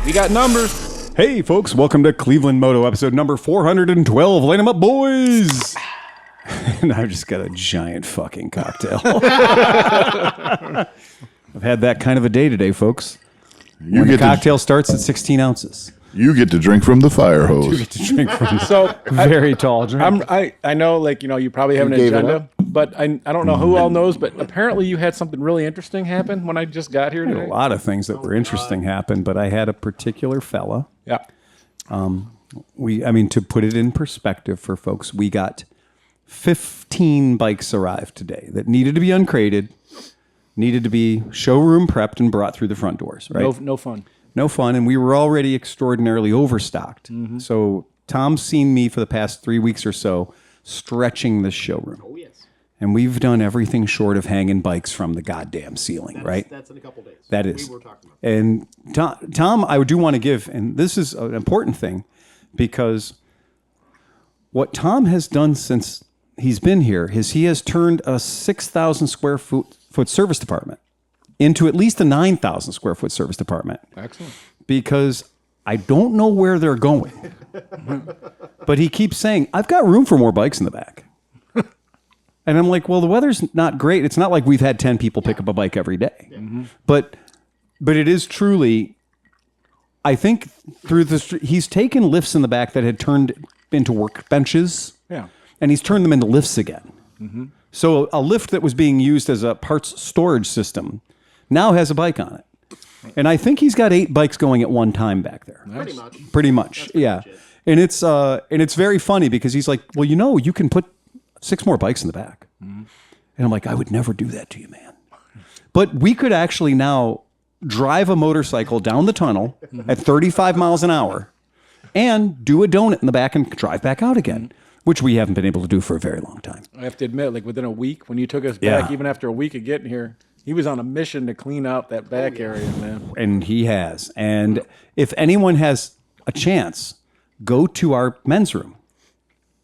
We got numbers. Hey, folks, welcome to Cleveland Moto, episode number 412. Line them up, boys. And I've just got a giant fucking cocktail. I've had that kind of a day today, folks. When the cocktail starts at 16 ounces. You get to drink from the fire hose. You get to drink from So very tall drink. I know, like, you probably have an agenda, but I don't know who all knows, but apparently you had something really interesting happen when I just got here today. A lot of things that were interesting happened, but I had a particular fella. Yeah. To put it in perspective for folks, we got 15 bikes arrived today that needed to be uncrated, needed to be showroom prepped and brought through the front doors, right? No fun. No fun, and we were already extraordinarily overstocked. Mm-hmm. So Tom's seen me for the past 3 weeks or so stretching the showroom. Oh, yes. And we've done everything short of hanging bikes from the goddamn ceiling, right? That's in a couple days. That is. We were talking about. And Tom, I do want to give, and this is an important thing, because what Tom has done since he's been here is he has turned a 6,000 square foot service department into at least a 9,000 square foot service department. Excellent. Because I don't know where they're going. But he keeps saying, I've got room for more bikes in the back. And I'm like, well, the weather's not great. It's not like we've had 10 people pick up a bike every day. Mm-hmm. But it is truly, I think through this, he's taken lifts in the back that had turned into workbenches. Yeah. And he's turned them into lifts again. Mm-hmm. So a lift that was being used as a parts storage system now has a bike on it. And I think he's got 8 bikes going at one time back there. Pretty much. Yeah. And it's very funny because he's like, well, you can put 6 more bikes in the back. Mm-hmm. And I'm like, I would never do that to you, man. But we could actually now drive a motorcycle down the tunnel at 35 miles an hour and do a donut in the back and drive back out again, which we haven't been able to do for a very long time. I have to admit, like within a week, when you took us back, even after a week of getting here, he was on a mission to clean out that back area, man. And he has. And if anyone has a chance, go to our men's room,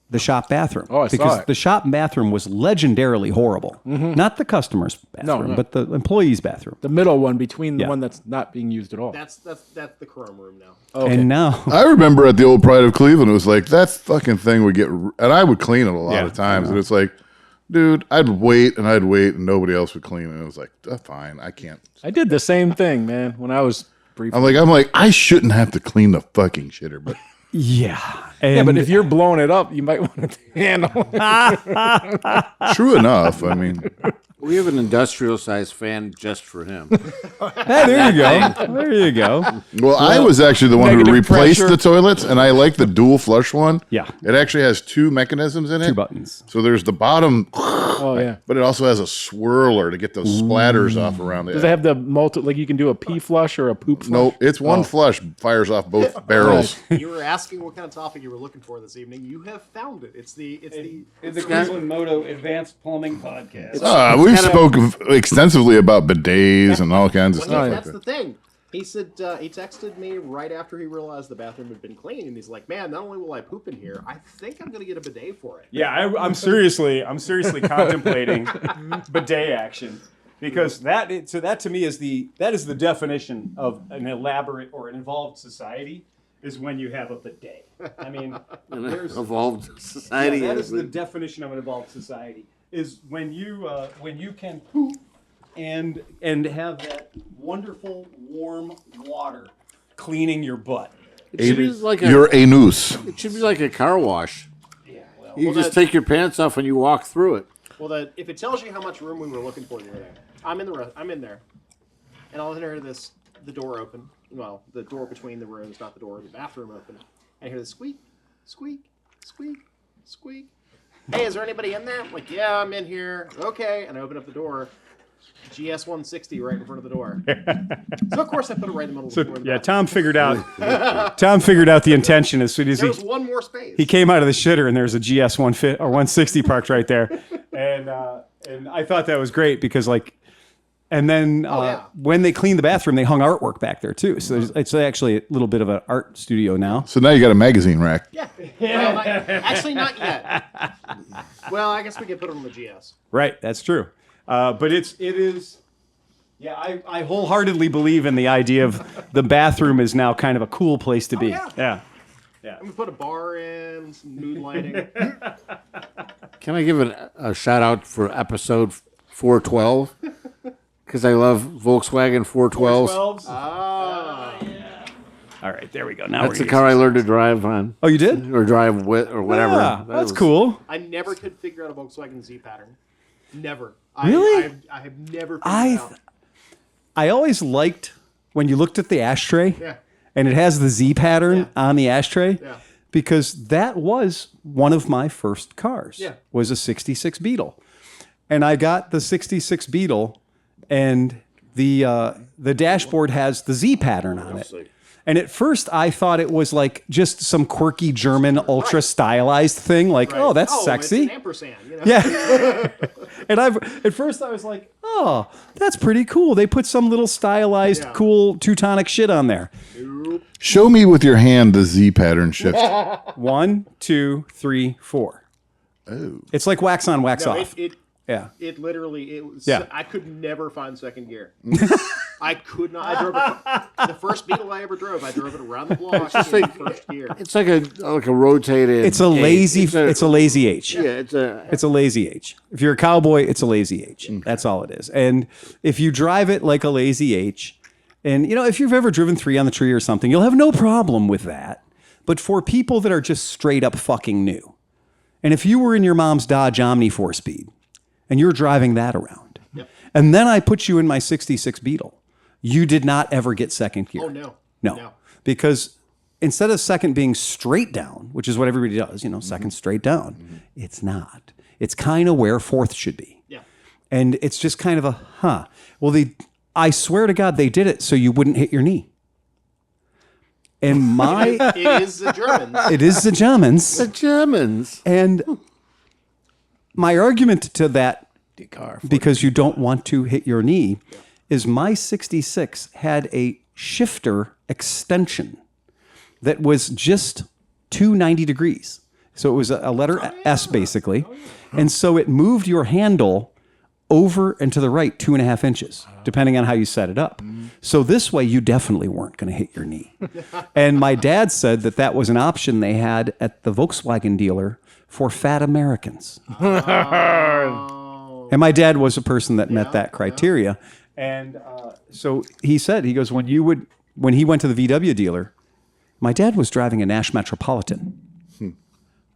the shop bathroom. Oh, I saw because it. the shop bathroom was legendarily horrible. Mm-hmm. Not the customer's bathroom, but the employee's bathroom. The middle one between the one that's not being used at all. That's the chrome room now. Okay. And now... I remember at the old Pride of Cleveland, it was like, that fucking thing would get, and I would clean it a lot of times, and it's like, dude, I'd wait, and nobody else would clean it. And it was like, fine, I can't. I did the same thing, man, when I was briefly. I'm like, I shouldn't have to clean the fucking shitter, but... Yeah. Yeah, but if you're blowing it up, you might want to handle it. True enough. I mean, we have an industrial-sized fan just for him. Hey, there you go. There you go. well, I was actually the one who negative replaced pressure. the toilets, and I like the dual flush one. Yeah. It actually has 2 mechanisms in it. 2 buttons. So there's the bottom, Oh, yeah. but it also has a swirler to get those splatters off around Does the it have the like you can do a pee flush or a poop flush? Nope, it's one flush, fires off both barrels. You were asking what kind of topic you were looking for this evening. You have found it. It's the ClevelandMoto Advanced Plumbing Podcast. We've spoken extensively about bidets and all kinds of stuff. That's the thing. He said he texted me right after he realized the bathroom had been clean, and he's like, "Man, not only will I poop in here, I think I'm going to get a bidet for it." Yeah, I'm seriously contemplating bidet action, because that to me is the definition of an elaborate or an involved society, is when you have a bidet. I mean, there's Evolved society. that is the definition of an evolved society, is when you can poop and have that wonderful warm water cleaning your butt. It should be like Your anus. It should be like a car wash. Yeah, well, You just take your pants off and you walk through it. Well, if it tells you how much room we were looking for the other day, I'm in there, and I'll hear the door open. Well, the door between the rooms, not the door of the bathroom open. And I hear the squeak, squeak, squeak, squeak. Hey, is there anybody in there? I'm like, yeah, I'm in here. Okay, and I open up the door. GS 160 right in front of the door. So of course I put it right in the middle of the door. Yeah, Tom figured out the intention as soon as there was one more space. he came out of the shitter, and there's a GS 160 parked right there, and I thought that was great because and then when they cleaned the bathroom, they hung artwork back there too. So it's actually a little bit of an art studio now. So now you got a magazine rack. Yeah. Well, actually not yet. Well, I guess we could put it on the GS. Right, that's true. But it is Yeah, I wholeheartedly believe in the idea of the bathroom is now kind of a cool place to be. yeah. Yeah. I'm gonna put a bar in, some mood lighting. Can I give a shout out for episode 412? Because I love Volkswagen 412s. All right, there we go. Now That's the car I learned to drive on. Oh, you did? Or drive with, or whatever. Yeah, that's cool. I never could figure out a Volkswagen Z pattern. Never. Really? I have never figured it out. I always liked when you looked at the ashtray and it has the Z pattern on the ashtray because that was one of my first cars. Was a 66 Beetle. And I got the 66 Beetle and the dashboard has the Z pattern on it. And at first I thought it was like just some quirky German ultra stylized thing. Like, oh, that's sexy. It's an ampersand, you know? Yeah. And at first I was like, oh, that's pretty cool. They put some little stylized, cool Teutonic shit on there. Show me with your hand the Z pattern shift. 1, 2, 3, 4. Oh. It's like wax on, wax off. It literally, it was. Yeah. I could never find second gear. I could not. I drove it. The first Beetle I ever drove, I drove it around the block in first gear. It's like a rotated. It's a lazy. It's a lazy H. Yeah, it's a lazy H. If you're a cowboy, it's a lazy H. That's all it is. And if you drive it like a lazy H, and you know, if you've ever driven 3 on the tree or something, you'll have no problem with that. But for people that are just straight up fucking new, and if you were in your mom's Dodge Omni 4-speed, and you're driving that around, and then I put you in my 66 Beetle, you did not ever get second gear. Oh, no. No. Because instead of second being straight down, which is what everybody does, you know, second straight down, it's not. It's kind of where fourth should be. Yeah. And it's just kind of a, Well, I swear to God, they did it so you wouldn't hit your knee. And it is the Germans. It is the Germans. The Germans. And my argument to that, because you don't want to hit your knee, is my 66 had a shifter extension that was just 290 degrees. So it was a letter S basically. And so it moved your handle over and to the right 2.5 inches, depending on how you set it up. So this way you definitely weren't going to hit your knee. And my dad said that was an option they had at the Volkswagen dealer for fat Americans. And my dad was a person that met that criteria. And so he said, he goes, when he went to the VW dealer, my dad was driving a Nash Metropolitan,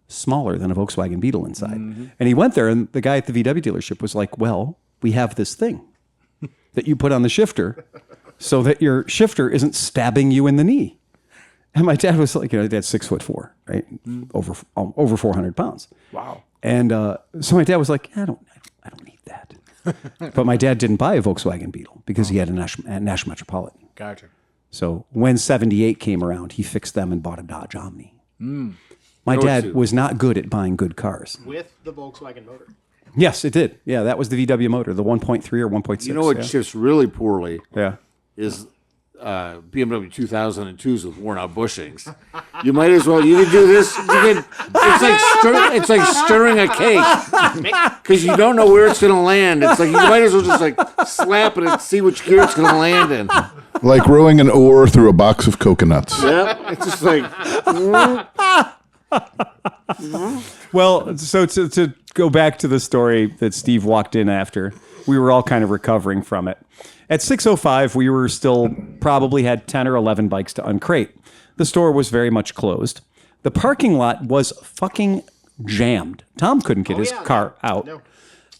smaller than a Volkswagen Beetle inside. And he went there, and the guy at the VW dealership was like, well, we have this thing that you put on the shifter so that your shifter isn't stabbing you in the knee. And my dad was like, you know, dad's 6'4", right? Over 400 pounds. Wow. And so my dad was like, I don't need that. But my dad didn't buy a Volkswagen Beetle because he had a Nash Metropolitan. Gotcha. So when 78 came around, he fixed them and bought a Dodge Omni. My dad was not good at buying good cars. With the Volkswagen motor. Yes, it did. Yeah, that was the VW motor, the 1.3 or 1.6. You know what shifts really poorly? Yeah. Is BMW 2002s with worn out bushings. You might as well. You can do this. It's like stirring a cake because you don't know where it's going to land. It's like you might as well just like slap it and see which gear it's going to land in. Like rowing an oar through a box of coconuts. Yep. It's just like. Well, so to go back to the story that Steve walked in after, we were all kind of recovering from it. At 6:05, we were still probably had 10 or 11 bikes to uncrate. The store was very much closed. The parking lot was fucking jammed. Tom couldn't get his car out. No.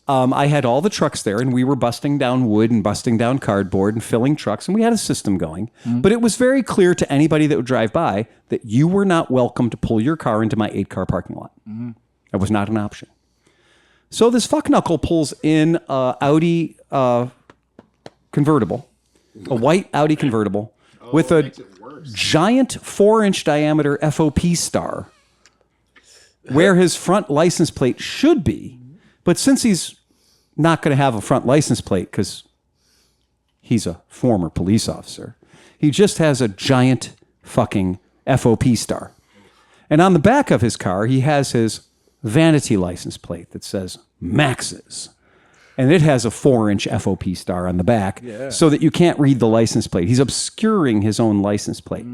I had all the trucks there, and we were busting down wood and busting down cardboard and filling trucks, and we had a system going. But it was very clear to anybody that would drive by that you were not welcome to pull your car into my 8-car parking lot. That was not an option. So this fuckknuckle pulls in Audi convertible, a white Audi convertible with a giant 4-inch diameter FOP star where his front license plate should be. But since he's not going to have a front license plate because he's a former police officer, he just has a giant fucking FOP star. And on the back of his car, he has his vanity license plate that says Max's. and it has a 4-inch FOP star on the back so that you can't read the license plate. He's obscuring his own license plate.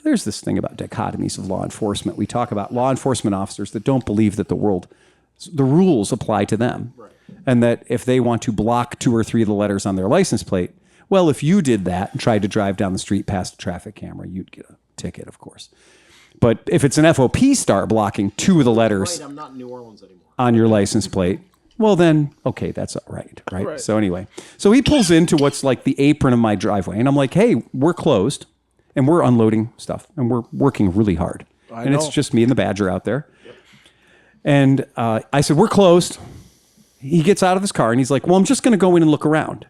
There's this thing about dichotomies of law enforcement. We talk about law enforcement officers that don't believe that the rules apply to them. Right. And that if they want to block 2 or 3 of the letters on their license plate, well, if you did that and tried to drive down the street past a traffic camera, you'd get a ticket, of course. But if it's an FOP star blocking 2 of the letters I'm not in New Orleans anymore. on your license plate, well then, okay, that's all right. So anyway, so he pulls into what's like the apron of my driveway, and I'm like, hey, we're closed, and we're unloading stuff, and we're working really hard. And it's just me and the Badger out there. Yep. And I said, we're closed. He gets out of his car, and he's like, well, I'm just going to go in and look around.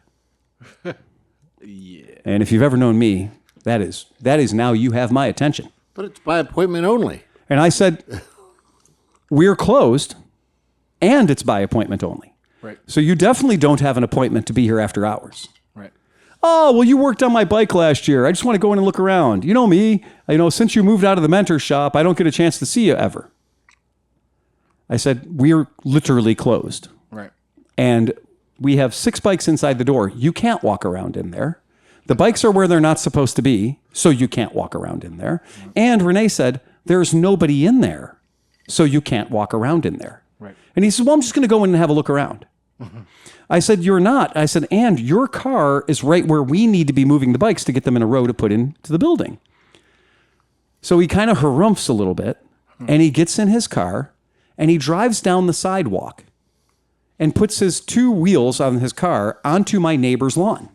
And if you've ever known me, that is now you have my attention. But it's by appointment only. And I said, we're closed, and it's by appointment only. Right. So you definitely don't have an appointment to be here after hours. Right. Oh, well, you worked on my bike last year. I just want to go in and look around. You know me. Since you moved out of the mentor shop, I don't get a chance to see you ever. I said, we're literally closed. Right. And we have 6 bikes inside the door. You can't walk around in there. The bikes are where they're not supposed to be, so you can't walk around in there. And Renee said, there's nobody in there, so you can't walk around in there. Right. And he said, well, I'm just going to go in and have a look around. I said, you're not. I said, and your car is right where we need to be moving the bikes to get them in a row to put into the building. So he kind of harumphs a little bit, and he gets in his car, and he drives down the sidewalk and puts his 2 wheels on his car onto my neighbor's lawn.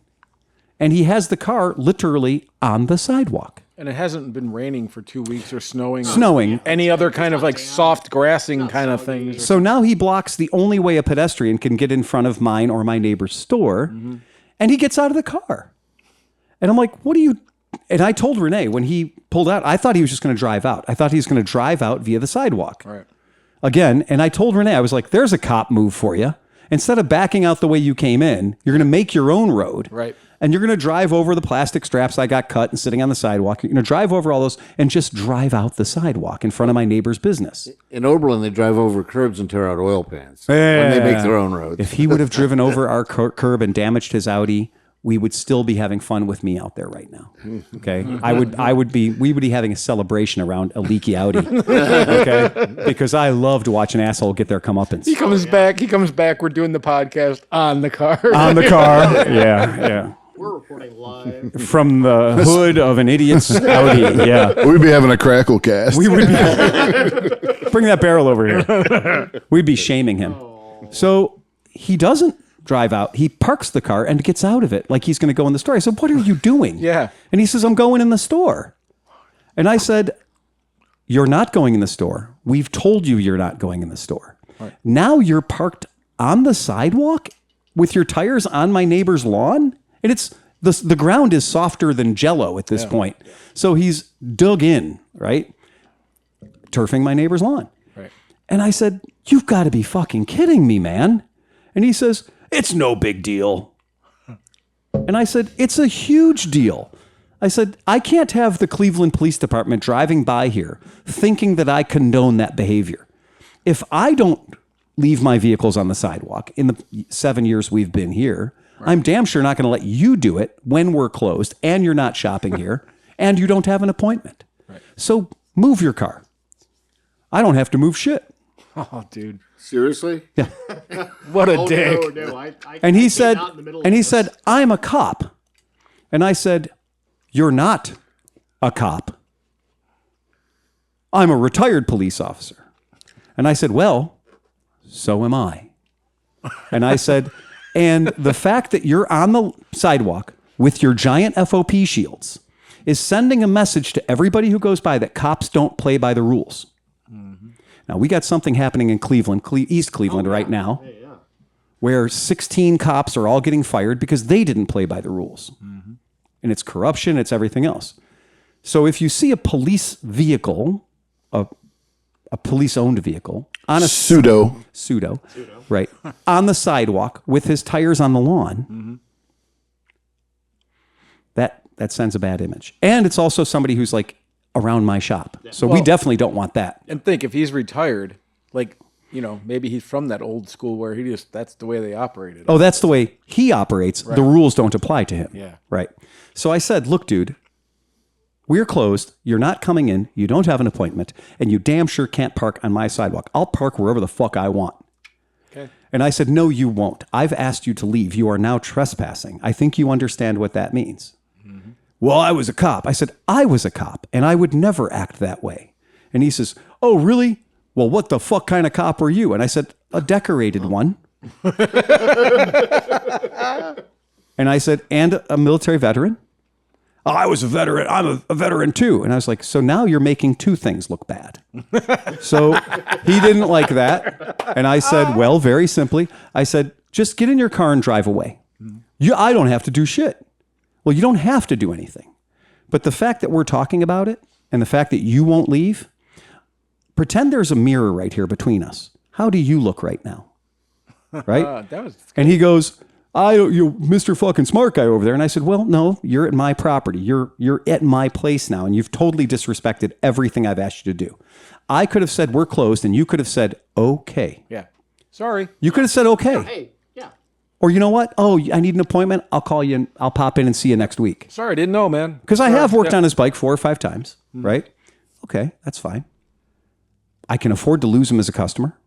And he has the car literally on the sidewalk. And it hasn't been raining for 2 weeks or snowing. Snowing. Any other kind of like soft grassing kind of thing. So now he blocks the only way a pedestrian can get in front of mine or my neighbor's store. Mm-hmm. And he gets out of the car. And I'm like, what are you... And I told Renee when he pulled out, I thought he was just going to drive out. I thought he was going to drive out via the sidewalk. Right. Again, and I told Renee, I was like, there's a cop move for you. Instead of backing out the way you came in, you're going to make your own road. Right. And you're going to drive over the plastic straps I got cut and sitting on the sidewalk. You're going to drive over all those and just drive out the sidewalk in front of my neighbor's business. In Oberlin, they drive over curbs and tear out oil pans when they make their own roads. If he would have driven over our curb and damaged his Audi, we would still be having fun with me out there right now. Okay, we would be having a celebration around a leaky Audi. Okay, because I loved watching an asshole get their comeuppance. He comes back. We're doing the podcast on the car. On the car. Yeah. We're reporting live From the hood of an idiot's Audi. Yeah, We'd be having a crackle cast. we would be. Bring that barrel over here. We'd be shaming him. So he doesn't drive out. He parks the car and gets out of it like he's going to go in the store. I said, what are you doing? Yeah. And he says, I'm going in the store. And I said, you're not going in the store. We've told you you're not going in the store. Right. Now you're parked on the sidewalk with your tires on my neighbor's lawn. And it's the ground is softer than Jell-O at this point. So he's dug in, right? Turfing my neighbor's lawn. Right. And I said, you've got to be fucking kidding me, man. And he says, it's no big deal. And I said, it's a huge deal. I said, I can't have the Cleveland Police Department driving by here thinking that I condone that behavior. If I don't leave my vehicles on the sidewalk in the 7 years we've been here, right, I'm damn sure not going to let you do it when we're closed and you're not shopping here and you don't have an appointment. Right. So move your car. I don't have to move shit. Oh, dude. Seriously? Yeah. What a dick. No, And he said, I'm a cop. And I said, you're not a cop. I'm a retired police officer. And I said, well, so am I. And I said, and the fact that you're on the sidewalk with your giant FOP shields is sending a message to everybody who goes by that cops don't play by the rules. Now, we got something happening in Cleveland, East Cleveland right now, where 16 cops are all getting fired because they didn't play by the rules. Mm-hmm. And it's corruption, it's everything else. So if you see a police vehicle, a police-owned vehicle, on a pseudo, right, on the sidewalk with his tires on the lawn, that sends a bad image. And it's also somebody who's like, around my shop. So we definitely don't want that. And think, if he's retired, like maybe he's from that old school where that's the way they operated. Oh, that's the way he operates. Right. The rules don't apply to him. Yeah. Right. So I said, look, dude, we're closed. You're not coming in. You don't have an appointment. And you damn sure can't park on my sidewalk. I'll park wherever the fuck I want. Okay. And I said, no, you won't. I've asked you to leave. You are now trespassing. I think you understand what that means. Mm-hmm. Well, I was a cop. I said, I was a cop, and I would never act that way. And he says, oh, really? Well, what the fuck kind of cop were you? And I said, a decorated one. And I said, and a military veteran? Oh, I was a veteran. I'm a veteran too. And I was like, so now you're making two things look bad. So he didn't like that. And I said, well, very simply, I said, just get in your car and drive away. I don't have to do shit. Well, you don't have to do anything. But the fact that we're talking about it and the fact that you won't leave, pretend there's a mirror right here between us. How do you look right now? Right? And he goes, you Mr. fucking smart guy over there. And I said, well, no, you're at my property. You're at my place now. And you've totally disrespected everything I've asked you to do. I could have said, we're closed. And you could have said, okay. Yeah. Sorry. You could have said, okay. Hey, yeah. Or you know what? Oh, I need an appointment. I'll call you and I'll pop in and see you next week. Sorry, I didn't know, man. Because I have worked on his bike 4 or 5 times, right? Okay, that's fine. I can afford to lose him as a customer.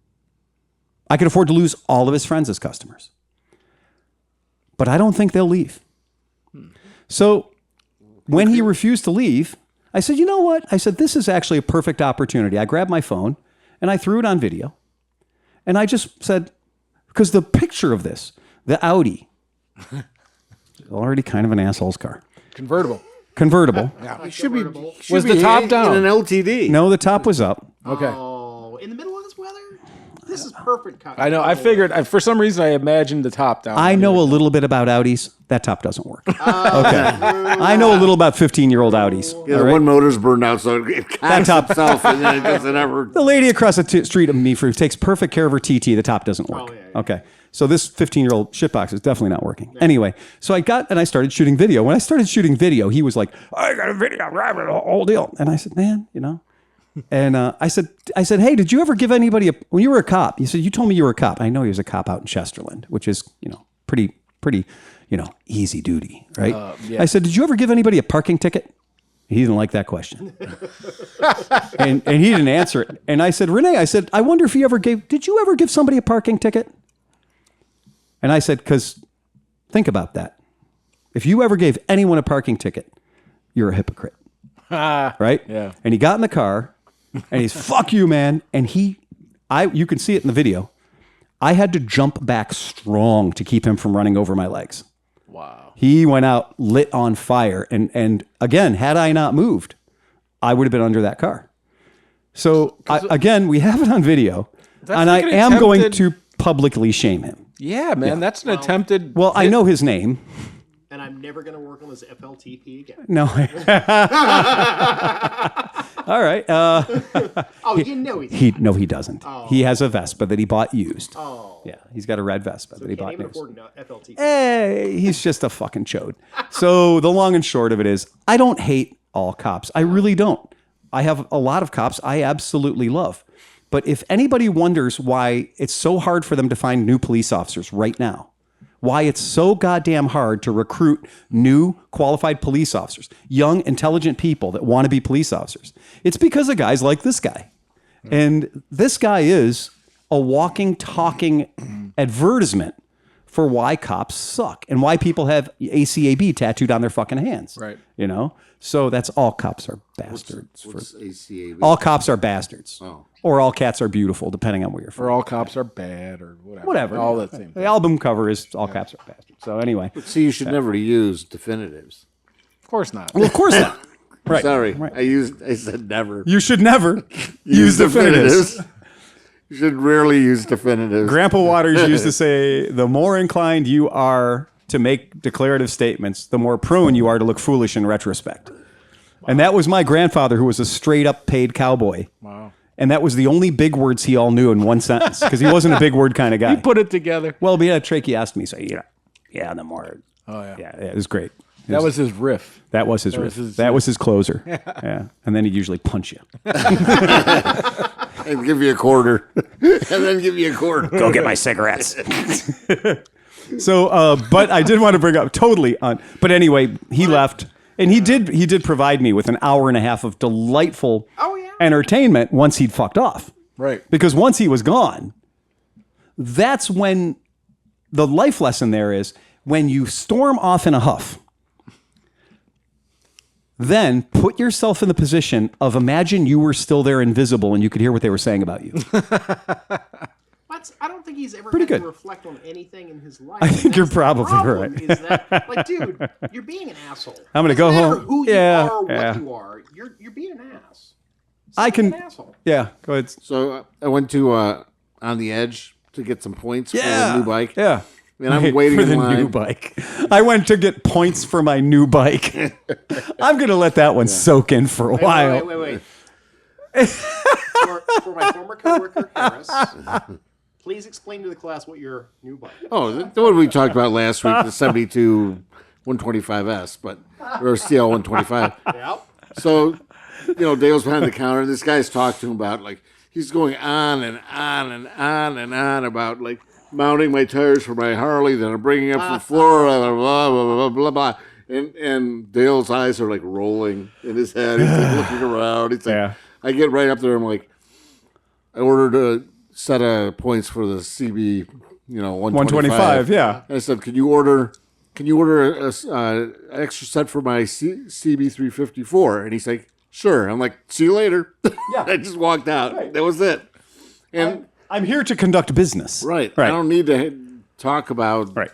I can afford to lose all of his friends as customers. But I don't think they'll leave. So when he refused to leave, I said, you know what? I said, this is actually a perfect opportunity. I grabbed my phone and I threw it on video. And I just said, because the picture of this, the Audi, already kind of an asshole's car. Convertible. Yeah. It should be. Was the top down? In an LTD. No, the top was up. Okay. Oh, in the middle of this weather? This is perfect. I know. I figured, for some reason, I imagined the top down. I know a little bit about Audis. That top doesn't work. Okay. I know a little about 15-year-old Audis. Yeah, the one motor's burned out, so it cocks itself, and then it doesn't ever. The lady across the street of me who takes perfect care of her TT, the top doesn't work. Oh, yeah. Okay. So this 15-year-old shitbox is definitely not working. Yeah. Anyway, so I started shooting video. When I started shooting video, he was like, I got a video, the whole deal. And I said, man, And I said, hey, did you ever give anybody when you were a cop? You said, you told me you were a cop. I know he was a cop out in Chesterland, which is, pretty, easy duty, right? Yeah. I said, did you ever give anybody a parking ticket? He didn't like that question. and he didn't answer it. And I said, Renee, I wonder if did you ever give somebody a parking ticket? And I said, because think about that. If you ever gave anyone a parking ticket, you're a hypocrite. Right? Yeah. And he got in the car and he's, fuck you, man. And you can see it in the video. I had to jump back strong to keep him from running over my legs. Wow. He went out lit on fire. And again, had I not moved, I would have been under that car. So again, we have it on video. And I am going to publicly shame him. Yeah, man. That's an attempted. Well, I know his name. And I'm never going to work on this FLTP again. No. All right. You know he doesn't. Oh. He has a Vespa that he bought used. Oh. Yeah, he's got a red Vespa that he bought used. Afford FLTP. Hey, he's just a fucking chode. So the long and short of it is, I don't hate all cops. I really don't. I have a lot of cops I absolutely love. But if anybody wonders why it's so hard for them to find new police officers right now, why it's so goddamn hard to recruit new qualified police officers, young, intelligent people that want to be police officers, it's because of guys like this guy. And this guy is a walking, talking advertisement for why cops suck and why people have ACAB tattooed on their fucking hands. Right. So that's all cops are bastards. What's ACAB? All cops are bastards. Oh. Or all cats are beautiful, depending on where you're from. Or all cops are bad, or whatever. Whatever. All that same. The album cover is all caps are bastards. So anyway. See, you should never use definitives. Of course not. Well, of course not. Right. Sorry, right. I said never. You should never use definitives. You should rarely use definitives. Grandpa Waters used to say, the more inclined you are to make declarative statements, the more prone you are to look foolish in retrospect. Wow. And that was my grandfather, who was a straight up paid cowboy. Wow. And that was the only big words he all knew in one sentence, because he wasn't a big word kind of guy. He put it together. Well, but he had a tracheostomy, so the more. Oh, yeah. Yeah, it was great. That was his riff. That was his riff. That was his closer. Yeah. And then he'd usually punch you. and give you a quarter, and then give you a quarter. Go get my cigarettes. So, but I did want to bring up but anyway, he left, and he did provide me with an hour and a half of delightful entertainment once he'd fucked off. Right. Because once he was gone, that's when the life lesson there is when you storm off in a huff, then put yourself in the position of imagine you were still there invisible and you could hear what they were saying about you. I don't think he's ever Pretty had good. to reflect on anything in his life. I think And you're that's the probably problem, right. Is that, like, dude, you're being an asshole. I'm gonna Doesn't go matter home. Who you Yeah, are, or yeah. what you are, you're being an ass. I can. An asshole. Yeah, go ahead. So I went to On the Edge to get some points for the new bike. Yeah. And I'm waiting for in the line. new bike. I went to get points for my new bike. I'm going to let that one soak in for a while. Wait. for my former coworker, Harris, please explain to the class what your new bike is. Oh, the one we talked about last week, the 72 125S, or CL 125. Yep. So, Dale's behind the counter, and this guy's talking to him about, like, he's going on and on and on and on about, like, mounting my tires for my Harley that I'm bringing up from Florida, blah, blah, blah, blah, blah. And Dale's eyes are, like, rolling in his head. He's, like, looking around. He's like, I get right up there, I'm like, I ordered a set of points for the CB, 125. Yeah. And I said, can you order an extra set for my CB354? And he's like, sure. I'm like, see you later. Yeah. I just walked out. Right. That was it. And I'm here to conduct business. Right. I don't need to talk about. Right.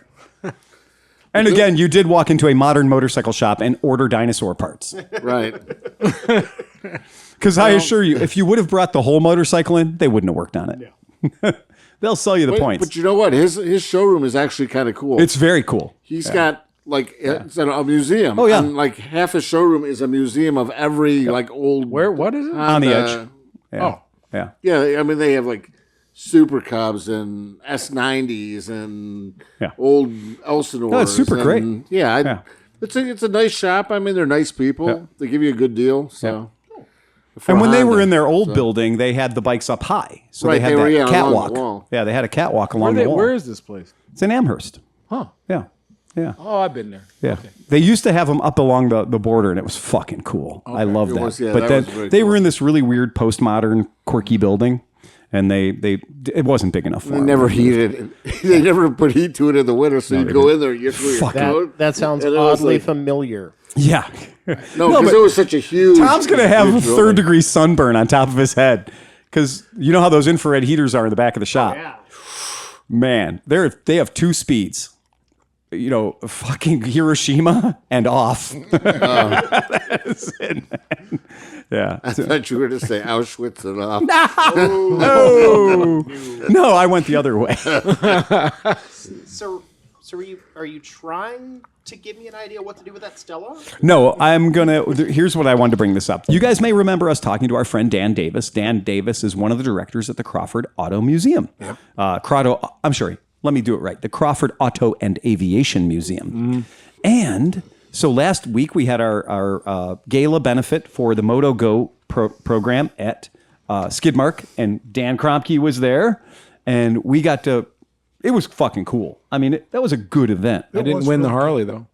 And again, you did walk into a modern motorcycle shop and order dinosaur parts. Right. Because I assure you, if you would have brought the whole motorcycle in, they wouldn't have worked on it. Yeah. They'll sell you the points. But you know what? His showroom is actually kind of cool. It's very cool. He's got, like, it's a museum. Oh, yeah. And, like, half his showroom is a museum of every, like, old. What is it? On the Edge. Yeah. Oh. Yeah. Yeah, I mean, they have, like, Super Cubs and S90s and old Elsinores. No, it's super great. Yeah, it's a nice shop. I mean, they're nice people. Yeah. They give you a good deal. So, and when they were in their old building, they had the bikes up high, so they had that catwalk. Along the wall. Yeah, they had a catwalk along the wall. Where is this place? It's in Amherst. Huh? Yeah. Yeah. Oh, I've been there. Yeah. Okay. They used to have them up along the border, and it was fucking cool. Okay. I love that. But then they were in this really weird postmodern, quirky building. And it wasn't big enough for them. They never heated it. They never put heat to it in the winter, so you'd go in there and you throw your coat. That sounds oddly familiar. Yeah. No, because it was such a huge... Tom's going to have a third-degree sunburn on top of his head. Because you know how those infrared heaters are in the back of the shop? Oh, yeah. Man, they have two speeds. Fucking Hiroshima and off. That's it, man. Yeah. I thought you were going to say Auschwitz and off. No, I went the other way. So are you trying to give me an idea what to do with that Stella? No, here's what I wanted to bring this up. You guys may remember us talking to our friend Dan Davis. Dan Davis is one of the directors at the Crawford Auto Museum. Yep. Let me do it right. The Crawford Auto and Aviation Museum. Mm-hmm. And so last week we had our gala benefit for the Moto Go program at Skidmark, and Dan Kromke was there, and we got to. It was fucking cool. I mean, that was a good event. I didn't win the Harley though.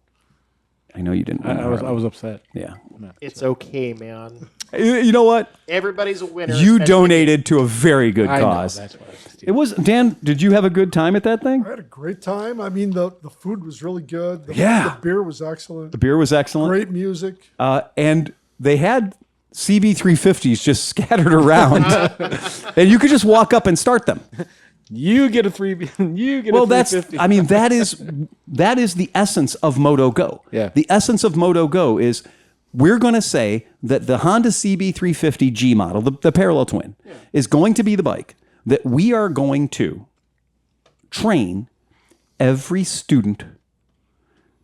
I know you didn't. I was upset. Yeah. It's okay, man. You know what? Everybody's a winner. You donated to a very good cause. I know, that's what I was it was Dan. Did you have a good time at that thing? I had a great time. I mean, the food was really good. The beer was excellent. The beer was excellent. Great music. And they had CB350s just scattered around, and you could just walk up and start them. You get a 350. Well, that is the essence of Moto Go. Yeah. The essence of Moto Go is we're going to say that the Honda CB350 G model, the parallel twin, is going to be the bike that we are going to train every student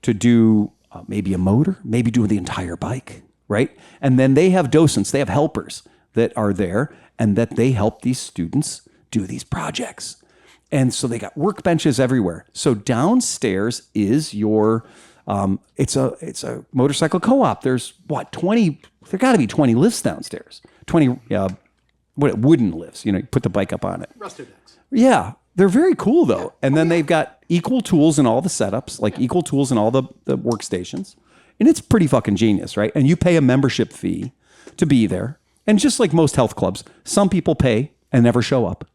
to do maybe a motor, maybe do the entire bike, right? And then they have docents, they have helpers that are there, and that they help these students do these projects. And so they got workbenches everywhere. So downstairs is your, it's a motorcycle co-op. There's 20, there got to be 20 lifts downstairs, 20 wooden lifts. You know, you put the bike up on it. Rusted decks. Yeah, they're very cool though. And then they've got equal tools in all the setups, like equal tools in all the workstations. And it's pretty fucking genius, right? And you pay a membership fee to be there. And just like most health clubs, some people pay and never show up.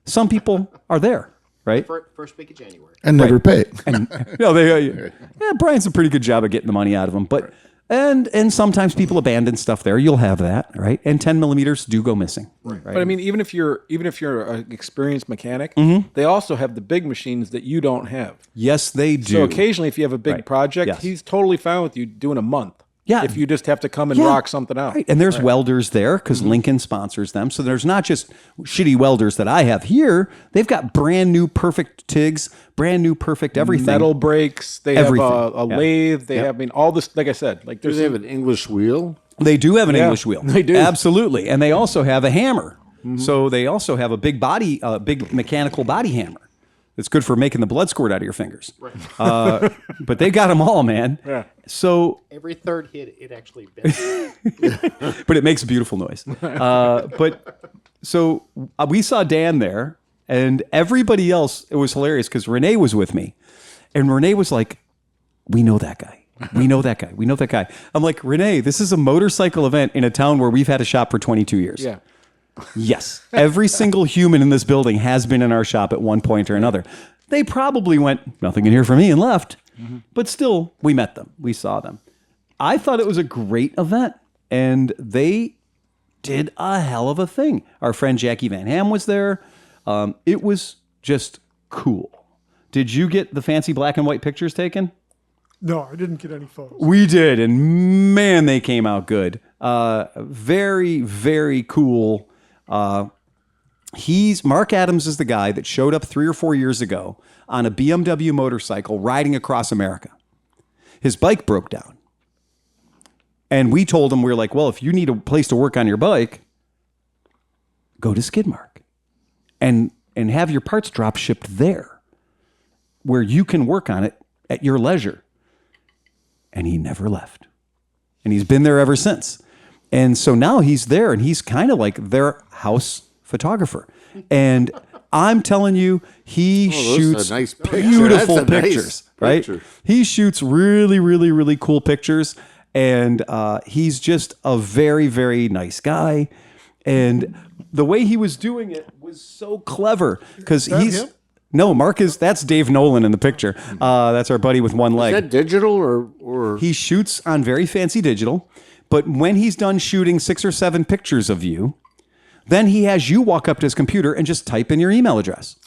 Some people are there, right? First week of January. And never pay. And Brian's a pretty good job of getting the money out of them. But and sometimes people abandon stuff there. You'll have that, right? And 10 millimeters do go missing. Right. But I mean, even if you're an experienced mechanic, they also have the big machines that you don't have. Yes, they do. So occasionally, if you have a big project, he's totally fine with you doing a month. Yeah. If you just have to come and rock something out. Right. And there's welders there because Lincoln sponsors them. So there's not just shitty welders that I have here. They've got brand new perfect TIGs, brand new perfect everything. Metal brakes. They Everything. have a lathe. They have, I mean, all this, like I said. Like Do they have an English wheel? They do have an English wheel. They do. Absolutely. And they also have a hammer. So they also have a big big mechanical body hammer. It's good for making the blood squirt out of your fingers. Right. But they got them all, man. Yeah. So every third hit, it actually bends. but it makes a beautiful noise. So we saw Dan there, and everybody else. It was hilarious because Renee was with me, and Renee was like, "We know that guy. We know that guy. We know that guy." I'm like, Renee, this is a motorcycle event in a town where we've had a shop for 22 years. Yeah. Yes. Every single human in this building has been in our shop at one point or another. They probably went, nothing in here for me, and left. But still, we met them. We saw them. I thought it was a great event, and they did a hell of a thing. Our friend Jackie Van Ham was there. It was just cool. Did you get the fancy black and white pictures taken? No, I didn't get any photos. We did, and man, they came out good. Very, very cool. Mark Adams is the guy that showed up 3 or 4 years ago on a BMW motorcycle riding across America. His bike broke down. And we told him, we were like, well, if you need a place to work on your bike, go to Skidmark and have your parts drop shipped there where you can work on it at your leisure. And he never left. And he's been there ever since. And so now he's there, and he's kind of like their house photographer. And I'm telling you, he shoots nice beautiful pictures, right? He shoots really, really, really cool pictures. And he's just a very, very nice guy. And the way he was doing it was so clever because him? No, that's Dave Nolan in the picture. That's our buddy with one leg. Is that digital or? He shoots on very fancy digital, but when he's done shooting 6 or 7 pictures of you, then he has you walk up to his computer and just type in your email address.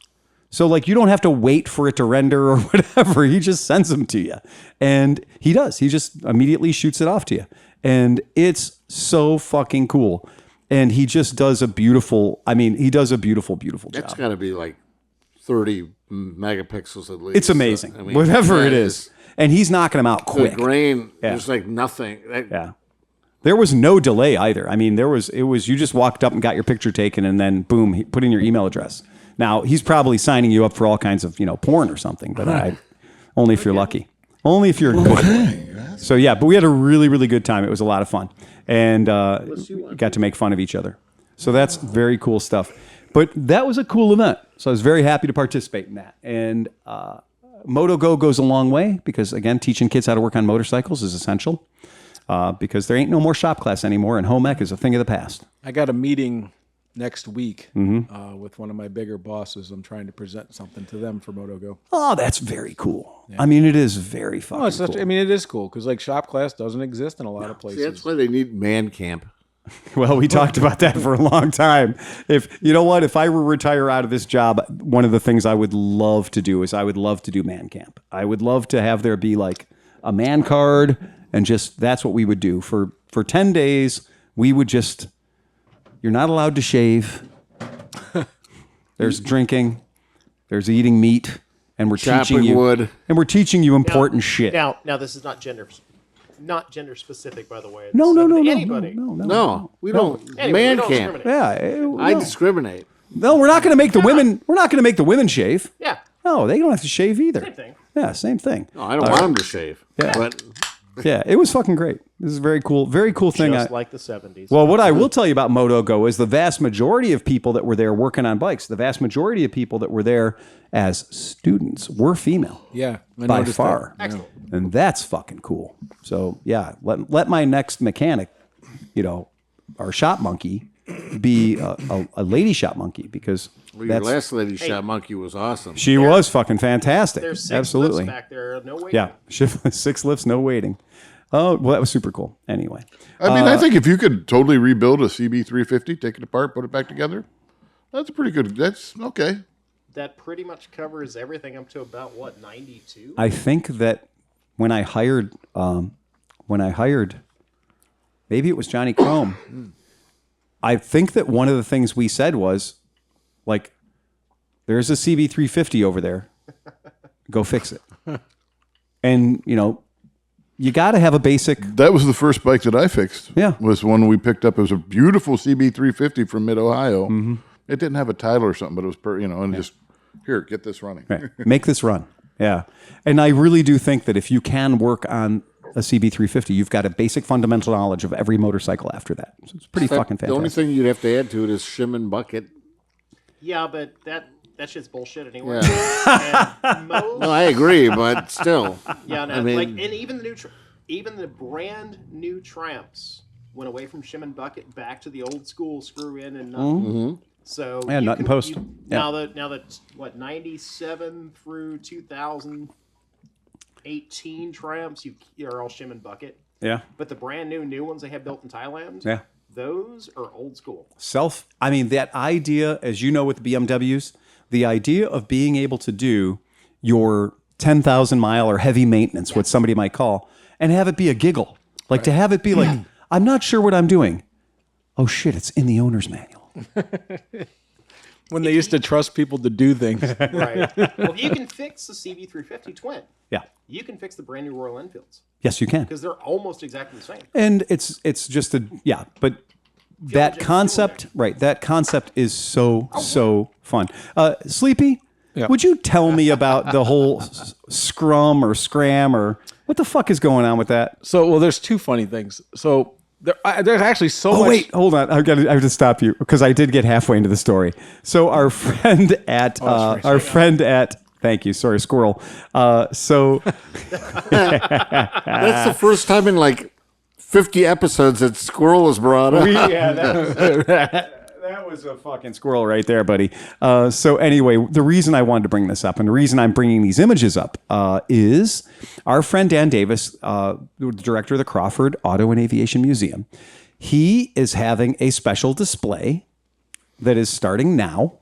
So like you don't have to wait for it to render or whatever. He just sends them to you. And he does. He just immediately shoots it off to you. And it's so fucking cool. And he just does a beautiful job. That's got to be like 30 megapixels at least. It's amazing. I mean, whatever it is. And he's knocking them out quick. The grain, there's like nothing. Yeah. There was no delay either. I mean, it was you just walked up and got your picture taken and then boom, he put in your email address. Now, he's probably signing you up for all kinds of, porn or something, but only if you're lucky. Only if you're good. So yeah, but we had a really, really good time. It was a lot of fun. And got to make fun of each other. So that's very cool stuff. But that was a cool event. So I was very happy to participate in that. And MotoGo goes a long way because, again, teaching kids how to work on motorcycles is essential because there ain't no more shop class anymore, and home ec is a thing of the past. I got a meeting next week with one of my bigger bosses. I'm trying to present something to them for MotoGo. Oh, that's very cool. Yeah. I mean, it is very fucking cool. I mean, it is cool because like shop class doesn't exist in a lot of places. See, that's why they need man camp. Well, we talked about that for a long time. If I were to retire out of this job, one of the things I would love to do is I would love to do man camp. I would love to have there be like a man card and just that's what we would do for 10 days. We would just, you're not allowed to shave. There's drinking, there's eating meat, and we're teaching you wood. And we're teaching you important shit. Now this is not gender specific, by the way. No. Anybody. No, we don't. Anyway, man we don't camp. discriminate. Yeah, I discriminate. No, we're not going to make the women. We're not going to make the women shave. Yeah. No, they don't have to shave either. Same thing. Yeah, same thing. No, I don't want them to shave. Yeah. But Yeah, it was fucking great. This is very cool thing. Just like the 70s. Well, what I will tell you about MotoGo is the vast majority of people that were there working on bikes, the vast majority of people that were there as students were female. Yeah, I by noticed far. that. Excellent. And that's fucking cool. So yeah, let my next mechanic, our shop monkey, be a lady shop monkey, because Well, your last lady shot monkey was awesome. she was fucking fantastic. There's 6 Absolutely. lifts back there. No waiting. Yeah, 6 lifts, no waiting. Oh, well, that was super cool. Anyway, I mean, I think if you could totally rebuild a CB350, take it apart, put it back together, that's pretty good. That's okay. That pretty much covers everything up to about, 92? I think that when I hired, maybe it was Johnny Chrome. I think that one of the things we said was, like, there's a CB350 over there. Go fix it. And, you got to have a basic. That was the first bike that I fixed. Yeah. Was one we picked up. It was a beautiful CB350 from Mid-Ohio. Mm-hmm. It didn't have a title or something, but it was, and just, here, get this running. Right. Make this run. Yeah. And I really do think that if you can work on a CB350, you've got a basic fundamental knowledge of every motorcycle after that. So it's pretty fucking fantastic. The only thing you'd have to add to it is shim and bucket. Yeah, but that shit's bullshit anyway. Yeah. And most, No, I agree, but still. yeah, no, I mean- and even the even the brand new Tramps went away from shim and bucket back to the old school screw in and nut. Mm-hmm. So Yeah, you nut and can- post. you- Yeah. Now that 97 through 2018 Tramps, you're all shim and bucket. Yeah. But the brand new ones they have built in Thailand, Yeah. those are old school. That idea, as you know, with the BMWs, the idea of being able to do your 10,000 mile or heavy maintenance, what somebody might call, and have it be a giggle. Like to have it be like, I'm not sure what I'm doing. Oh shit, it's in the owner's manual. When they used to trust people to do things. Right. Well, if you can fix the CB350 Twin, Yeah. you can fix the brand new Royal Enfields Yes, you can. because they're almost exactly the same. And it's just but that concept, right? That concept is so fun. Sleepy, Yeah. would you tell me about the whole scrum or scram or what the fuck is going on with that? So, well, there's two funny things. So there's actually so much. Oh wait, hold on. I have to stop you because I did get halfway into the story. So our friend at thank you, sorry, squirrel. So That's the first time in like 50 episodes that squirrel was brought up. that was a fucking squirrel right there, buddy. So anyway, the reason I wanted to bring this up and the reason I'm bringing these images up is our friend Dan Davis, the director of the Crawford Auto and Aviation Museum. He is having a special display that is starting now.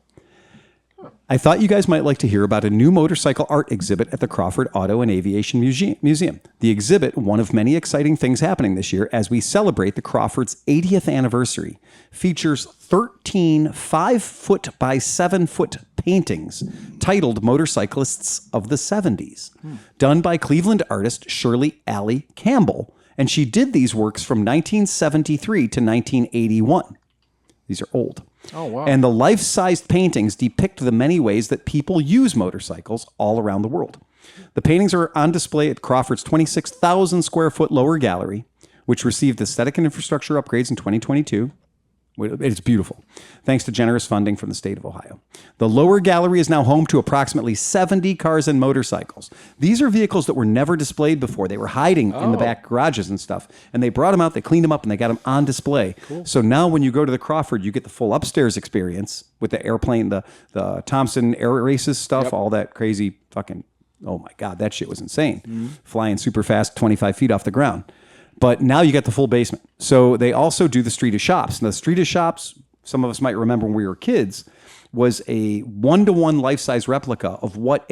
I thought you guys might like to hear about a new motorcycle art exhibit at the Crawford Auto and Aviation Museum. The exhibit, one of many exciting things happening this year as we celebrate the Crawford's 80th anniversary, features 13 5-foot by 7-foot paintings titled Motorcyclists of the 70s, done by Cleveland artist Shirley Alley Campbell. And she did these works from 1973 to 1981. These are old. Oh, wow. And the life-sized paintings depict the many ways that people use motorcycles all around the world. The paintings are on display at Crawford's 26,000 square foot lower gallery, which received aesthetic and infrastructure upgrades in 2022. It's beautiful, thanks to generous funding from the state of Ohio. The lower gallery is now home to approximately 70 cars and motorcycles. These are vehicles that were never displayed before. They were hiding in the back garages and stuff. And they brought them out, they cleaned them up, and they got them on display. Cool. So now when you go to the Crawford, you get the full upstairs experience with the airplane, the Thompson Air Races stuff, all that crazy fucking, oh my God, that shit was insane. Flying super fast, 25 feet off the ground. But now you get the full basement. So they also do the Street of Shops. Now, the Street of Shops, some of us might remember when we were kids, was a 1-to-1 life-size replica of what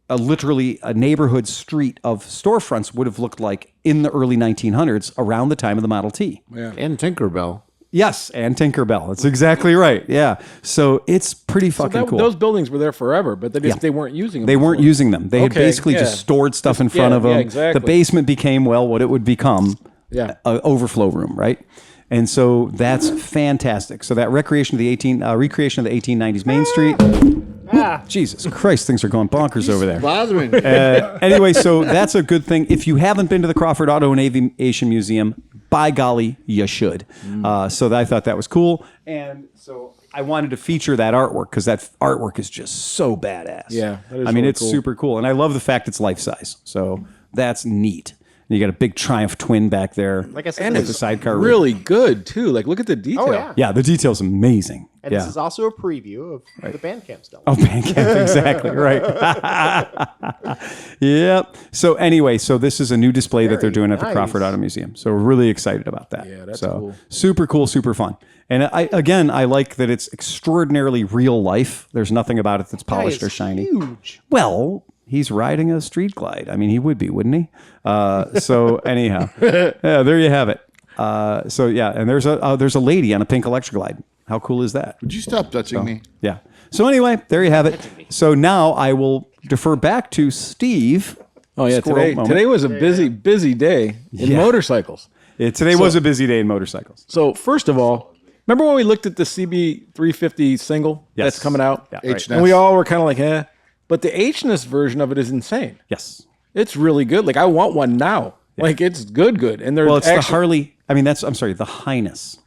literally a neighborhood street of storefronts would have looked like in the early 1900s around the time of the Model T. Yeah. And Tinkerbell. Yes, and Tinkerbell. That's exactly right. Yeah. So it's pretty fucking cool. Those buildings were there forever, but they weren't using them. They weren't using them. They had Okay, basically yeah. just stored stuff in front of them. Yeah, exactly. The basement became, what it would become, Yeah. an overflow room, right? And so that's fantastic. So that recreation of the 1890s Main Street. Jesus Christ, things are going bonkers over there. Bothering. Anyway, so that's a good thing. If you haven't been to the Crawford Auto and Aviation Museum, by golly, you should. So I thought that was cool. And so I wanted to feature that artwork because that artwork is just so badass. Yeah, that is I mean, really it's cool. super cool. And I love the fact it's life size. So that's neat. And you got a big Triumph twin back there. Like I said, And this it's is- the sidecar rig. really good too. Like, look at the detail. Oh yeah. Yeah, the detail's amazing. And yeah. this is also a preview of the Bandcamp stuff. Oh, Bandcamp, exactly, right. Yep. So anyway, so this is a new display that they're Very doing at the nice. Crawford Auto Museum. So we're really excited about that. Yeah, that's so, cool. Super cool, super fun. And I like that it's extraordinarily real life. There's nothing about it that's polished or shiny. Huge. Well, he's riding a street glide. I mean, he would be, wouldn't he? So anyhow, yeah, there you have it. So yeah, and there's a lady on a pink electric glide. How cool is that? Would you stop touching me? Yeah. So anyway, there you have it. So now I will defer back to Steve. Oh yeah, Squirrel moment. today was a busy day in Yeah. motorcycles. Today was a busy day in motorcycles. So first of all, remember when we looked at the CB350 single Yes. that's coming out? Yeah, H-Ness. And we all were kind of like, eh. But the H-Ness version of it is insane. Yes. It's really good. Like, I want one now. Like, it's good. And there's Well, it's the actually, Harley. I mean, the Highness.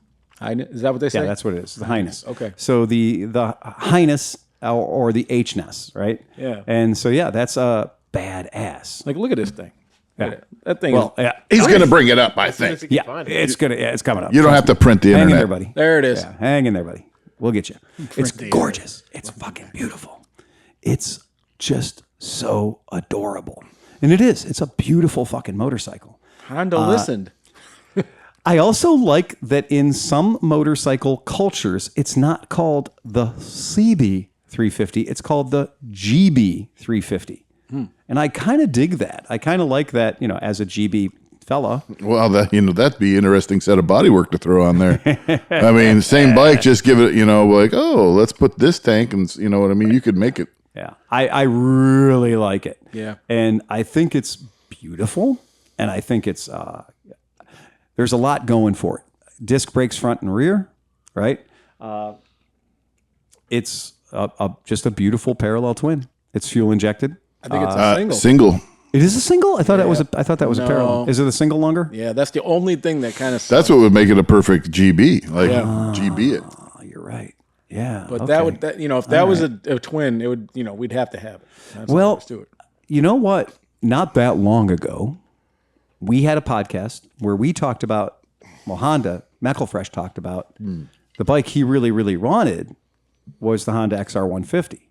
Is that what they say? Yeah, that's what it is. The Highness. Okay. So the Highness or the H-Ness, right? Yeah. And so yeah, that's a badass. Like, look at this thing. Yeah. That thing Well, is, yeah, He's going to bring it up, I As soon as think. he yeah, can find it. it's coming up. You don't have to print the hang in internet. there, buddy. there it is. Yeah, hang in there, buddy. We'll get you. It's gorgeous. It's fucking beautiful. It's just so adorable. And it is. It's a beautiful fucking motorcycle. Honda listened. I also like that in some motorcycle cultures, it's not called the CB350. It's called the GB350. And I kind of dig that. I kind of like that, as a GB fella. Well, that'd be an interesting set of bodywork to throw on there. I mean, same bike, just give it, like, oh, let's put this tank, and you know what I mean? You could make it. Yeah. I really like it. Yeah. And I think it's beautiful. And I think it's, there's a lot going for it. Disc brakes front and rear, right? It's just a beautiful parallel twin. It's fuel injected. I think it's a single. Single. It is a single? I thought I thought that was a No. parallel. Is it a single longer? Yeah, that's the only thing that kind of That's what would make it a perfect GB. Like, Yeah. GB it. Oh, you're right. Yeah. But okay. if that was a twin, it would, we'd have to have it. That's all Well, there is to it. You know what? Not that long ago, we had a podcast where we talked about, Honda, McElfresh talked about the bike he really, really wanted was the Honda XR150.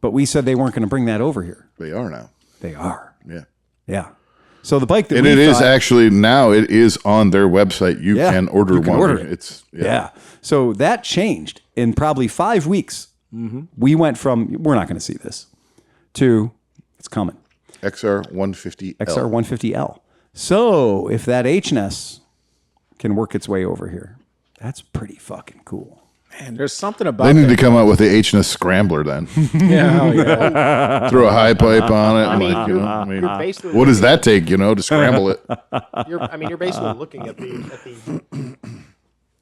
But we said they weren't going to bring that over here. They are now. They are. Yeah. Yeah. So the bike that And we it is thought- actually now it is on their website. You Yeah, can order you can one. order it. It's Yeah. So that changed in probably 5 weeks. We went from, we're not going to see this, to it's coming. XR150L. XR150L. So if that H-Ness can work its way over here, that's pretty fucking cool. Man, there's something about They need that. to come out with the H-Ness Scrambler then. Yeah, oh, yeah. Throw a high pipe on it. You're basically what does that take, to scramble it? You're basically looking at the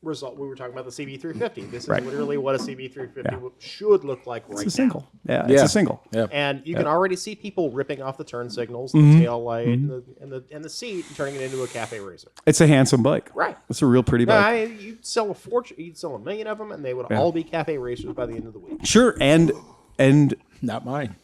result. We were talking about the CB350. This is literally what a CB350 should look like right It's a single. now. Yeah, it's Yeah. a single. Yeah. And you can already see people ripping off the turn signals, the tail light, and the seat, and turning it into a cafe racer. It's a handsome bike. Right. It's a real pretty No, bike. you'd sell a fortune. You'd sell 1 million of them, and they would all be cafe racers by the end of the week. Sure. And Not mine.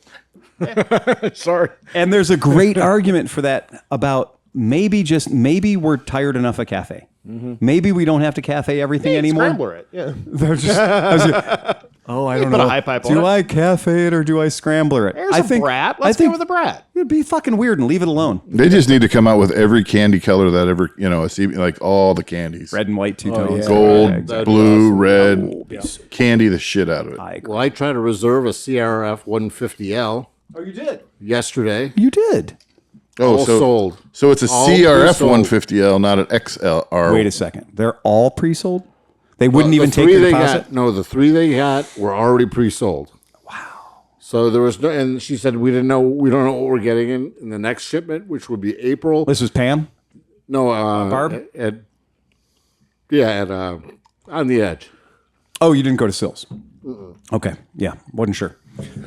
Sorry. and there's a great argument for that about maybe we're tired enough of cafe. Maybe we don't have to cafe everything Hey, anymore. Scrambler it. Yeah. They're just, I don't put know. a high pipe on Do it. I cafe it or do I scrambler it? There's I a think, brat. I Let's think go with a brat. it'd be fucking weird and leave it alone. They just need to come out with every candy color that ever, like all the candies. Red and white two-tones. yeah. Gold, Yeah, exactly. blue, red, candy the shit out of it. I agree. Well, I tried to reserve a CRF 150L Oh, you did. yesterday. You did. Oh, All so sold. so it's a All CRF pre-sold. 150L, not an XLR. Wait a second. They're all pre-sold? They wouldn't The even take three the they deposit? got, no, the three they got were already pre-sold. Wow. So there was no, and she said we don't know what we're getting in the next shipment, which would be April. This was Pam? No, Barb? Yeah, on the edge. Oh, you didn't go to Sills. Okay, yeah, wasn't sure.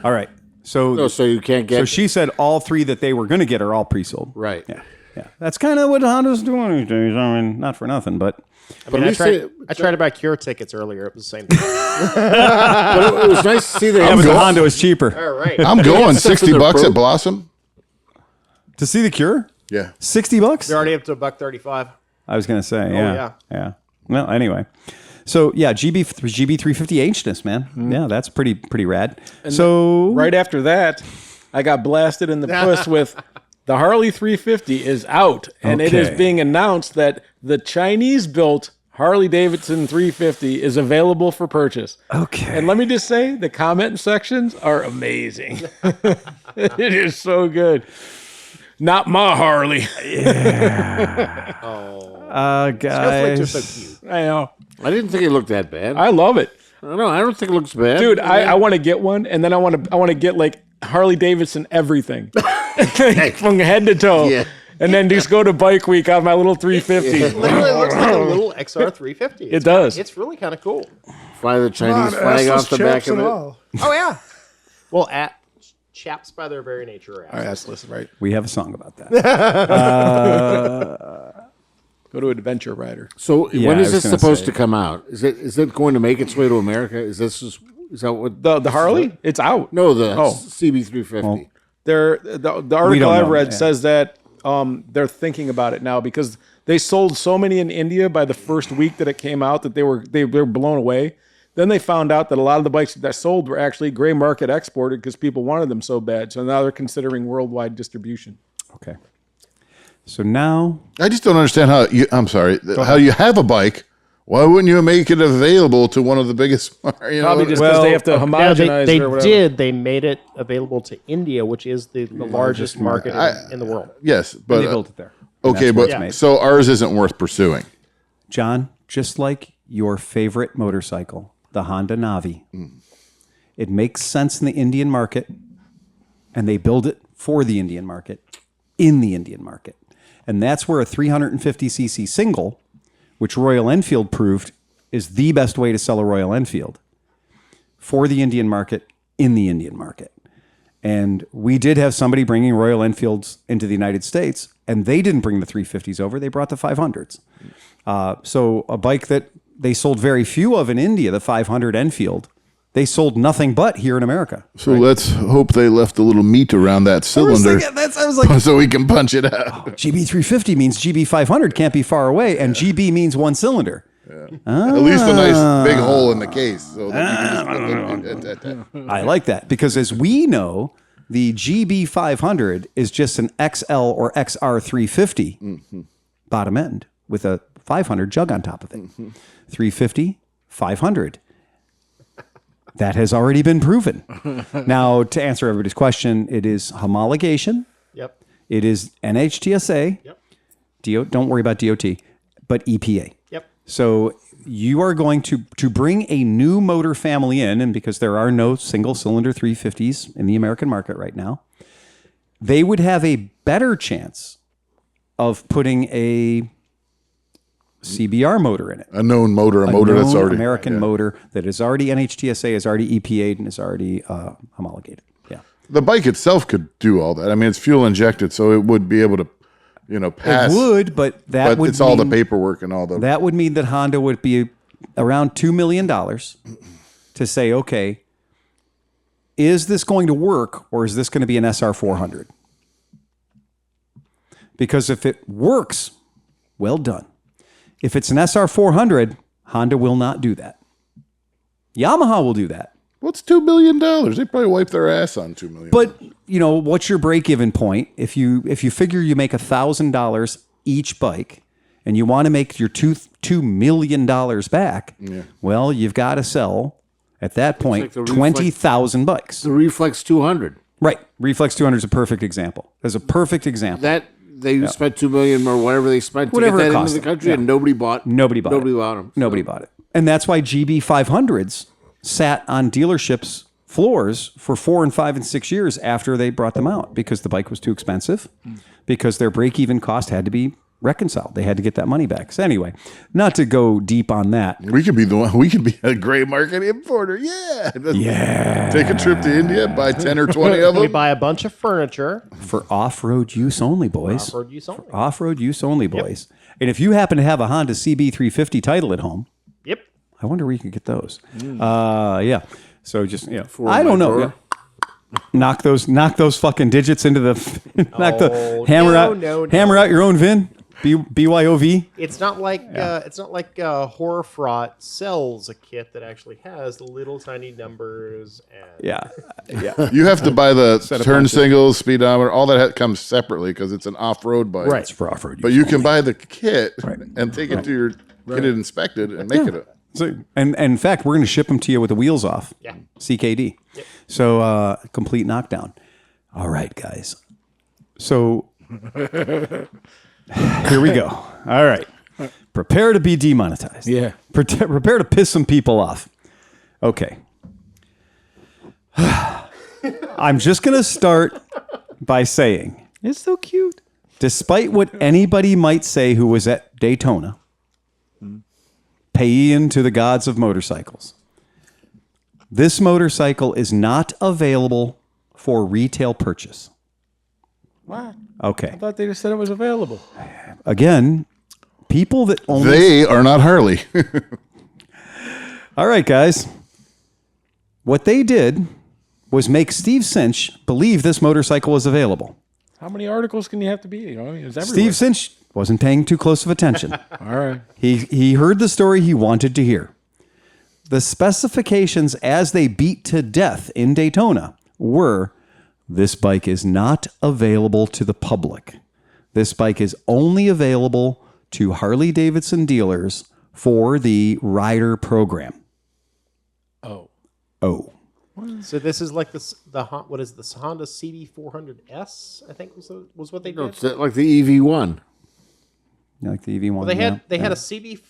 All right, so No, so you can't get. so she said all 3 that they were going to get are all pre-sold. Right. Yeah, that's kind of what Honda's doing these days. I mean, not for nothing, but I mean, at I tried to buy Cure tickets earlier. It was the same thing. But it was nice to see that. yeah, but the Honda was cheaper. All right. I'm going Except for $60 their at Blossom. To see the Cure, Yeah. $60. They're already up to $135. I was going to say, yeah, yeah. yeah. Well, anyway, so yeah, GB350 H-ness, man. Yeah, that's pretty rad. So Right after that, I got blasted in the puss with the Harley 350 is out, and it is Okay. being announced that the Chinese-built Harley Davidson 350 is available for purchase. okay, And let me just say, the comment sections are amazing. It is so good. Not my Harley. Snowflakes guys, are so cute. I know. I didn't think it looked that bad. I love it. I don't think it looks bad. Dude, I want to get one, and then I want to get like Harley Davidson everything from head to toe, Yeah. and then just go to Bike Week on my little 350. Literally looks like a little XR 350. It does. It's really kind of cool. Fly the Chinese Come on, flag assless off the back chaps of and it. all. Oh yeah. Well, chaps by their very nature are assholes. That's listen, right. we have a song about that. Go to Adventure Rider. So Yeah, when I is was this gonna supposed say. to come out? Is it going to make its way to America? Is that what The Harley, it's out. No, the Oh. CB350. The article I know, read yeah. says that they're thinking about it now because they sold so many in India by the first week that it came out that they were blown away. Then they found out that a lot of the bikes that sold were actually gray market exported because people wanted them so bad. So now they're considering worldwide distribution. Okay, so now I just don't understand how how you have a bike. Why wouldn't you make it available to one of the biggest? You know, Probably just because they have to Now, homogenize they it or whatever. did. They made it available to India, which is the largest market in the world. yes, they but built it there. And okay, that's where but it's made. so ours isn't worth pursuing. John, just like your favorite motorcycle, the Honda Navi, it makes sense in the Indian market, and they build it for the Indian market, in the Indian market. And that's where a 350cc single, which Royal Enfield proved is the best way to sell a Royal Enfield, for the Indian market, in the Indian market. And we did have somebody bringing Royal Enfields into the United States, and they didn't bring the 350s over. They brought the 500s. So a bike that they sold very few of in India, the 500 Enfield, they sold nothing but here in America. So let's hope they left a little meat around that cylinder I was like, so we can punch it out. GB350 means GB500 can't be far away, and GB means one cylinder. At least a nice big hole in the case. So that you can just I like that because, as we know, the GB500 is just an XL or XR 350 bottom end with a 500 jug on top of it. 350, 500. That has already been proven. Now, to answer everybody's question, it is homologation. Yep. It is NHTSA. Yep. Don't worry about DOT, but EPA. Yep. So you are going to bring a new motor family in, and because there are no single-cylinder 350s in the American market right now, they would have a better chance of putting a CBR motor in it. a known motor, a motor known that's already American motor that is already NHTSA, is already EPA'd, and is already homologated. Yeah. The bike itself could do all that. I mean, it's fuel injected, so it would be able to, pass. It would, but that But would it's all the mean- paperwork and all the. That would mean that Honda would be around $2 million to say, okay, is this going to work, or is this going to be an SR 400? Because if it works, well done. If it's an SR 400, Honda will not do that. Yamaha will do that. What's $2 million? They probably wipe their ass on $2 million. But what's your break-even point? If you figure you make $1,000 each bike, and you want to make your $2 million back, well, you've got to sell at that point like the 20,000 bikes. The Reflex 200. Right, Reflex 200 is a perfect example. There's a perfect example. That they spent $2 million or whatever they spent Whatever to it get that cost into the them. country, Yeah. and nobody bought. Nobody bought them. Nobody bought it. And that's why GB 500s sat on dealerships' floors for 4 and 5 and 6 years after they brought them out, because the bike was too expensive, because their break-even cost had to be reconciled. They had to get that money back. So anyway, not to go deep on that. We could be the one. We could be a gray market importer. Yeah. Yeah. Take a trip to India, buy 10 or 20 of We them. buy a bunch of furniture. For off-road use only, boys. Off-road use only. Off-road use only, boys. And if you happen to have a Honda CB350 title at home, Yep. I wonder where you can get those. Yeah. So just I don't know. drawer. Knock those fucking digits into the hammer out your own VIN. BYOV. It's not like Horror Fraught sells a kit that actually has the little tiny numbers and Yeah. You have to buy the turn singles, speedometer, all that comes separately because it's an off-road bike. It's for off-road. But you can buy the kit and take it to your get it inspected and make it a So, and in fact, we're going to ship them to you with the wheels off. Yeah. CKD. Yep. So complete knockdown. All right, guys. So here we go. All right. Prepare to be demonetized. Yeah. Prepare to piss some people off. Okay. I'm just going to start by saying, It's so cute. despite what anybody might say who was at Daytona, paying to the gods of motorcycles, this motorcycle is not available for retail purchase. What? Okay. I thought they just said it was available. Again, people that only... They are not Harley. All right, guys. What they did was make Steve Cinch believe this motorcycle was available. How many articles can you have to be? I mean, it's everywhere. Steve Cinch wasn't paying too close of attention. All right. He heard the story he wanted to hear. The specifications as they beat to death in Daytona were, this bike is not available to the public. This bike is only available to Harley Davidson dealers for the rider program. Oh. so this is like what is this Honda CB400S? I think was what they No, did. it's like the EV1. You like the EV1? Well, they had a CB.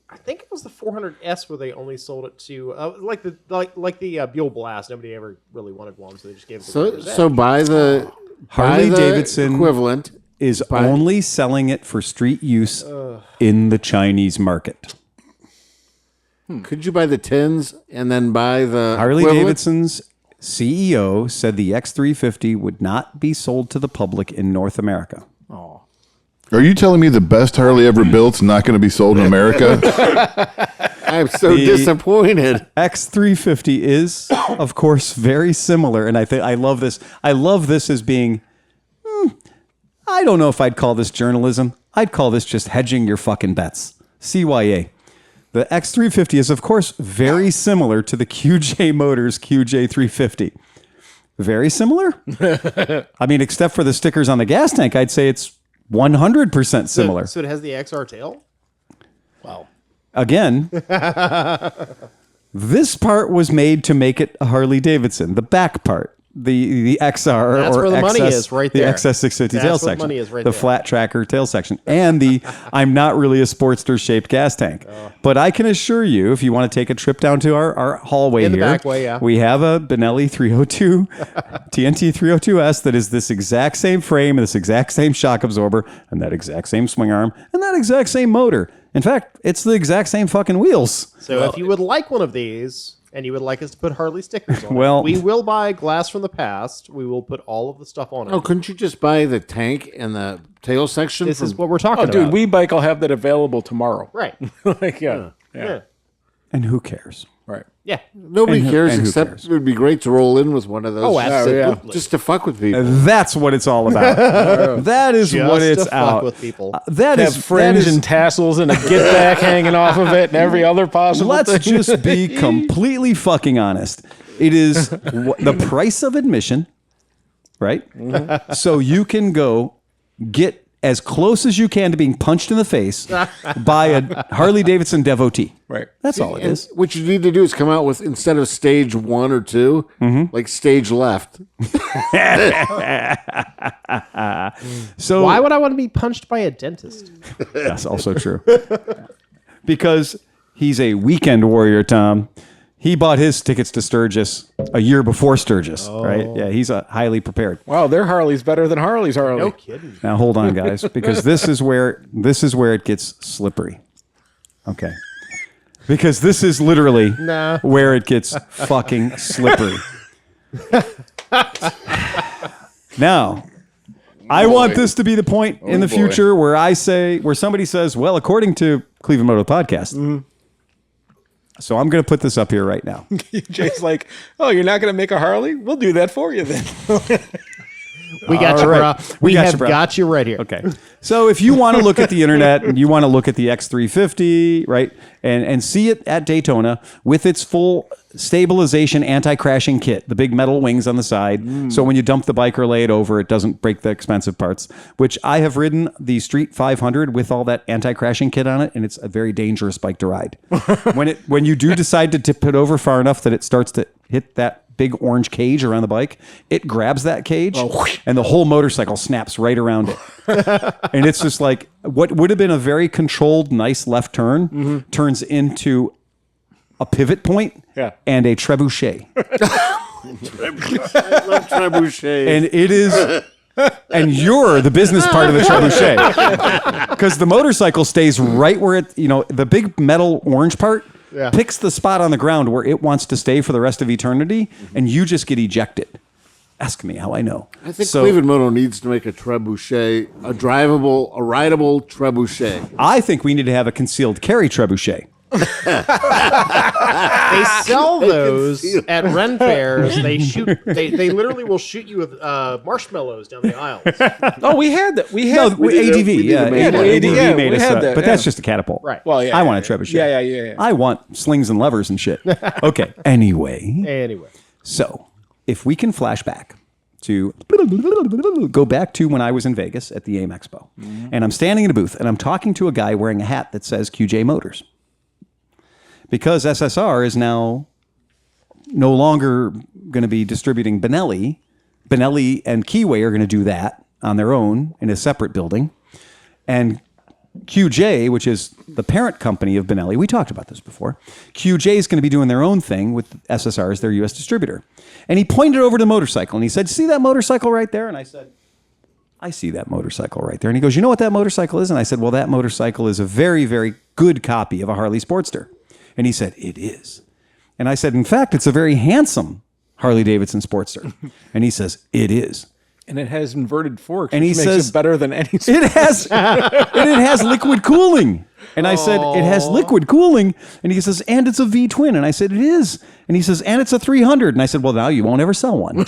I think it was the 400S where they only sold it to like the Buell Blast. Nobody ever really wanted one, so they just gave it. So buy the Harley buy the Davidson equivalent. is only selling it for street use in the Chinese market. Could you buy the tins and then buy the Harley equivalent? Davidson's CEO said the X350 would not be sold to the public in North America. Are you telling me the best Harley ever built's not going to be sold in America? I'm so disappointed. X350 is, of course, very similar, and I love this. I love this as being. I don't know if I'd call this journalism. I'd call this just hedging your fucking bets. CYA. The X350 is, of course, very similar to the QJ Motors QJ350. Very similar. I mean, except for the stickers on the gas tank, I'd say it's 100% similar. So it has the XR tail. Wow. Again, this part was made to make it a Harley Davidson. The back part, the XR That's or where the money XS, is right the there. XS650 That's tail where the section, money is right the there. flat tracker tail section, and the I'm not really a Sportster shaped gas tank. But I can assure you, if you want to take a trip down to our hallway In the here, back way, yeah. we have a Benelli 302 TNT 302S that is this exact same frame and this exact same shock absorber and that exact same swing arm and that exact same motor. In fact, it's the exact same fucking wheels. So if you would like one of these and you would like us to put Harley stickers on Well- it, we will buy glass from the past. We will put all of the stuff on it. Oh, couldn't you just buy the tank and the tail section? This from- is what we're talking Oh, dude, about. WeBike will have that available tomorrow. Right. Like, yeah. And who cares? Right. Yeah. Nobody and who- cares and who except cares? it would be great to roll in with one of those. Oh, absolutely. Just to fuck with people. That's what it's all about. That is Just what to it's fuck out. with people. That Have is fringe that is, and tassels and a get back hanging off of it and every other possible Let's thing. just be completely fucking honest. It is the price of admission, right? So you can go get as close as you can to being punched in the face by a Harley Davidson devotee. Right. That's all it And is. what you need to do is come out with, instead of stage 1 or 2, like stage left. So Why would I want to be punched by a dentist? that's also true. Because he's a weekend warrior, Tom. He bought his tickets to Sturgis a year before Sturgis, right? Yeah, he's highly prepared. Wow, their Harley's better than Harley's Harley. No kidding. Now hold on, guys, because this is where it gets slippery. Okay. Because this is literally where it gets fucking slippery. Now, I want this to be the point in the future where somebody says, well, according to Cleveland Moto Podcast. So I'm going to put this up here right now. Jay's like, oh, you're not going to make a Harley? We'll do that for you then. We got you, right. bro. We got have you, bro. got you right here. Okay. So if you want to look at the internet and you want to look at the X350, right, and see it at Daytona with its full stabilization anti-crashing kit, the big metal wings on the side, so when you dump the bike or lay it over, it doesn't break the expensive parts, which I have ridden the Street 500 with all that anti-crashing kit on it, and it's a very dangerous bike to ride. When you do decide to tip it over far enough that it starts to hit that big orange cage around the bike, it grabs that cage and the whole motorcycle snaps right around it. And it's just like what would have been a very controlled, nice left turn turns into a pivot point and a trebuchet. I love trebuchet. And it is, and you're the business part of the trebuchet. Because the motorcycle stays right where it, the big metal orange part picks the spot on the ground where it wants to stay for the rest of eternity, and you just get ejected. Ask me how I know. I think Cleveland Moto needs to make a trebuchet, a rideable trebuchet. I think we need to have a concealed carry trebuchet. They sell those at Ren fairs. They literally will shoot you with marshmallows down the aisles. Oh, we had that. ADV, ADV made we us had that, that, but that's just a catapult. Right. Well, yeah. I want a trebuchet. Yeah. I want slings and levers and shit. Okay. Anyway. So if we can flash back to go back to when I was in Vegas at the AIM Expo, and I'm standing in a booth and I'm talking to a guy wearing a hat that says QJ Motors. Because SSR is now no longer going to be distributing Benelli. Benelli and Keyway are going to do that on their own in a separate building. And QJ, which is the parent company of Benelli, we talked about this before. QJ is going to be doing their own thing with SSR as their U.S. distributor. And he pointed over to the motorcycle and he said, see that motorcycle right there? And I said, I see that motorcycle right there. And he goes, you know what that motorcycle is? And I said, well, that motorcycle is a very, very good copy of a Harley Sportster. And he said, it is. And I said, in fact, it's a very handsome Harley Davidson Sportster. And he says, it is. And it has inverted forks, and he which makes says, it better than any. It has liquid cooling. And I said, it has liquid cooling. And he says, and it's a V-twin. And I said, it is. And he says, and it's a 300. And I said, well, now you won't ever sell one.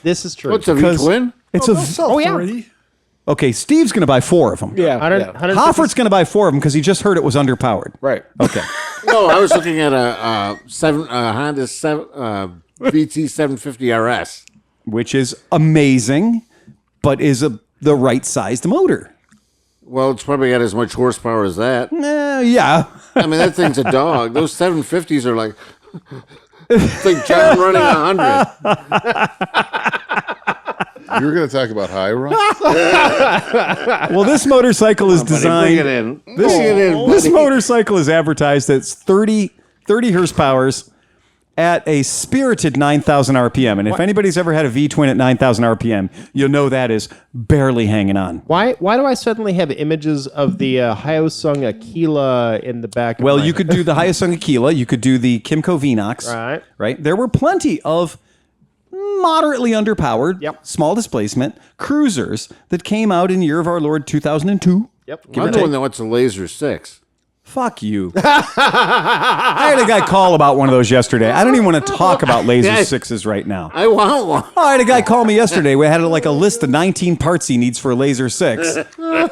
This is true. What's a V-twin? It's yeah. Okay, Steve's going to buy 4 of them. Yeah. Hoffert's going to buy 4 of them because he just heard it was underpowered. Right. Okay. No, I was looking at a Honda VT 750 RS. Which is amazing, but is the right-sized motor. Well, it's probably got as much horsepower as that. Yeah. I mean, that thing's a dog. Those 750s are like, it's like John running 100. You were going to talk about high run? Well, this motorcycle is designed. Bring it in. Bring it in, This buddy. motorcycle is advertised as 30 horsepowers at a spirited 9,000 RPM. And if anybody's ever had a V-twin at 9,000 RPM, you'll know that is barely hanging on. Why do I suddenly have images of the Hyosung Aquila in the back of Well, my you could do the Hyosung Aquila. You could do the Kimco Vinox. Right. There were plenty of moderately underpowered, small displacement cruisers that came out in year of our Lord 2002. Yep. I'm the one that wants a Laser 6. Fuck you. I had a guy call about one of those yesterday. I don't even want to talk about Laser 6s right now. I want one. I had a guy call me yesterday. We had like a list of 19 parts he needs for a Laser 6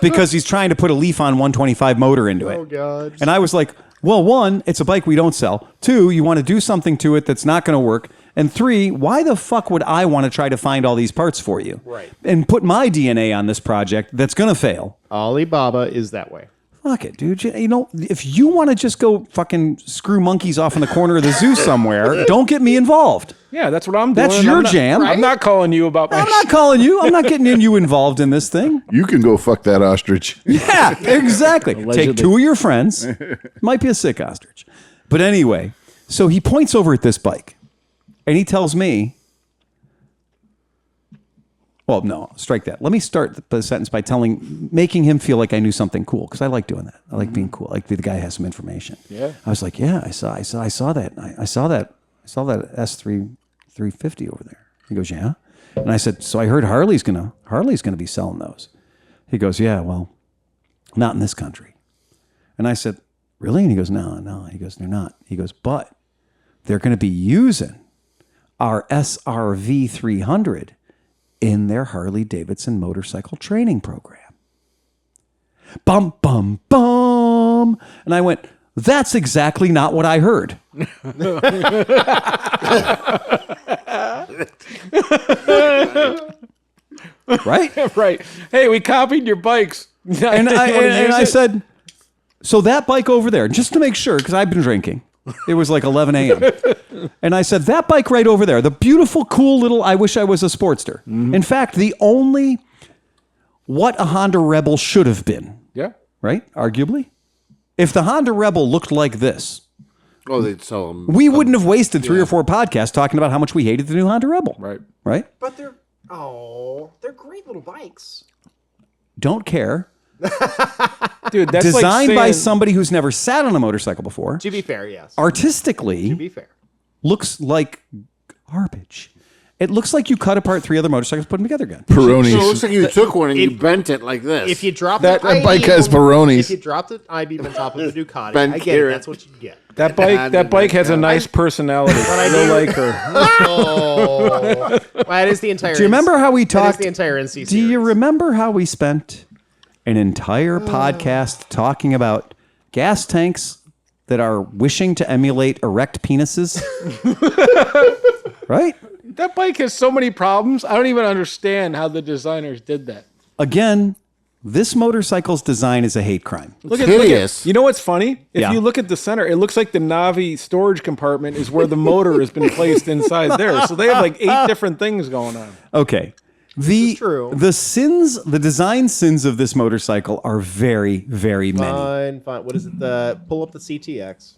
because he's trying to put a Leaf on 125 motor into it. Oh, God. And I was like, well, 1, it's a bike we don't sell. 2, you want to do something to it that's not going to work. And 3, why the fuck would I want to try to find all these parts for you? Right. And put my DNA on this project that's going to fail. Alibaba is that way. Fuck it, dude. You know, if you want to just go fucking screw monkeys off in the corner of the zoo somewhere, don't get me involved. Yeah, that's what I'm doing. That's your jam. I'm not calling you about my I'm not calling you. I'm not getting you involved in this thing. You can go fuck that ostrich. Yeah, exactly. Take 2 of your friends. Might be a sick ostrich. But anyway, So he points over at this bike and he tells me, well, no, strike that. Let me start the sentence by making him feel like I knew something cool, because I like doing that. I like being cool. I like the guy has some information. Yeah. I was like, yeah, I saw that. I saw that S3 350 over there. He goes, yeah. And I said, so I heard Harley's gonna be selling those. He goes, yeah, well, not in this country. And I said, really? And he goes, no. He goes, they're not. He goes, but they're going to be using our SRV 300 in their Harley Davidson motorcycle training program. Bum, bum, bum. And I went, that's exactly not what I heard. Right? Right. Hey, we copied your bikes. And I said, so that bike over there, just to make sure, because I've been drinking. It was like 11 a.m. And I said, that bike right over there, the beautiful, cool little, I wish I was a Sportster. Mm-hmm. In fact, what a Honda Rebel should have been. Yeah. Right? Arguably. If the Honda Rebel looked like this, Oh, they'd sell them. we wouldn't have wasted 3 or 4 podcasts talking about how much we hated the new Honda Rebel. Right. Right? But they're great little bikes. Don't care. Dude, that's Designed by like somebody who's never sat on a motorcycle before. To be fair, yes. Artistically, To be fair. looks like garbage. It looks like you cut apart 3 other motorcycles, put them together again. Peronis. So it looks like you took one and you bent it like this. If you drop That the bike has I-beam- Peronis. If you drop the I-beam on top of the Ducati, Ben I get it. Carrot. That's what you get. that bike has a nice personality. I don't like her. Oh, well, that is the entire. Do you remember how we That is talked? the entire NC series. Do you remember how we spent an entire podcast talking about gas tanks that are wishing to emulate erect penises? Right? That bike has so many problems. I don't even understand how the designers did that. Again, this motorcycle's design is a hate crime. Look hideous. You know what's funny? If Yeah. you look at the center, it looks like the Navi storage compartment is where the motor has been placed inside there. So they have like 8 different things going on. Okay. The true. the design sins of this motorcycle are very, very many. Fine. What is it? Pull up the CTX.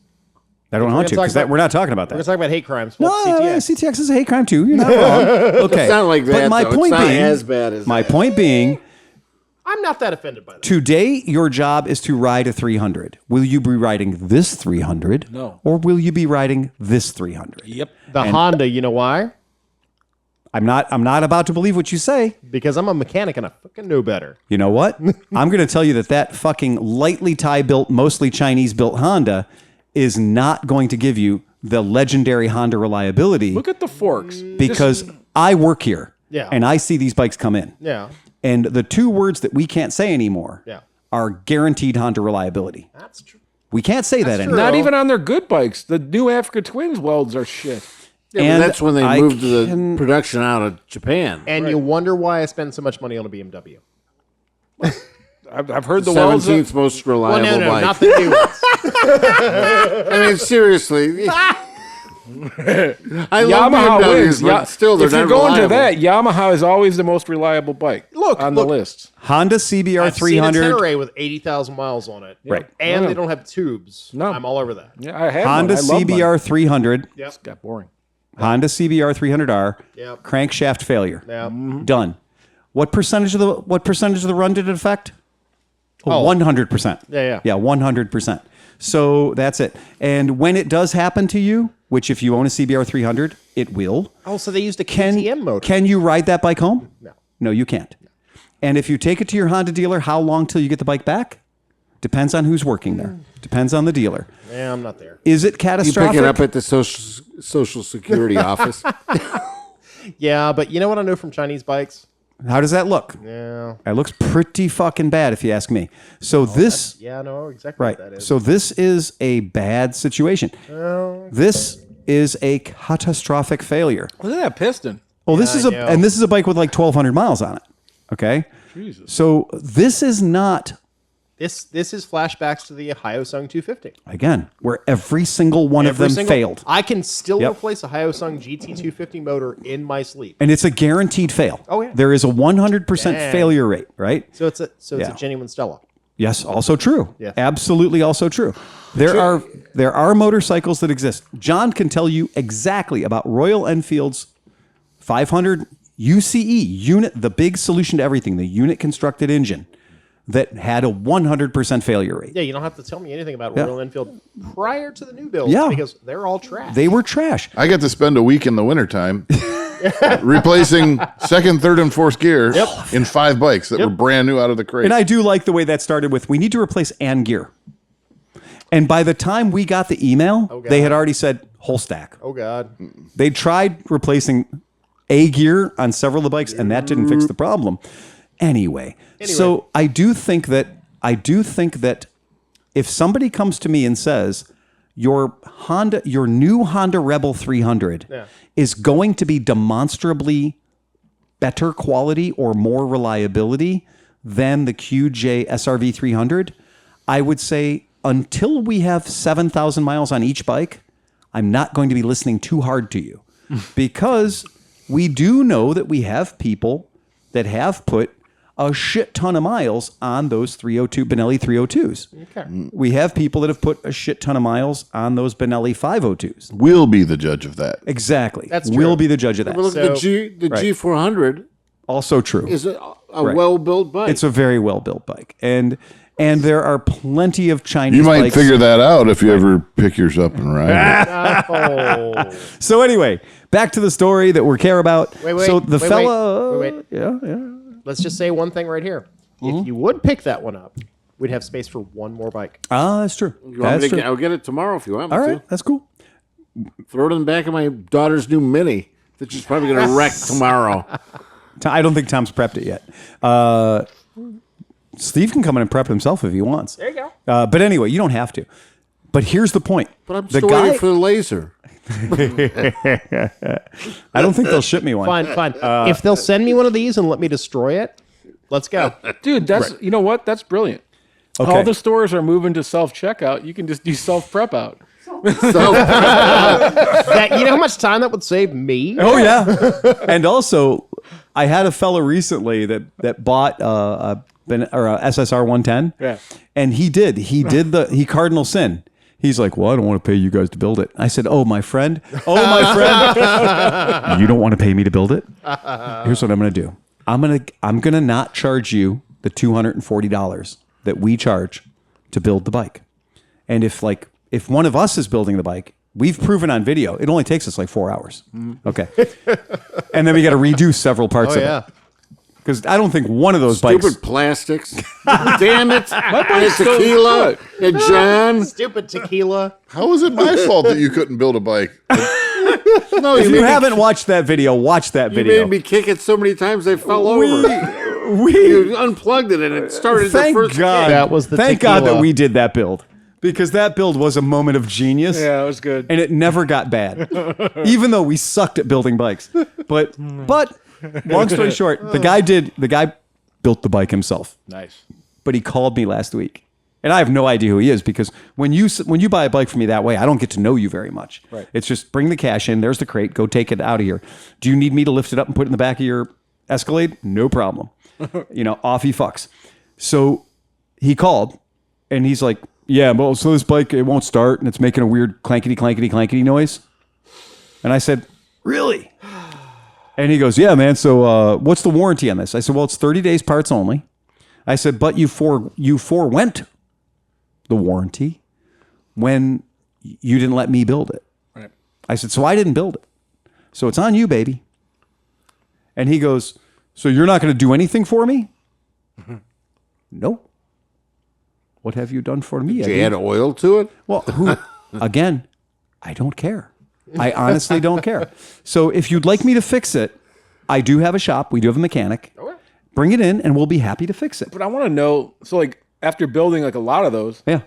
I don't want to, because we're not talking about We're that. gonna talk about hate crimes. No, Pull up CTX. CTX is a hate crime too. You're not wrong. Okay. It's not like that, But my though. It's point not being, as bad as my that. point being, I'm not that offended by that. today your job is to ride a 300. Will you be riding this 300? No. Or will you be riding this 300? Yep. The Honda, you know why? I'm not about to believe what you say. Because I'm a mechanic and I fucking know better. You know what? I'm going to tell you that fucking lightly Thai-built, mostly Chinese-built Honda is not going to give you the legendary Honda reliability. Look at the forks. Because I work here. Yeah. And I see these bikes come in. Yeah. And the 2 words that we can't say anymore Yeah. are guaranteed Honda reliability. That's true. We can't say that anymore. Not even on their good bikes. The new Africa Twins welds are shit. Yeah, but And that's when they I moved the can- production out of Japan. And you wonder why I spend so much money on a BMW. I've heard the welds. 17th most reliable Well, no, bike. not the new ones. I mean, seriously. I love Yamaha BMWs, wins. but still, they're if you're not going to reliable. that, Yamaha is always the most reliable bike. On the list. Honda CBR I've seen a 300. Tenere with 80,000 miles on it. Right. And Yeah. they don't have tubes. No. I'm all over that. Yeah, I have Honda one. I love CBR mine. 300. Yep. Got boring. Honda CBR 300R. Yep. Crankshaft failure. Yeah. Done. What percentage of the run did it affect? Oh, 100%. Yeah. Yeah, 100%. So that's it. And when it does happen to you, which if you own a CBR 300, it will. Oh, so they used a Can KTM motor. Can you ride that bike home? No. No, you can't. And if you take it to your Honda dealer, how long till you get the bike back? Depends on who's working there. Depends on the dealer. Yeah, I'm not there. Is it You catastrophic? pick it up at the social security office. Yeah, but you know what I know from Chinese bikes? How does that look? Yeah. It looks pretty fucking bad if you ask me. So this Yeah, I know exactly right. what that is. So this is a bad situation. This is a catastrophic failure. Look at that piston. Well, this is I know. and this is a bike with like 1,200 miles on it. Okay. Jesus. So this is not, This is flashbacks to the Hyosung 250. again, where every single one of them failed. I can still Yep. replace a Hyosung GT250 motor in my sleep. And it's a guaranteed fail. Oh, yeah. There is a 100% Dang. failure rate, right? So it's a Yeah. genuine Stella. Yes, also true. Yes. Absolutely also true. There are motorcycles that exist. John can tell you exactly about Royal Enfield's 500 UCE unit, the big solution to everything, the unit constructed engine that had a 100% failure rate. Yeah, you don't have to tell me anything about Royal Enfield prior to the new builds because they're all trash. They were trash. I get to spend a week in the wintertime replacing second, third, and fourth gear in 5 bikes that were brand new out of the crate. And I do like the way that started with, we need to replace and gear. And by the time we got the email, they had already said whole stack. Oh, God. They tried replacing a gear on several of the bikes, and that didn't fix the problem. Anyway, so I do think that if somebody comes to me and says your new Honda Rebel 300 is going to be demonstrably better quality or more reliability than the QJ SRV 300, I would say until we have 7,000 miles on each bike, I'm not going to be listening too hard to you because we do know that we have people that have put a shit ton of miles on those 302 Benelli 302s. Okay. We have people that have put a shit ton of miles on those Benelli 502s. We'll be the judge of that. Exactly. That's true. We'll be the judge of that. But look, the G400 Also true. is a well-built bike. It's a very well-built bike. And there are plenty of Chinese You might bikes. figure that out if you ever pick yours up and ride it. Oh. So anyway, back to the story that we care about. Wait, so the fella... wait. Yeah. Let's just say one thing right here. Mm-hmm. If you would pick that one up, we'd have space for one more bike. Ah, that's true. You want me to I'll get it tomorrow if you want me All right, that's cool. to. Throw it in the back of my daughter's new Mini that she's probably going to wreck tomorrow. I don't think Tom's prepped it yet. Steve can come in and prep himself if he wants. There you go. But anyway, you don't have to. But here's the point. But I'm still waiting for the laser. I don't think they'll ship me one. Fine. If they'll send me one of these and let me destroy it, let's go. Dude, that's you know what? That's brilliant. Okay. All the stores are moving to self checkout. You can just do self prep out. That, you know how much time that would save me? Oh yeah. And also, I had a fellow recently that bought a SSR 110. Yeah. And he cardinal sin. He's like, well, I don't want to pay you guys to build it. I said, oh, my friend. You don't want to pay me to build it? Here's what I'm going to do. I'm going to not charge you the $240 that we charge to build the bike. And if one of us is building the bike, we've proven on video, it only takes us like 4 hours. Okay. And then we got to redo several parts of it. Because I don't think one of those Stupid bikes... plastics. Damn it. And tequila. And John. Stupid tequila. How was it my fault that you couldn't build a bike? No, If you haven't watched that video, watch that you video. made me kick it so many times they fell over. We You unplugged it and it started thank the first God. kick. That was the Thank tequila. God that we did that build. Because that build was a moment of genius. Yeah, it was good. And it never got bad. Even though we sucked at building bikes. But long story short, the guy built the bike himself. Nice. But he called me last week. And I have no idea who he is because when you buy a bike from me that way, I don't get to know you very much. Right. It's just bring the cash in, there's the crate, go take it out of here. Do you need me to lift it up and put it in the back of your Escalade? No problem. Off he fucks. So he called and he's like, yeah, well, so this bike, it won't start and it's making a weird clankety noise. And I said, really? And he goes, yeah, man. So what's the warranty on this? I said, well, it's 30 days parts only. I said, but you forewent the warranty when you didn't let me build it. Right. I said, so I didn't build it. So it's on you, baby. And he goes, so you're not going to do anything for me? No. What have you done for me? Did you add oil to it? Well, again, I don't care. I honestly don't care. So if you'd like me to fix it, I do have a shop. We do have a mechanic. Okay. Bring it in and we'll be happy to fix it. But I want to know, so after building a lot of those, Yeah.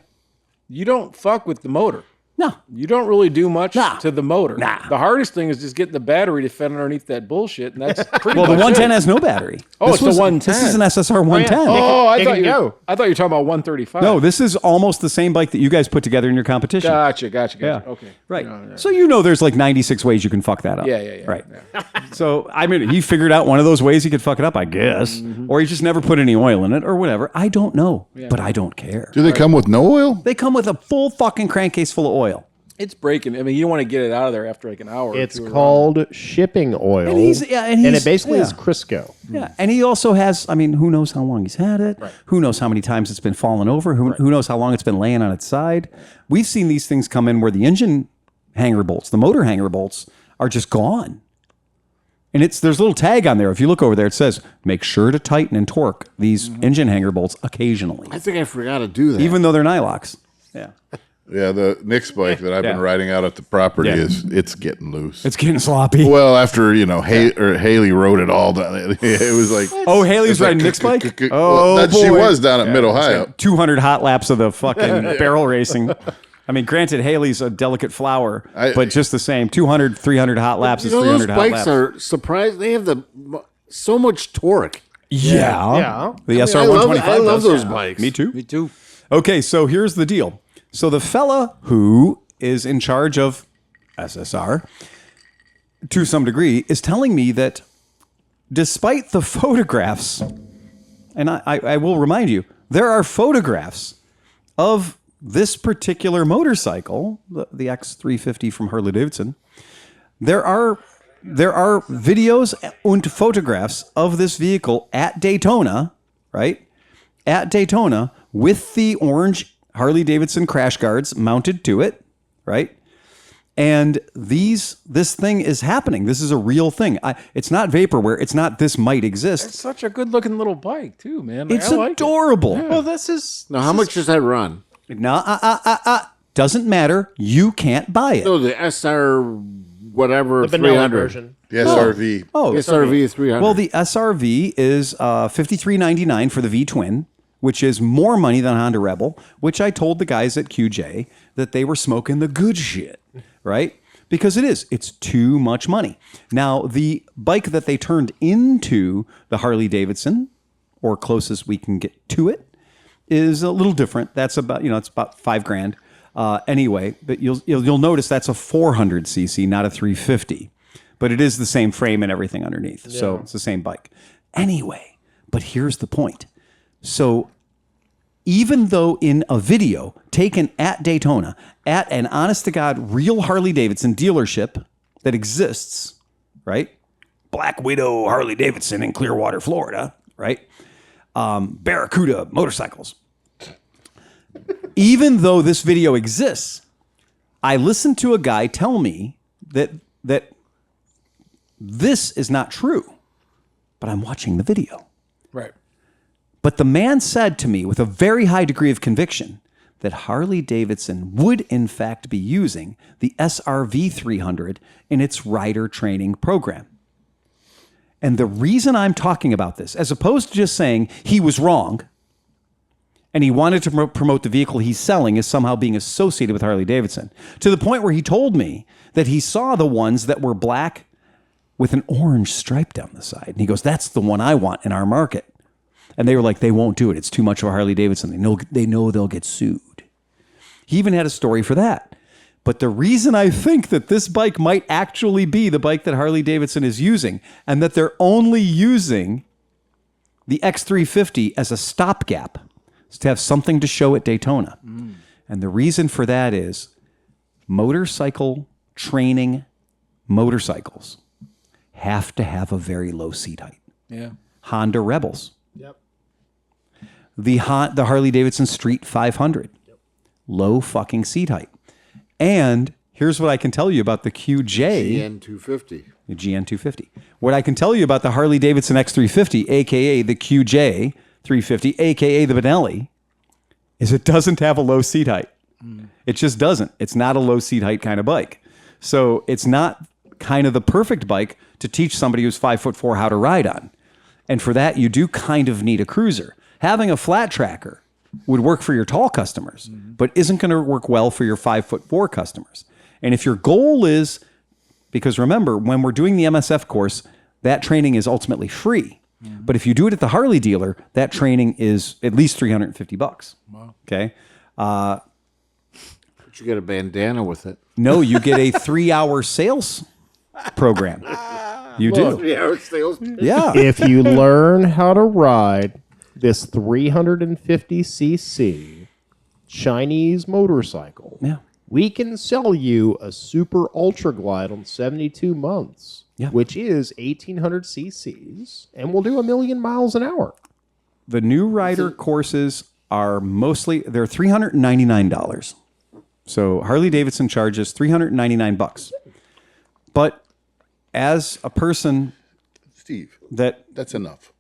you don't fuck with the motor. No. You don't really do much Nah. to the motor. Nah. The hardest thing is just getting the battery to fit underneath that bullshit, and that's pretty Well, the much 110 it. has no battery. Oh, it's the 110. This is an SSR 110. Oh, It can go. I thought you were talking about 135. No, this is almost the same bike that you guys put together in your competition. Gotcha. Yeah. Okay. Right. Yeah. So there's like 96 ways you can fuck that up. Yeah. Right. So, I mean, he figured out one of those ways he could fuck it up, I guess. Or he just never put any oil in it or whatever. I don't know, but I don't care. Do they come with no oil? They come with a full fucking crankcase full of oil. It's breaking. I mean, you don't want to get it out of there after like an hour. It's or two. called shipping oil. And he's- yeah, and and he's- it basically is yeah. Crisco. Yeah. And he also has, I mean, who knows how long he's had it? Who knows how many times it's been falling over? Who knows how long it's been laying on its side? We've seen these things come in where the engine hanger bolts, the motor hanger bolts are just gone. And there's a little tag on there. If you look over there, it says, make sure to tighten and torque these engine hanger bolts occasionally, I think I forgot to do that. even though they're nylocks. Yeah. Yeah, the Nick's bike that I've been Yeah. riding out at the property Yeah. it's getting loose. It's getting sloppy. Well, after Haley rode it all down, it was like Oh, Haley's it's like riding Nick's bike? Well, Oh, she boy. was down at Mid Ohio. 200 hot laps of the fucking barrel racing. I mean, granted, Haley's a delicate flower, but just the same, 200, 300 hot laps is those 300 hot bikes laps. are surprised. They have so much torque. Yeah. The SR I 125 love does. those bikes. Me too. Me too. Okay, so here's the deal. So the fella who is in charge of SSR, to some degree, is telling me that despite the photographs, and I will remind you, there are photographs of this particular motorcycle, the X350 from Harley Davidson. There are videos and photographs of this vehicle at Daytona, right? At Daytona with the orange Harley Davidson crash guards mounted to it, right? And this thing is happening. This is a real thing. It's not vaporware. It's not this might exist. It's such a good looking little bike too, man. It's I like adorable. Well, this is Now, how much does that run? No, doesn't matter. You can't buy it. No, the SR whatever the vanilla 300. version. The SRV. Oh, SRV 300. well, the SRV is $53.99 for the V twin, which is more money than Honda Rebel. Which I told the guys at QJ that they were smoking the good shit, right? Because it's too much money. Now, the bike that they turned into the Harley Davidson, or closest we can get to it, is a little different. That's about, it's about $5,000. Anyway, but you'll notice that's a 400cc, not a 350. But it is the same frame and everything underneath. Yeah. So it's the same bike. Anyway, but here's the point. So even though in a video taken at Daytona, at an honest-to-God real Harley-Davidson dealership that exists, right? Black Widow Harley-Davidson in Clearwater, Florida, right? Barracuda motorcycles. Even though this video exists, I listened to a guy tell me that this is not true, but I'm watching the video. Right. But the man said to me with a very high degree of conviction that Harley Davidson would in fact be using the SRV 300 in its rider training program. And the reason I'm talking about this, as opposed to just saying he was wrong and he wanted to promote the vehicle he's selling as somehow being associated with Harley Davidson, to the point where he told me that he saw the ones that were black with an orange stripe down the side. And he goes, that's the one I want in our market. And they were like, they won't do it. It's too much of a Harley Davidson. They know they'll get sued. He even had a story for that. But the reason I think that this bike might actually be the bike that Harley Davidson is using, and that they're only using the X350 as a stopgap, is to have something to show at Daytona. And the reason for that is motorcycle training motorcycles have to have a very low seat height. Yeah. Honda Rebels. Yep. The Harley Davidson Street 500. Yep. Low fucking seat height. And here's what I can tell you about the QJ. GN250. The GN250. What I can tell you about the Harley Davidson X350, a.k.a. the QJ 350, a.k.a. the Benelli, is it doesn't have a low seat height. It just doesn't. It's not a low seat height kind of bike. So it's not kind of the perfect bike to teach somebody who's 5'4" how to ride on. And for that, you do kind of need a cruiser. Having a flat tracker would work for your tall customers, but isn't going to work well for your 5'4" customers. And if your goal is, because remember, when we're doing the MSF course, that training is ultimately free. But if you do it at the Harley dealer, that training is at least $350. Wow. Okay. But you get a bandana with it. No, you get a 3-hour sales program. You do. 3-hour sales. Yeah. If you learn how to ride this 350cc Chinese motorcycle, Yeah. we can sell you a super ultra glide on 72 months, Yeah. which is 1800 cc's, and we'll do 1,000,000 miles an hour. The new rider courses are mostly, they're $399. So Harley Davidson charges $399. But as a person Steve, that that's enough.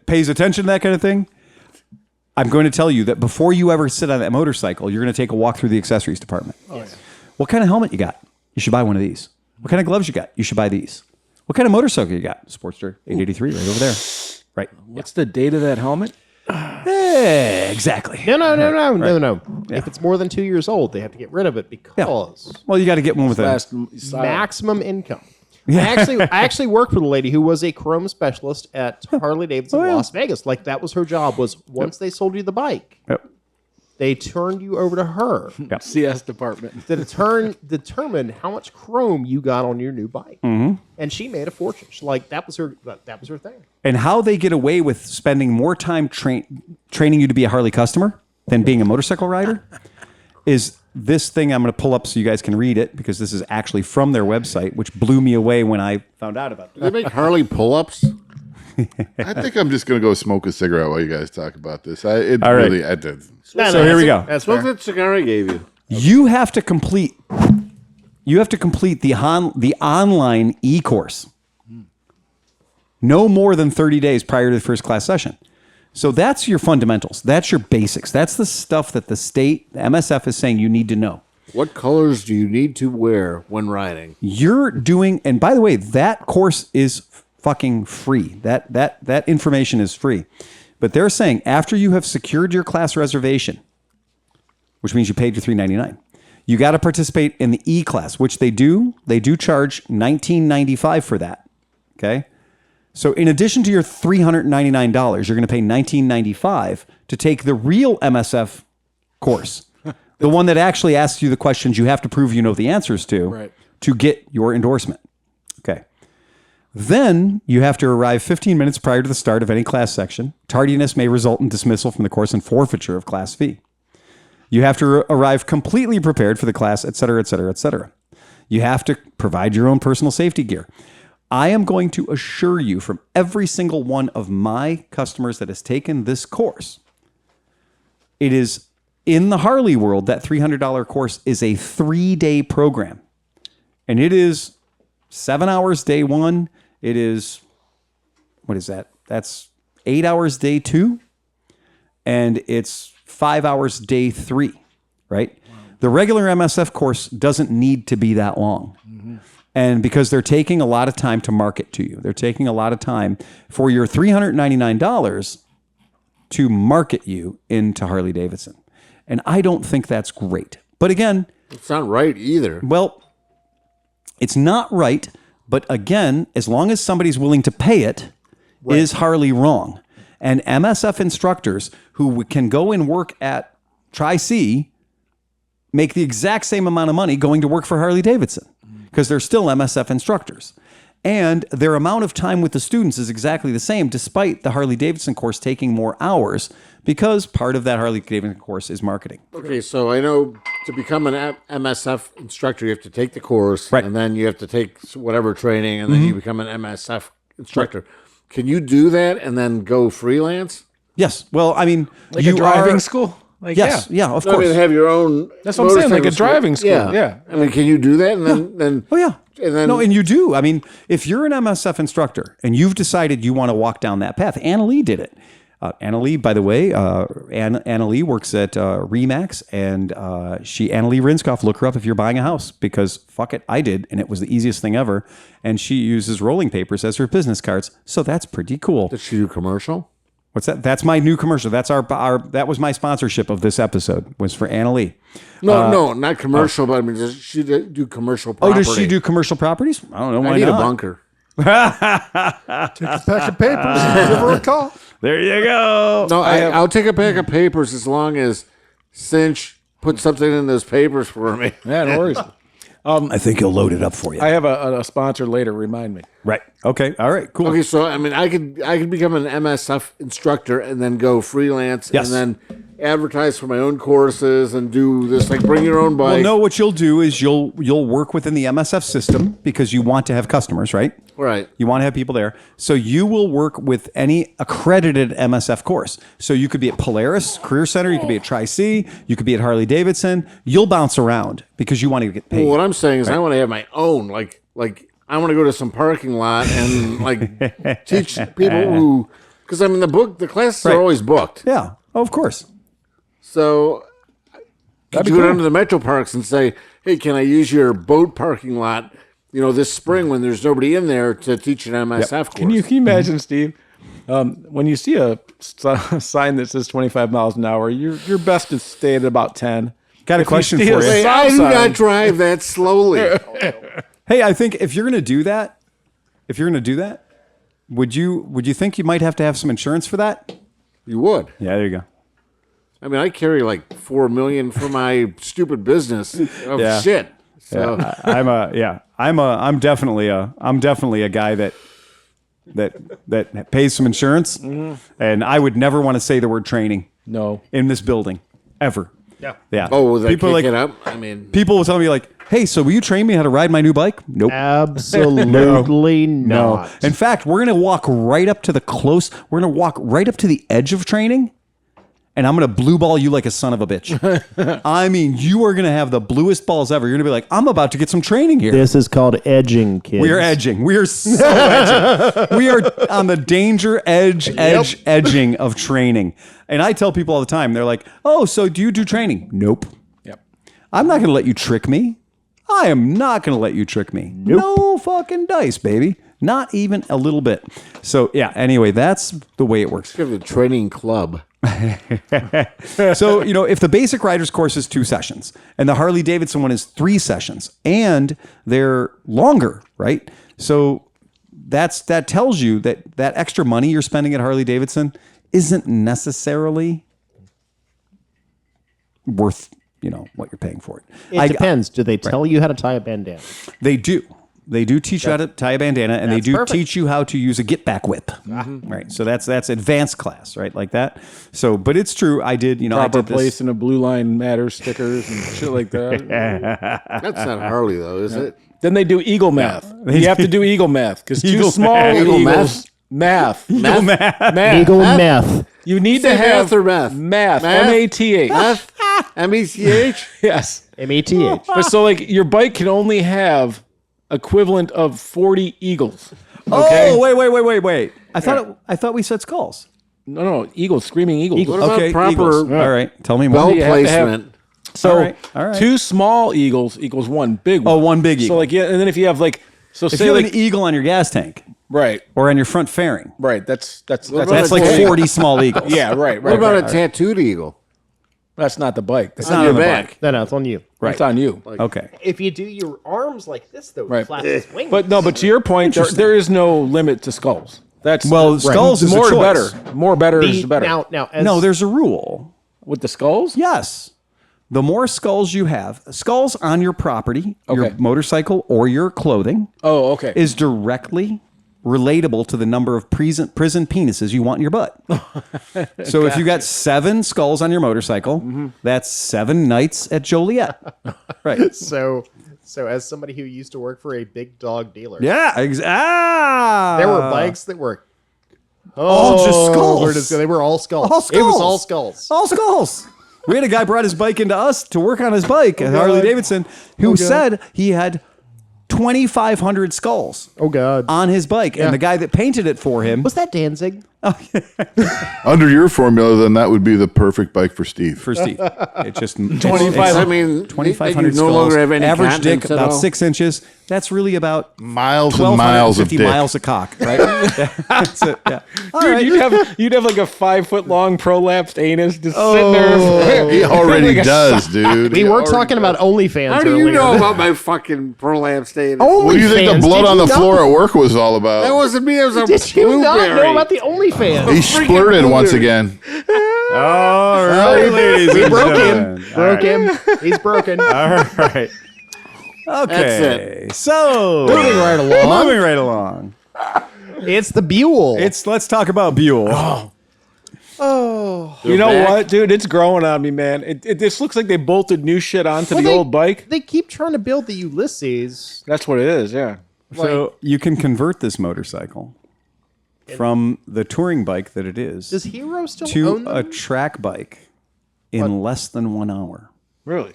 pays attention to that kind of thing, I'm going to tell you that before you ever sit on that motorcycle, you're going to take a walk through the accessories department. What kind of helmet you got? You should buy one of these. What kind of gloves you got? You should buy these. What kind of motorcycle you got? Sportster 883 right over there. Right. What's the date of that helmet? Exactly. No. If it's more than 2 years old, they have to get rid of it because Well, you got to get one with a... maximum income. I actually worked with a lady who was a chrome specialist at Harley Davidson Las Vegas. Like, that was her job, was once they sold you the bike, Yep. they turned you over to her CS department. to determine how much chrome you got on your new bike. And she made a fortune. That was her thing. And how they get away with spending more time training you to be a Harley customer than being a motorcycle rider is this thing I'm going to pull up so you guys can read it, because this is actually from their website, which blew me away when I found out about it. Do they make Harley pull-ups? I think I'm just going to go smoke a cigarette while you guys talk about this. All right. I did. So here we go. That's Smoke fair. that cigar I gave you. You have to complete the online e-course no more than 30 days prior to the first class session. So that's your fundamentals. That's your basics. That's the stuff that the state, the MSF, is saying you need to know. What colors do you need to wear when riding? You're doing, and by the way, that course is fucking free. That information is free. But they're saying after you have secured your class reservation, which means you paid your $399, you got to participate in the E-class, which they do. They do charge $19.95 for that. Okay? So in addition to your $399, you're going to pay $19.95 to take the real MSF course, the one that actually asks you the questions you have to prove you know the answers to get your endorsement. Okay. Then you have to arrive 15 minutes prior to the start of any class section. Tardiness may result in dismissal from the course and forfeiture of class fee. You have to arrive completely prepared for the class, et cetera, et cetera, et cetera. You have to provide your own personal safety gear. I am going to assure you from every single one of my customers that has taken this course, it is in the Harley world, that $300 course is a 3-day program. And it is 7 hours day one. It is, what is that? That's 8 hours day two. And it's 5 hours day three, right? Wow. The regular MSF course doesn't need to be that long. And because they're taking a lot of time to market to you, they're taking a lot of time for your $399 to market you into Harley Davidson. And I don't think that's great. But again, It's not right either. well, it's not right. But again, as long as somebody's willing to pay it, is Harley wrong? And MSF instructors who can go and work at Tri-C make the exact same amount of money going to work for Harley Davidson, because they're still MSF instructors. And their amount of time with the students is exactly the same, despite the Harley Davidson course taking more hours, because part of that Harley Davidson course is marketing. Okay, so I know to become an MSF instructor, you have to take the course, Right. and then you have to take whatever training, and then you become an MSF instructor. Can you do that and then go freelance? Yes. Well, I mean, Like you a driving are, school? Like, Yes. Yeah, of No, I course. mean, have your own. That's what I'm saying, like a motorcycle school. driving school, yeah. I mean, can you do that? And then Oh, yeah. And then, No, and you do. I mean, if you're an MSF instructor and you've decided you want to walk down that path, Anna Lee did it. Anna Lee, by the way, Anna Lee works at Remax, and Anna Lee Rinskoff, look her up if you're buying a house, because fuck it, I did, and it was the easiest thing ever. And she uses rolling papers as her business cards, so that's pretty cool. Does she do commercial? What's that? That's my new commercial. That's our that was my sponsorship of this episode, was for Anna Lee. No, not commercial, but I mean, does she do commercial property? Oh, does she do commercial properties? I don't know. Why I need not? a bunker. Take a pack of papers and give her a call. There you go. No, I'll take a pack of papers as long as Cinch put something in those papers for me. Yeah, no worries. I think he'll load it up for you. I have a sponsor later. Remind me. Right. Okay. All right. Cool. Okay, so I mean, I could become an MSF instructor and then go freelance Yes. and then advertise for my own courses and do this, like bring your own bike. Well, no. What you'll do is you'll work within the MSF system because you want to have customers, right? Right. You want to have people there. So you will work with any accredited MSF course. So you could be at Polaris Career Center. You could be at Tri-C. You could be at Harley Davidson. You'll bounce around because you want to get paid. Well, what I'm saying is I want to have my own, like I want to go to some parking lot and like teach people who, because I mean the classes Right. are always booked. Yeah. Of course. So could you go down to the metro parks and say, hey, can I use your boat parking lot, this spring when there's nobody in there to teach an MSF course? Can you imagine, Steve? When you see a sign that says 25 miles an hour, your best to stay at about 10. Got a question for you. Hey, I do not drive that slowly. Hey, I think if you're going to do that, would you think you might have to have some insurance for that? You would. Yeah, there you go. I mean, I carry like $4 million for my stupid business of Yeah. shit. So I'm definitely a guy that pays some insurance, and I would never want to say the word training No. in this building ever. Yeah. oh, will that people kick like it up? I mean, people will tell me like, "Hey, so will you train me how to ride my new bike?" Nope. Absolutely not. In fact, we're gonna walk right up to the edge of training, and I'm gonna blue ball you like a son of a bitch. I mean, you are gonna have the bluest balls ever. You're gonna be like, I'm about to get some training here. This is called edging, kids. We are edging. We are so edging. We are on the danger edging of training. And I tell people all the time, they're like, "Oh, so do you do training?" Nope. Yep. I'm not going to let you trick me. I am not going to let you trick me. No fucking dice, baby. Not even a little bit. So, yeah, anyway, that's the way it works. we have the training club. So, if the basic rider's course is 2 sessions and the Harley Davidson one is 3 sessions and they're longer, right? So that tells you that extra money you're spending at Harley Davidson isn't necessarily worth, what you're paying for it. It depends. Do they tell you how to tie a bandana? They do. They do teach you how to tie a bandana, and they That's do perfect. teach you how to use a get back whip. Right. So that's advanced class, right? Like that. So, but it's true. I did, I Proper did this. place in a blue line matters stickers and shit like that. That's not Harley, though, is it? Then they do eagle math. You have to do eagle math because two Eagle small math. Eagle eagles. Math. Eagle math. Math. Eagle meth. You need Say to have math or meth? Math. Math? M-A-T-H. F M-E-C-H? Yes. METH. But so like your bike can only have equivalent of 40 eagles. Okay. Oh, wait. I thought we said skulls. No, eagles, screaming eagles. What about Okay, proper eagles. All right. Tell me more. belt You have to have- placement? So All right. 2 small eagles equals 1 big one. Oh, 1 big So eagle. like and then if you have like if say you have like an eagle on your gas tank right, or on your front fairing, that's about that's like Okay. 40 small eagles. yeah, right. What about right. a tattooed eagle? That's not the bike. That's not On your on the back. No, it's on you. It's on you. Okay. If you do your arms like this, though, Right. you flap his wings. But to your point, there is no limit to skulls. That's Well, skulls is a more choice. better. More better is better. Now, as, No, there's a rule. With the skulls? Yes. The more skulls you have, skulls on your property, your Okay. motorcycle, or your clothing Oh, okay. is directly relatable to the number of prison penises you want in your butt. So if you got 7 skulls on your motorcycle, that's 7 nights at Joliet. Right. so as somebody who used to work for a big dog dealer, Yeah. there were bikes that were all just skulls. where does- they were all skulls. All It was skulls. all skulls. All skulls. We had a guy brought his bike into us to work on his bike at Harley Davidson who said he had 2,500 skulls Oh God. on his bike. Yeah. And the guy that painted it for him, Was that Danzig? Under your formula, then that would be the perfect bike for Steve. For Steve. It's just 25. I mean, 2,500 you no longer have any average dick continents at about all? 6 inches. That's really about Miles and miles of 1,250 dick. miles of cock, right? That's it. Yeah. All Dude, right. you'd have like a 5-foot long prolapsed anus just sitting there. He already Like a does, dude. We He were already talking does. about OnlyFans How do earlier. you know about my fucking prolapse state? What do you think the OnlyFans? blood Did on you the not- floor at work was all about? That wasn't me. It was a Did you not know blueberry. about the OnlyFans? He freaking splurted once blueberry. again. All right, ladies We and broke gentlemen. him. Broke him. He's broken. All right. Okay. So Moving right along. Moving right along. It's the Buell. Let's talk about Buell. You know back. what, dude? It's growing on me, man. It just looks like they bolted new shit onto Well, the they- old bike. They keep trying to build the Ulysses. That's what it is, yeah. So you can convert this motorcycle from the touring bike that it is Does Hero still to own them? a track bike in less than 1 hour. Really?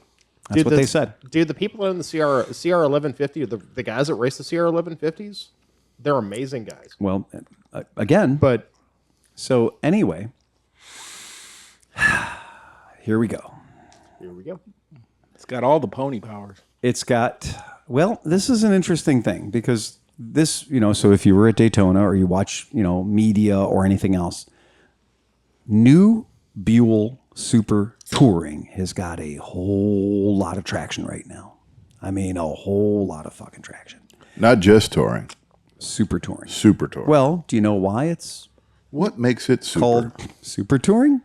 That's what they said. Dude, the people that own the CR 1150, the guys that race the CR 1150s, they're amazing guys. Well, again, But so anyway, here we go. here we go. It's got all the pony powers. It's got, well, this is an interesting thing because this, so if you were at Daytona or you watch, media or anything else, new Buell Super Touring has got a whole lot of traction right now. I mean, a whole lot of fucking traction. Not just touring, Super Touring. super touring. Well, do you know why it's What makes it super? called Super Touring?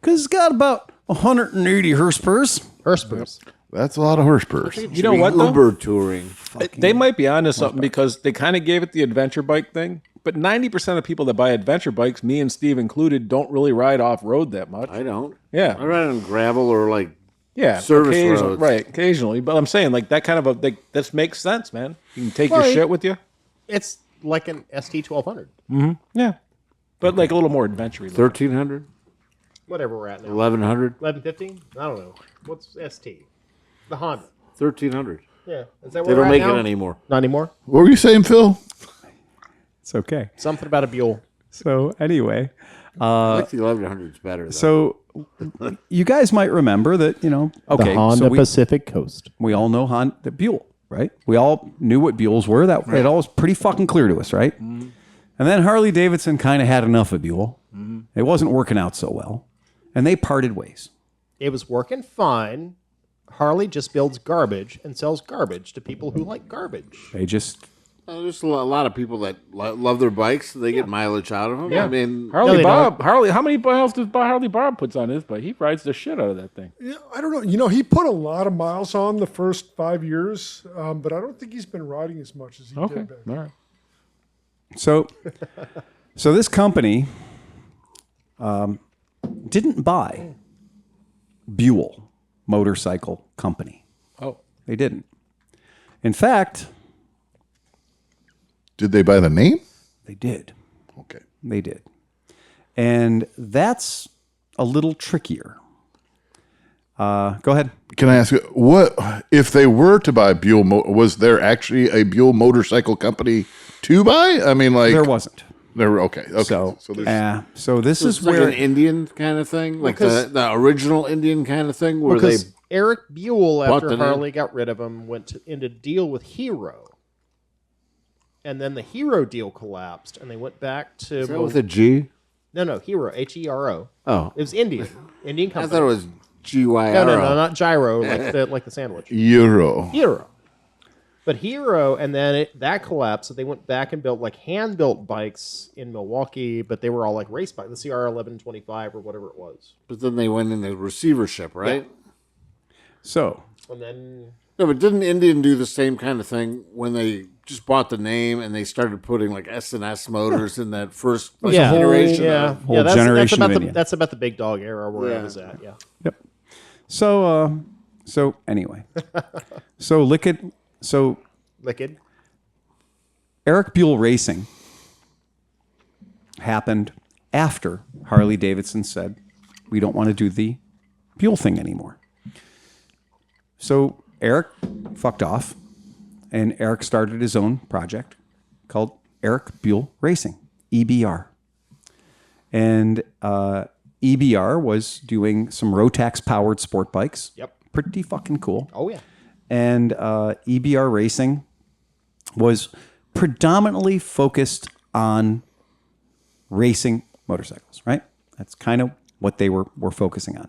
Because it's got about 180 horsepower. Hurspers. That's a lot of horsepurs. You know what, though? Uber touring. They might be onto something because they kind of gave it the adventure bike thing. But 90% of people that buy adventure bikes, me and Steve included, don't really ride off-road that much. I don't. Yeah. I ride on gravel or like Yeah, service occasionally, roads. right? Occasionally, but I'm saying like that kind of this makes sense, man. You can take your Right. shit with you. It's like an ST 1200. Yeah, but like a little more adventure. 1,300, Whatever we're at now. 1,100, 1150? I don't know. What's ST? The Honda. 1,300. Yeah. Is that They where don't we're at make now? it anymore. Not anymore. What were you saying, Phil? It's okay. Something about a Buell. So anyway, I like the 1,100s better. Though. so you guys might remember that, okay, the Honda so we, Pacific Coast. we all know Honda Buell, right? We all knew what Buells were. That it all was pretty fucking clear to us, right? And then Harley Davidson kind of had enough of Buell. It wasn't working out so well, and they parted ways. It was working fine. Harley just builds garbage and sells garbage to people who like garbage. They just There's a lot of people that love their bikes. They get mileage out of them. I mean, Harley they Bob, Harley. How many miles does Harley Bob puts on his bike? He rides the shit out of that thing. Yeah, I don't know. You know, he put a lot of miles on the first 5 years, but I don't think he's been riding as much as he Okay, did back all then. right. so this company didn't buy Buell Motorcycle Company. Oh, They didn't. In fact, Did they buy the name? they did. Okay. They did. And that's a little trickier. Go ahead. Can I ask you, what if they were to buy Buell? Was there actually a Buell motorcycle company to buy? I mean, like There wasn't. there were okay. So, there's, so this is it's like where an Indian kind of thing, like Because- the original Indian kind of thing, where Because they Eric Buell, bought after the name. Harley got rid of him, went into deal with Hero. And then the Hero deal collapsed, and they went back to is that with a G. no Hero Hero. Oh, It was Indian I company. thought it was GYRO. no, not gyro like the sandwich. Euro. Hero. But Hero, and then that collapsed, so they went back and built like hand-built bikes in Milwaukee, but they were all like race bikes, the CR 1125 or whatever it was. But then they went into receivership, right? so And then No, but didn't Indian do the same kind of thing when they just bought the name and they started putting like S&S motors in that first generation? yeah, Whole generation of Indian. that's about the big dog era where Yeah. I was at. Yeah, Yep. So anyway, so Liquid, so Liquid. Eric Buell Racing happened after Harley Davidson said, we don't want to do the Buell thing anymore. So Eric fucked off, and Eric started his own project called Eric Buell Racing, EBR. And EBR was doing some Rotax powered sport bikes. Yep. Pretty fucking cool. Oh yeah. And EBR Racing was predominantly focused on racing motorcycles, right? That's kind of what they were focusing on.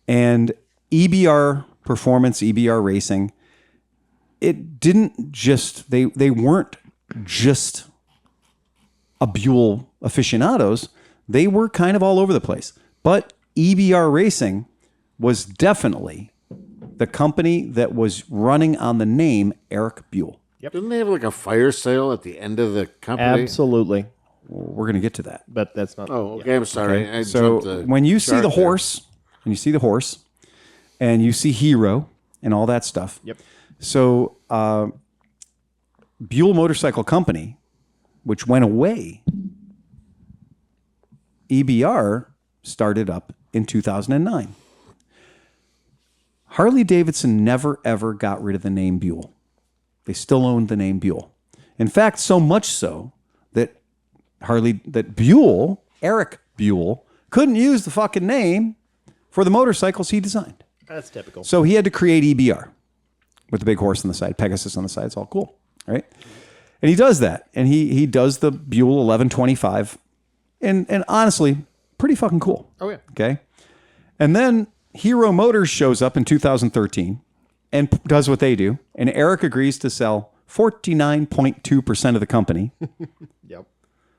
And EBR Performance, EBR Racing, it didn't just, they weren't just a Buell aficionados. They were kind of all over the place. But EBR Racing was definitely the company that was running on the name Eric Buell. Didn't they have like a fire sale at the end of the company? Absolutely. We're going to get to that. But that's not. Oh, okay. I'm sorry. I So jumped the when you see chart the there. horse, and you see Hero and all that stuff. Yep. So Buell Motorcycle Company, which went away, EBR started up in 2009. Harley Davidson never ever got rid of the name Buell. They still owned the name Buell. In fact, so much so that Buell, Eric Buell, couldn't use the fucking name for the motorcycles he designed. That's typical. So he had to create EBR with the big horse on the side, Pegasus on the side. It's all cool, right? And he does that. And he does the Buell 1125. And honestly, pretty fucking cool. Oh yeah. Okay. And then Hero Motors shows up in 2013 and does what they do. And Eric agrees to sell 49.2% of the company Yep.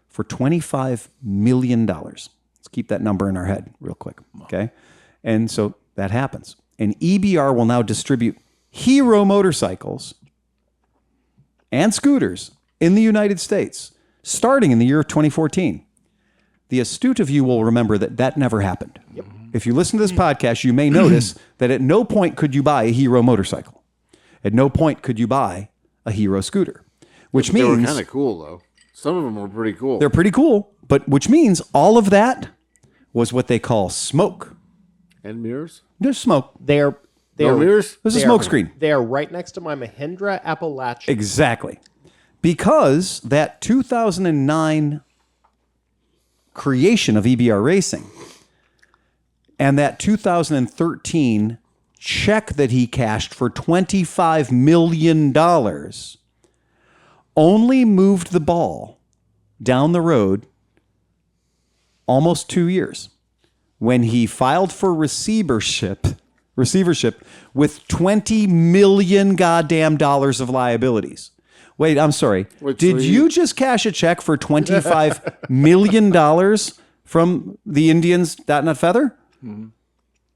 for $25 million. Let's keep that number in our head real quick. Okay. And so that happens. And EBR will now distribute Hero motorcycles and scooters in the United States starting in the year of 2014. The astute of you will remember that never happened. Yep. If you listen to this podcast, you may notice that at no point could you buy a Hero motorcycle. At no point could you buy a Hero scooter, which They were means kind of cool though. Some of them were pretty cool. they're pretty cool, but which means all of that was what they call smoke. And mirrors. There's smoke. They No are mirrors. There's a smoke screen. They are right next to my Mahindra Appalachian. Exactly. Because that 2009 creation of EBR Racing and that 2013 check that he cashed for $25 million only moved the ball down the road almost 2 years when he filed for receivership with 20 million goddamn dollars of liabilities. Wait, I'm sorry. Wait, Did so you just cash a check for $25 million from the Indians Dot Feather?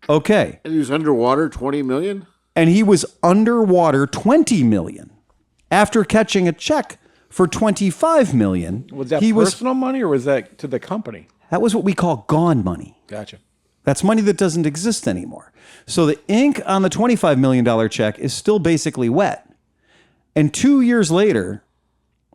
Okay. And he was underwater 20 million? And he was underwater 20 million after catching a check for 25 million. Was that he personal money or was that to the company? That was what we call gone money. Gotcha. That's money that doesn't exist anymore. So the ink on the $25 million check is still basically wet. And 2 years later,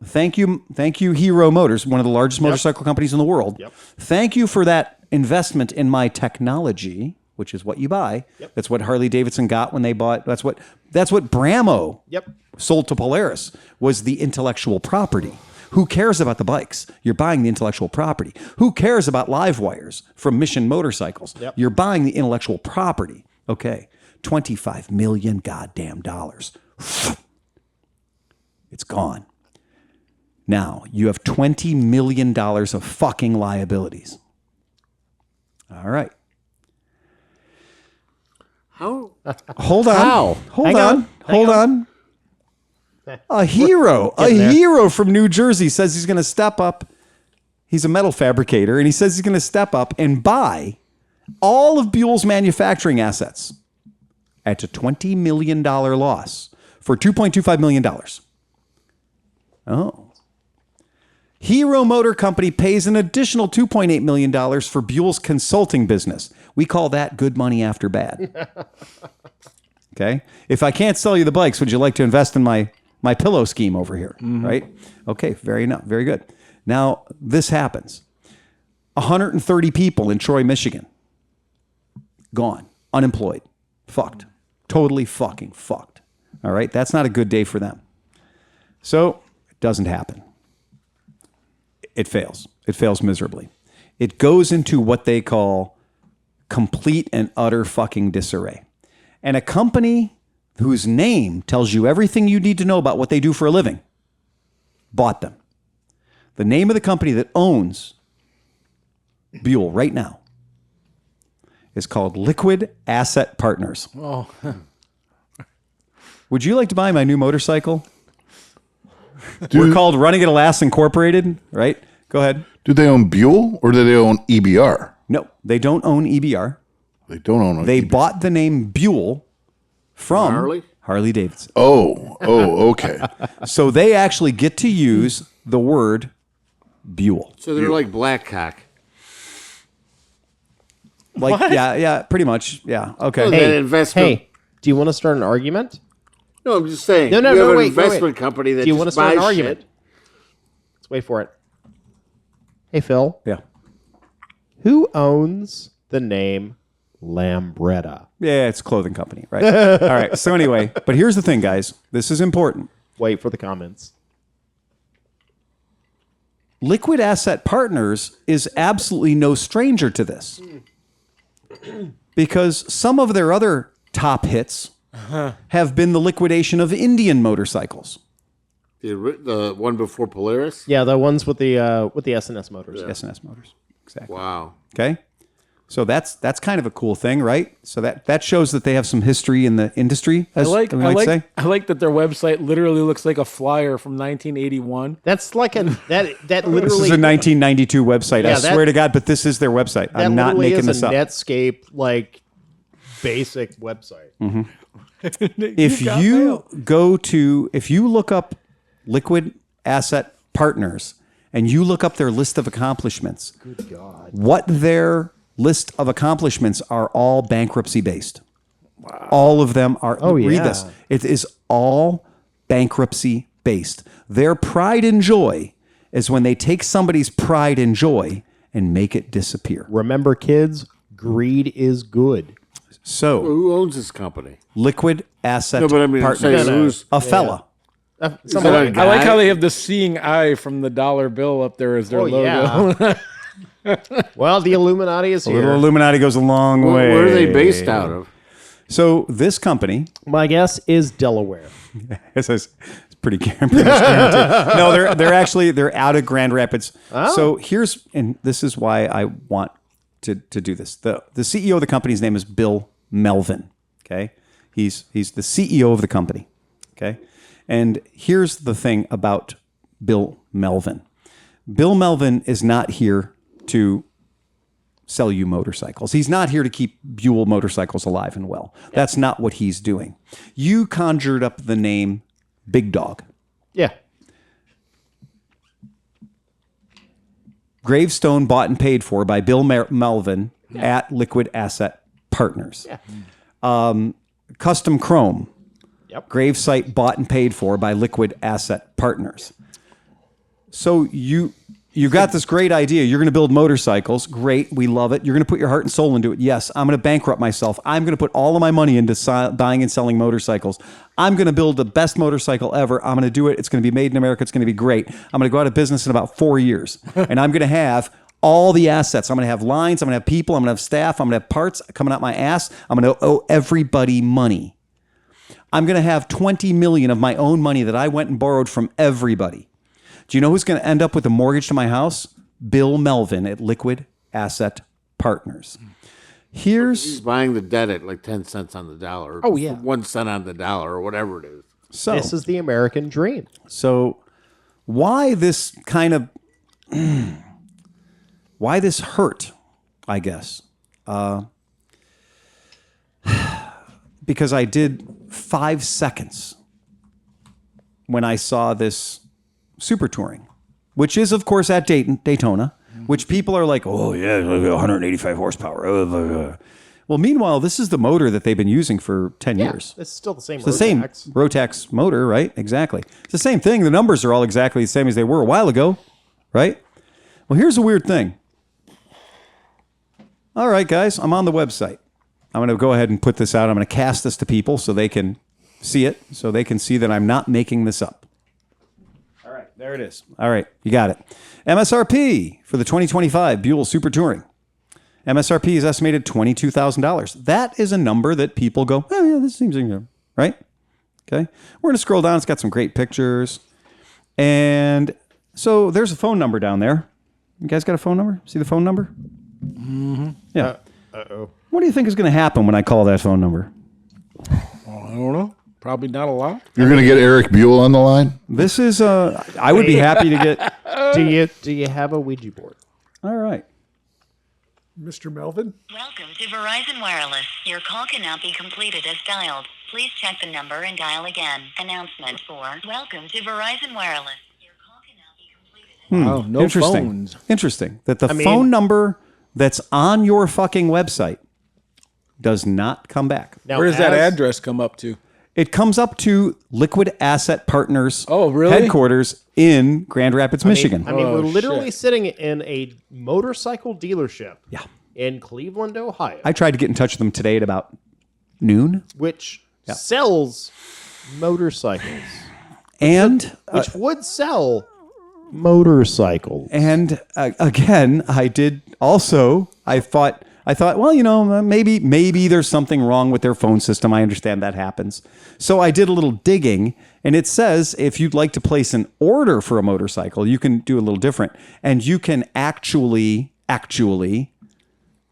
thank you, Hero Motors, one of the largest motorcycle companies in the world. Yep. Thank you for that investment in my technology, which is what you buy. Yep. That's what Harley Davidson got when they bought. That's what Bramo Yep. sold to Polaris, was the intellectual property. Who cares about the bikes? You're buying the intellectual property. Who cares about live wires from Mission Motorcycles? Yep. You're buying the intellectual property. Okay, $25 million goddamn dollars. It's gone. Now you have $20 million of fucking liabilities. All right. How? Hold on. How? Hold Hang on. on. Hold on. A hero from New Jersey says he's going to step up. He's a metal fabricator, and he says he's going to step up and buy all of Buell's manufacturing assets at a $20 million loss for $2.25 million. Oh. Hero Motor Company pays an additional $2.8 million for Buell's consulting business. We call that good money after bad. Okay? If I can't sell you the bikes, would you like to invest in my pillow scheme over here? Right? Okay, very good. Now, this happens. 130 people in Troy, Michigan. Gone. Unemployed. Fucked. Totally fucking fucked. All right? That's not a good day for them. So, it doesn't happen. It fails. It fails miserably. it goes into what they call complete and utter fucking disarray. And a company whose name tells you everything you need to know about what they do for a living bought them. The name of the company that owns Buell right now is called Liquid Asset Partners. Oh, Would you like to buy my new motorcycle? We're called Running It Alas Incorporated, right? Go ahead. Do they own Buell or do they own EBR? No, they don't own EBR. They don't own. They EBR. bought the name Buell from Harley Davidson. Oh, okay. So they actually get to use the word Buell. So they're like Blackcock. Like, yeah, pretty much. Yeah. Okay. Well, that investment. Hey, do you want to start an argument? No, I'm just saying. No, you have an wait, investment company that Do you just want to start an buys argument? shit. Let's wait for it. Hey, Phil. Yeah. Who owns the name Lambretta? Yeah, it's a clothing company, right? All right. So anyway, but here's the thing, guys. This is important. Wait for the comments. Liquid Asset Partners is absolutely no stranger to this. Because some of their other top hits have been the liquidation of Indian motorcycles. The one before Polaris? Yeah, the ones with the SNS motors. SNS motors. Exactly. Wow. Okay. So that's kind of a cool thing, right? So that shows that they have some history in the industry, as we might say. I like that their website literally looks like a flyer from 1981. That's like that This literally is a 1992 website. I Yeah, that- swear to God, but this is their website. that I'm not literally making is this a up. Netscape like basic website. If you look up Liquid Asset Partners and you look up their list of accomplishments, good God, what their list of accomplishments are all bankruptcy based. Wow. All of them are. Oh, read yeah. this. It is all bankruptcy based. Their pride and joy is when they take somebody's pride and joy and make it disappear. Remember, kids, greed is good. So, Who owns this company? Liquid Asset No, but I mean, I'm Partners. saying who's... A fella. Is that a I guy? like how they have the seeing eye from the dollar bill up there as their logo. Yeah. Well, the Illuminati is A here. little Illuminati goes a long way. Where are they based out of? So this company, My guess is Delaware. it's pretty much guaranteed. No, they're out of Grand Rapids. Oh. So and this is why I want to do this. The CEO of the company's name is Bill Melvin. Okay, he's the CEO of the company. Okay, and here's the thing about Bill Melvin. Bill Melvin is not here to sell you motorcycles. He's not here to keep Buell motorcycles alive and well. That's not what he's doing. You conjured up the name Big Dog. Yeah. Gravestone bought and paid for by Bill Melvin at Liquid Asset Partners. Yeah. Custom Chrome. Yep. Gravesite bought and paid for by Liquid Asset Partners. So you got this great idea. You're going to build motorcycles. Great. We love it. You're going to put your heart and soul into it. Yes, I'm going to bankrupt myself. I'm going to put all of my money into buying and selling motorcycles. I'm going to build the best motorcycle ever. I'm going to do it. It's going to be made in America. It's going to be great. I'm going to go out of business in about 4 years. And I'm going to have all the assets. I'm going to have lines. I'm going to have people. I'm going to have staff. I'm going to have parts coming out my ass. I'm going to owe everybody money. I'm going to have 20 million of my own money that I went and borrowed from everybody. Do you know who's going to end up with a mortgage to my house? Bill Melvin at Liquid Asset Partners. He's buying the debt at like 10 cents on the dollar. Oh, yeah. 1 cent on the dollar or whatever it is. So This is the American dream. So why this kind of why this hurt, I guess. Because I did 5 seconds when I saw this super touring, which is of course at Daytona, which people are like, oh yeah, 185 horsepower. Well, meanwhile, this is the motor that they've been using for 10 years. It's still the same. It's the same Rotax motor, right? Exactly. It's the same thing. The numbers are all exactly the same as they were a while ago, right? Well, here's a weird thing. All right, guys, I'm on the website. I'm going to go ahead and put this out. I'm going to cast this to people so they can see it, so they can see that I'm not making this up. All right. There it is. All right, you got it. MSRP for the 2025 Buell Super Touring. MSRP is estimated $22,000. That is a number that people go, oh yeah, this seems right. Okay, we're gonna scroll down. It's got some great pictures, and so there's a phone number down there. You guys got a phone number? See the phone number? Mm-hmm. Yeah. Uh-oh. What do you think is going to happen when I call that phone number? I don't know. Probably not a lot. You're going to get Eric Buell on the line? This is I would be happy to get. Do you have a Ouija board? All right. Mr. Melvin? Welcome to Verizon Wireless. Your call cannot be completed as dialed. Please check the number and dial again. Announcement for Welcome to Verizon Wireless. Your call cannot be completed. Wow, no Interesting. phones. Interesting that the phone number that's on your fucking website does not come back. Now, Where does that address come up to? It comes up to Liquid Asset Partners Oh, really? headquarters in Grand Rapids, Michigan. I mean, we're Oh, literally shit. sitting in a motorcycle dealership. Yeah. In Cleveland, Ohio, I tried to get in touch with them today at about noon. which sells motorcycles, And which would sell motorcycles. And again, I did also. I thought, well, you know, maybe there's something wrong with their phone system. I understand that happens. So I did a little digging, and it says if you'd like to place an order for a motorcycle, you can do a little different, and you can actually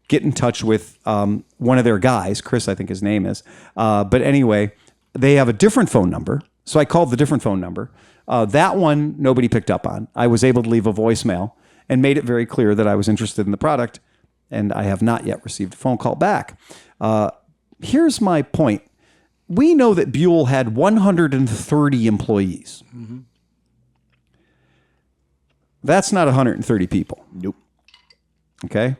get in touch with one of their guys. Chris, I think his name is. But anyway, they have a different phone number. So I called the different phone number. That one, nobody picked up on. I was able to leave a voicemail and made it very clear that I was interested in the product, and I have not yet received a phone call back. Here's my point. We know that Buell had 130 employees. Mm-hmm. That's not 130 people. Nope. Okay?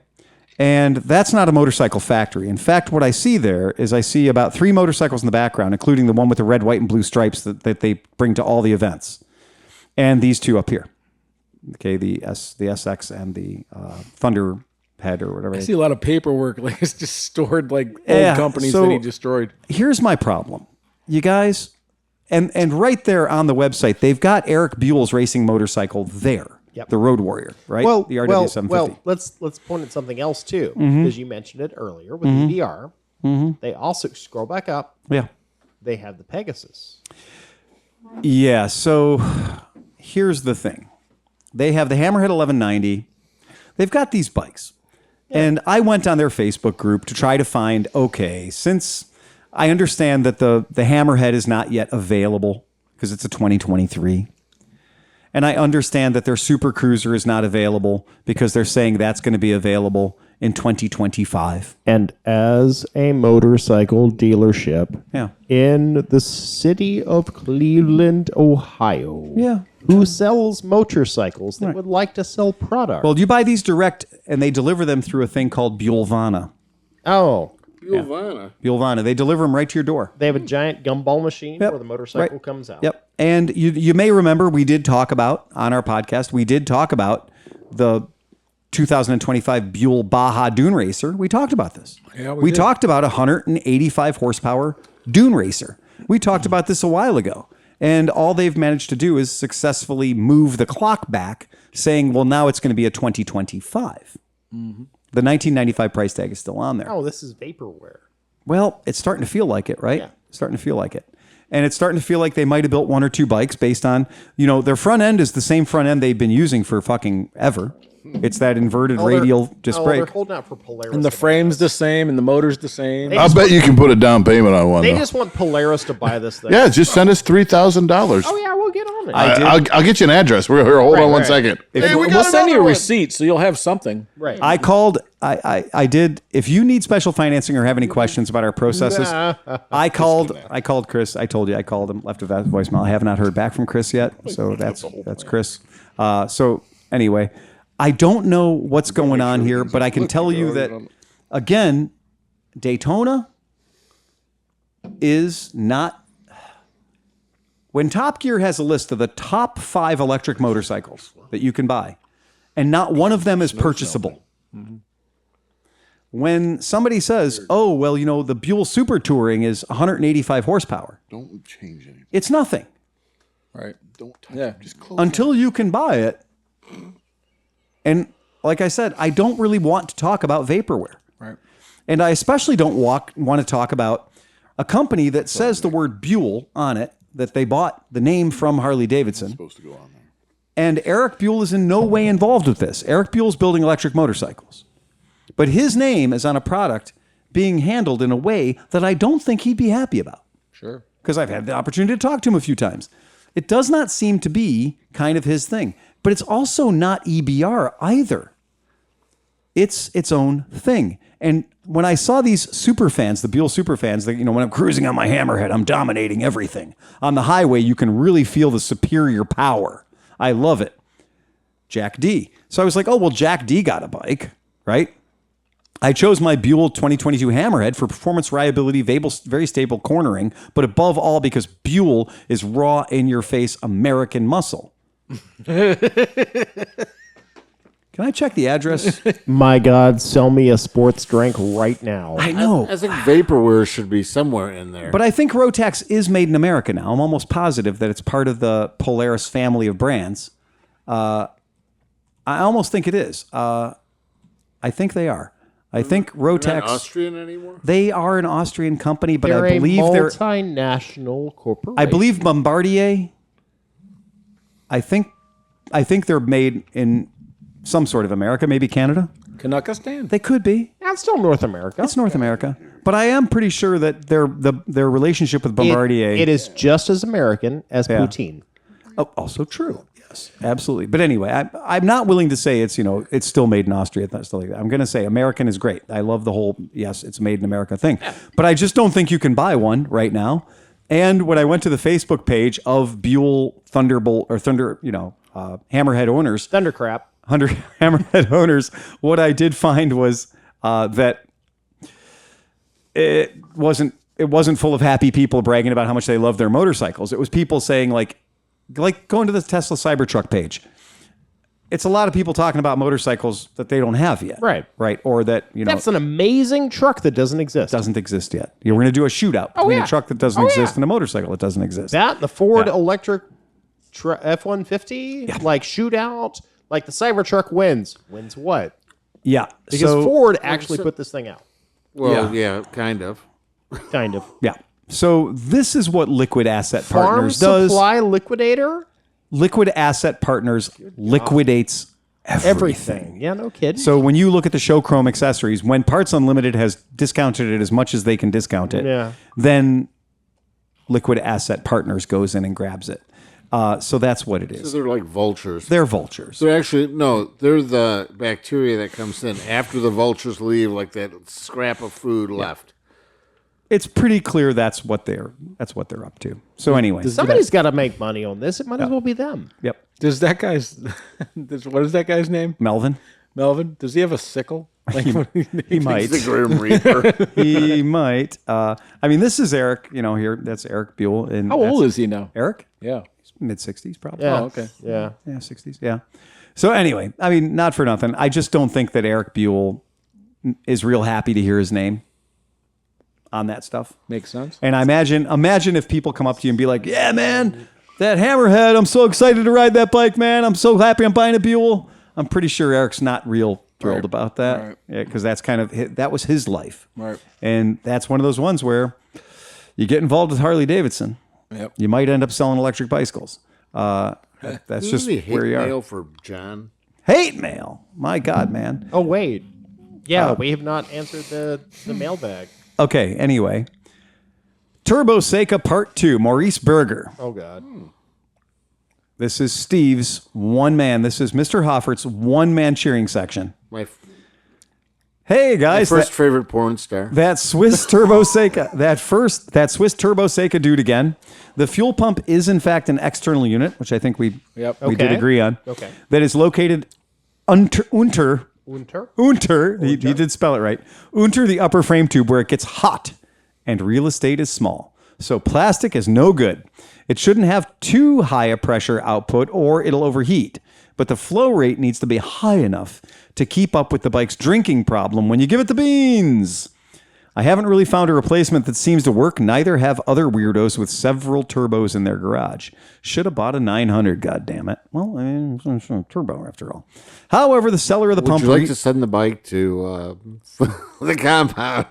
And that's not a motorcycle factory. In fact, what I see there is I see about 3 motorcycles in the background, including the one with the red, white, and blue stripes that they bring to all the events. And these 2 up here. Okay, the SX and the Thunderhead or whatever. I see a lot of paperwork. Like it's just stored like old companies so that he destroyed. Here's my problem. You guys, and right there on the website, they've got Eric Buell's racing motorcycle there. Yep. The Road Warrior, right? Well, the RW 750. let's point at something else too, because you mentioned it earlier with EBR. They also scroll back up. Yeah. They have the Pegasus. Yeah. So here's the thing. They have the Hammerhead 1190. They've got these bikes. And I went on their Facebook group to try to find, okay, since I understand that the Hammerhead is not yet available because it's a 2023. And I understand that their Super Cruiser is not available because they're saying that's going to be available in 2025. And as a motorcycle dealership Yeah. in the city of Cleveland, Ohio, Yeah. who sells motorcycles that would like to sell product. Well, you buy these direct and they deliver them through a thing called Buellvana. oh, Buellvana. They deliver them right to your door. they have a giant gumball machine Yep. where the motorcycle Right. comes out. Yep. And you may remember we did talk about on our podcast, we did talk about the 2025 Buell Baja Dune Racer. We talked about this. Yeah, we did. talked about a 185 horsepower Dune Racer. We talked about this a while ago. And all they've managed to do is successfully move the clock back, saying, well, now it's going to be a 2025. The 1995 price tag is still on there. Oh, this is vaporware. Well, it's starting to feel like it, right? Yeah. It's starting to feel like it. And it's starting to feel like they might have built 1 or 2 bikes based on, you know, their front end is the same front end they've been using for fucking ever. It's that inverted radial disc They're brake. holding out for Polaris. And the to buy frame's this. the same, and the motor's the same. They I'll just bet you can put a down payment on one. They though. just want Polaris to buy this thing. Yeah, just send us $3,000. Oh yeah, we'll get on it. I'll get you an address. We're here. Hold on one right. second. We'll send you a receipt, so you'll have something. right. I called, I did, if you need special financing or have any questions about our processes, I called Chris. I told you, I called him, left a voicemail. I have not heard back from Chris yet. So that's Chris. So anyway, I don't know what's going on here, but I can tell you that, again, Daytona is not. When Top Gear has a list of the top 5 electric motorcycles that you can buy, and not one of them is purchasable. When somebody says, oh, well, you know, the Buell Super Touring is 185 horsepower, Don't change anything. it's nothing. Right. Don't touch Yeah. it. Just close until you can buy it. And like I said, I don't really want to talk about vaporware. Right. And I especially don't want to talk about a company that says the word Buell on it, that they bought the name from Harley Davidson. supposed to go on there. And Eric Buell is in no way involved with this. Eric Buell's building electric motorcycles. But his name is on a product being handled in a way that I don't think he'd be happy about. Sure. Because I've had the opportunity to talk to him a few times. It does not seem to be kind of his thing. But it's also not EBR either. It's its own thing. And when I saw these super fans, the Buell super fans, that, when I'm cruising on my Hammerhead, I'm dominating everything. On the highway, you can really feel the superior power. I love it. Jack D. So I was like, oh, well, Jack D got a bike, right? I chose my Buell 2022 Hammerhead for performance, reliability, very stable cornering, but above all because Buell is raw, in-your-face American muscle. Can I check the address? My God, sell me a sports drink right now. I know. I think vaporware should be somewhere in there. But I think Rotax is made in America now. I'm almost positive that it's part of the Polaris family of brands. I almost think it is. I think they are. I think They're not Rotax. Austrian anymore? They are an Austrian company, but They're I believe a they're. multinational corporation. I believe Bombardier. I think they're made in some sort of America, maybe Canada. Kazakhstan. They could be. That's still North America. It's North America, but I am pretty sure that their relationship with Bombardier. It is just as American as poutine. Oh, also true. Yes, absolutely. But anyway, I'm not willing to say it's it's still made in Austria. That's still, I'm going to say American is great. I love the whole yes, it's made in America thing. But I just don't think you can buy one right now. And when I went to the Facebook page of Buell Thunderbolt or Hammerhead owners, Thundercrap. Hammerhead owners, what I did find was that it wasn't full of happy people bragging about how much they love their motorcycles. It was people saying like going to the Tesla Cybertruck page. It's a lot of people talking about motorcycles that they don't have yet. Right. Or that, That's an amazing truck that doesn't exist. doesn't exist yet. We're going to do a shootout between a truck that doesn't exist and a motorcycle that doesn't exist. That and the Ford electric F-150, like shootout, like the Cybertruck wins. Wins what? Yeah. Because Ford actually put this thing out. Well, yeah, kind of. Kind of. Yeah. So this is what Liquid Asset Farm Partners does. Supply Liquidator? Liquid Asset Partners liquidates everything. Yeah, no kidding. So when you look at the Show Chrome accessories, when Parts Unlimited has discounted it as much as they can discount it, then Liquid Asset Partners goes in and grabs it. So that's what it is. So they're like vultures. They're vultures. They're actually, no, they're the bacteria that comes in after the vultures leave, like that scrap of food left. It's pretty clear that's what they're up to. So anyway, somebody's got to make money on this. It might as well be them. Yep. Does that guy's what is that guy's name? Melvin. Does he have a sickle? Like, He might. The Grim Reaper. He might. I mean, this is Eric. Here, that's Eric Buell. And How old is he now? Eric? Yeah. Mid-60s, probably. Yeah. Oh, okay. Yeah. Yeah, 60s. Yeah. So anyway, I mean, not for nothing. I just don't think that Eric Buell is real happy to hear his name on that stuff. Makes sense. And I imagine if people come up to you and be like, "Yeah, man, that Hammerhead, I'm so excited to ride that bike, man. I'm so happy I'm buying a Buell." I'm pretty sure Eric's not real thrilled about that. Right. Yeah, because that's that was his life. Right. And that's one of those ones where you get involved with Harley Davidson. Yep. You might end up selling electric bicycles. That's just where you are. Mail for John. Hate mail. My God, man. Oh, wait. Yeah, we have not answered the mailbag. Okay, anyway. Turbo Seca Part 2, Maurice Berger. Oh, God. This is Steve's one-man. This is Mr. Hoffert's one-man cheering section. My Hey, guys. first favorite porn star. That Swiss Turbo Seca, that Swiss Turbo Seca dude again. The fuel pump is, in fact, an external unit, which I think we did agree on. Okay. That is located unter. He did spell it right. Unter the upper frame tube where it gets hot and real estate is small. So plastic is no good. It shouldn't have too high a pressure output or it'll overheat. But the flow rate needs to be high enough to keep up with the bike's drinking problem when you give it the beans. I haven't really found a replacement that seems to work. Neither have other weirdos with several turbos in their garage. Should have bought a 900, goddammit. Well, I mean, it's a turbo after all. However, the seller of the Would pump... you like to send the bike to the compound?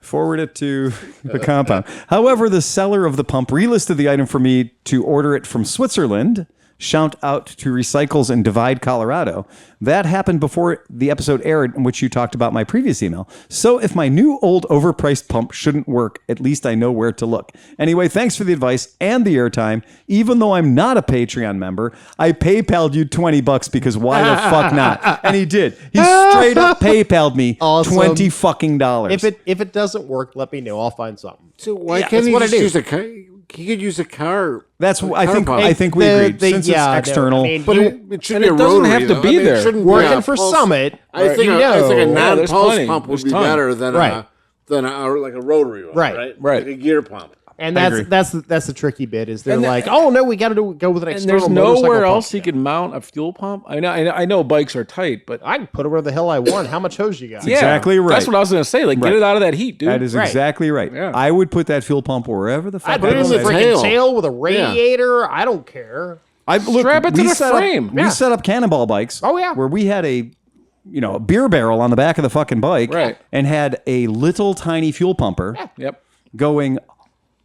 Forward it to the compound. However, the seller of the pump relisted the item for me to order it from Switzerland. Shout out to Recycles in Divide, Colorado. That happened before the episode aired in which you talked about my previous email. So if my new old overpriced pump shouldn't work, at least I know where to look. Anyway, thanks for the advice and the airtime. Even though I'm not a Patreon member, I PayPal'd you $20 because why the fuck not? And he did. He straight up PayPal'd me Awesome. $20 fucking dollars. If it doesn't work, let me know. I'll find something. So why Yeah, can't that's he what I just do. use a car? He could use a car. That's a I car think. pump. I think we agreed. Since it's external, I mean, But you- it should and be a it doesn't rotary, have to though. be I mean, it there. shouldn't be working a for pulse. Summit. I think you I think a know. there's non-pulse plenty. pump would There's be tons. better than Right. like a rotary one, Right. Right. Like a gear pump. And agree. that's the tricky bit is they're And like, oh no, we got to go with an And external. there's motorcycle nowhere pump. else he could mount a fuel pump. I know bikes are tight, but I can put it where the hell I want. How much hose you got? yeah, exactly right. That's what I was going to say. Like, Right. get it out of that heat, dude. that is Right. exactly right. Yeah. I would put that fuel pump wherever the fuck I'd I put it in want the it. freaking tail. tail with a radiator. I don't care. Strap it to we the set up- frame. We Yeah. set up Cannonball bikes. Oh, yeah. Where we had a beer barrel on the back of the fucking bike, Right. and had a little tiny fuel pumper Yep. going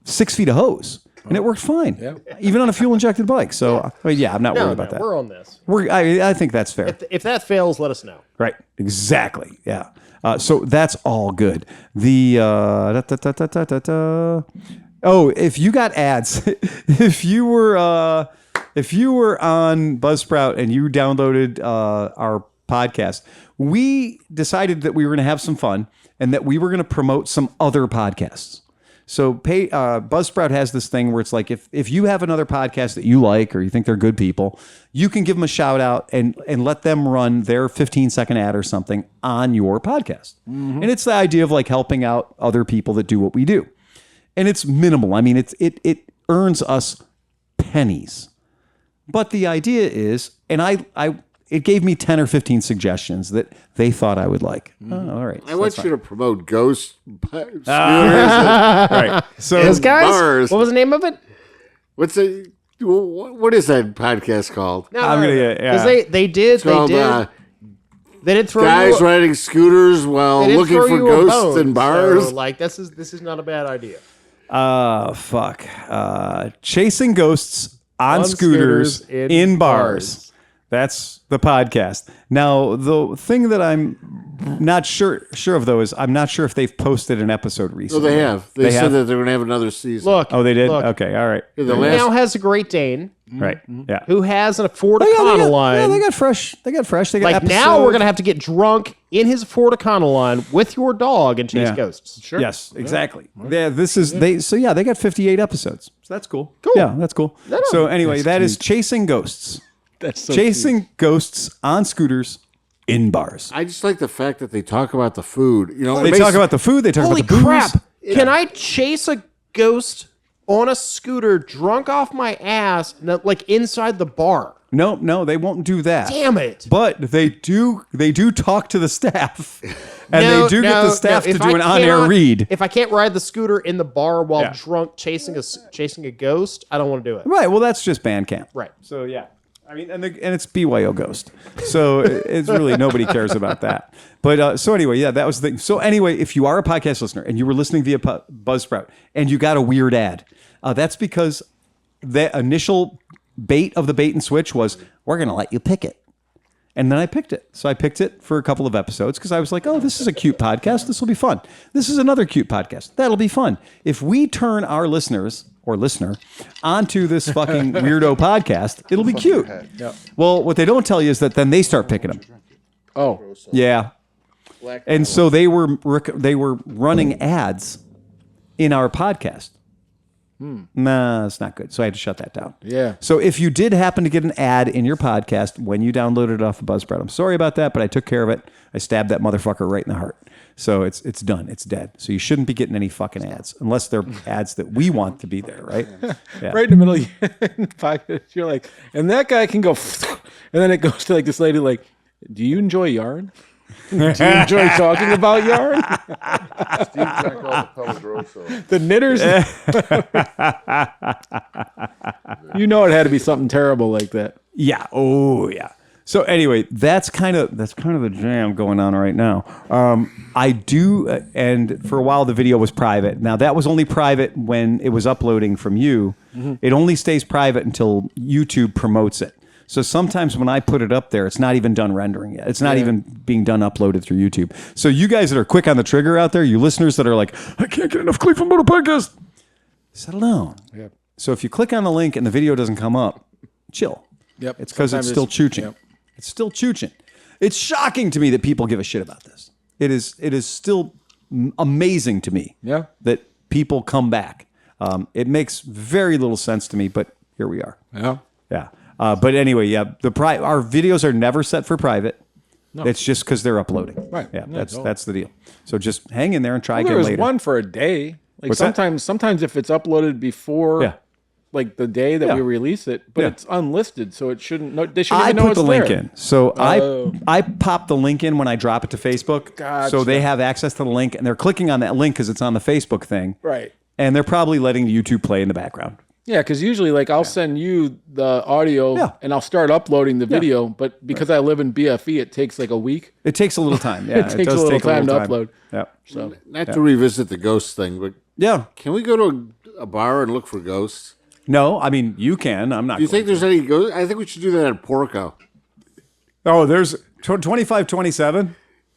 6 feet of hose, and it worked fine, Yeah. even on a fuel injected bike. So I mean, I'm not No, worried about that. we're on this. I think that's fair. If that fails, let us know. Right. Exactly. Yeah. So that's all good. The oh, if you got ads, if you were on Buzzsprout and you downloaded our podcast, we decided that we were going to have some fun and that we were going to promote some other podcasts. So Buzzsprout has this thing where it's like if you have another podcast that you like or you think they're good people, you can give them a shout out and let them run their 15-second ad or something on your podcast. And it's the idea of like helping out other people that do what we do. And it's minimal. I mean, it earns us pennies. But the idea is, and it gave me 10 or 15 suggestions that they thought I would like. Oh, all right. I want you to promote ghost scooters. Right. So Those guys. bars. What was the name of it? What is that podcast called? No, I'm gonna get- yeah. because they did Called they did throw guys you, riding scooters while they did looking throw for you a ghosts bone. in bars. So, like this is not a bad idea. fuck. Chasing ghosts on scooters scooters in bars. That's the podcast. Now, the thing that I'm not sure of though is I'm not sure if they've posted an episode So recently. they have. They said that they're going to have another season. Look. Oh, they did? Look, Okay, all right. The Who last- now has a Great Dane Right. Yeah. who has a Ford They got- Econoline. Yeah, they got fresh. They got like episodes. now we're gonna have to get drunk in his Ford Econoline with your dog and chase Yeah. ghosts. Sure. Yes, exactly. Yeah, this is they. So yeah, they got 58 episodes. So that's cool. Cool. Yeah, that's cool. So anyway, that is Chasing Ghosts. That's so Chasing ghosts on scooters in bars. I just like the fact that they talk about the food. You know, They talk about the food. They talk Holy about the booze. crap! Can I chase a ghost on a scooter drunk off my ass, like inside the bar? No, they won't do that. Damn it! But they do talk to the staff, and No, they do get the no, staff no. to If do I an on-air cannot- read. If I can't ride the scooter in the bar while Yeah. drunk chasing a ghost, I don't want to do it. Right. Well, that's just Bandcamp. Right. So yeah, I mean, and it's BYO Ghost. So it's really nobody cares about that. But so anyway, yeah, that was the thing. So anyway, if you are a podcast listener and you were listening via Buzzsprout and you got a weird ad, that's because the initial bait of the bait and switch was we're going to let you pick it. And then I picked it. So I picked it for a couple of episodes because I was like, oh, this is a cute podcast. This will be fun. This is another cute podcast. That'll be fun. If we turn our listeners or listener onto this fucking weirdo podcast, it'll be cute. Well, what they don't tell you is that then they start picking them. Oh, Yeah. And so they were running ads in our podcast. Nah, it's not good. So I had to shut that down. Yeah. So if you did happen to get an ad in your podcast when you downloaded it off of Buzzsprout, I'm sorry about that, but I took care of it. I stabbed that motherfucker right in the heart. So it's done. It's dead. So you shouldn't be getting any fucking ads unless they're ads that we want to be there, right? Yeah. right in the middle of the podcast, you're like, and that guy can go, and then it goes to like this lady, like, do you enjoy yarn? Do you enjoy talking about yarn? Steve drank all the Pellet Grove, so. The knitters. You know it had to be something terrible like that. Yeah. Oh, yeah. So anyway, that's kind of the jam going on right now. I do, and for a while the video was private. Now that was only private when it was uploading from you. Mm-hmm. It only stays private until YouTube promotes it. So sometimes when I put it up there, it's not even done rendering yet. It's not even being done uploaded through YouTube. So you guys that are quick on the trigger out there, you listeners that are like, I can't get enough Cleveland Moto podcast, settle down. Yep. So if you click on the link and the video doesn't come up, chill. Yep. It's because it's still chooching. Yep. It's still chooching. It's shocking to me that people give a shit about this. It is still amazing to me that people come back. It makes very little sense to me, but here we are. Yeah. Yeah. But anyway, our videos are never set for private. No. It's just because they're uploading. Right. Yeah, that's the deal. So just hang in there and try again later. later. There was one for a day. Like sometimes if it's uploaded before like the day that we release it, but it's unlisted, so it shouldn't. They shouldn't even know it's there. I put the link in, so I pop the link in when I drop it to Facebook, so they have access to the link, and they're clicking on that link because it's on the Facebook thing, right? And they're probably letting YouTube play in the background. Yeah, because usually, like, I'll send you the audio and I'll start uploading the video, but because I live in BFE, it takes like a week. It takes a little time. Yeah, it takes a little time to upload. Yeah. So not to revisit the ghost thing, but can we go to a bar and look for ghosts? No, I mean, you can. I'm not. Do you think there's any ghosts? I think we should do that at Porco. Oh, there's 2527.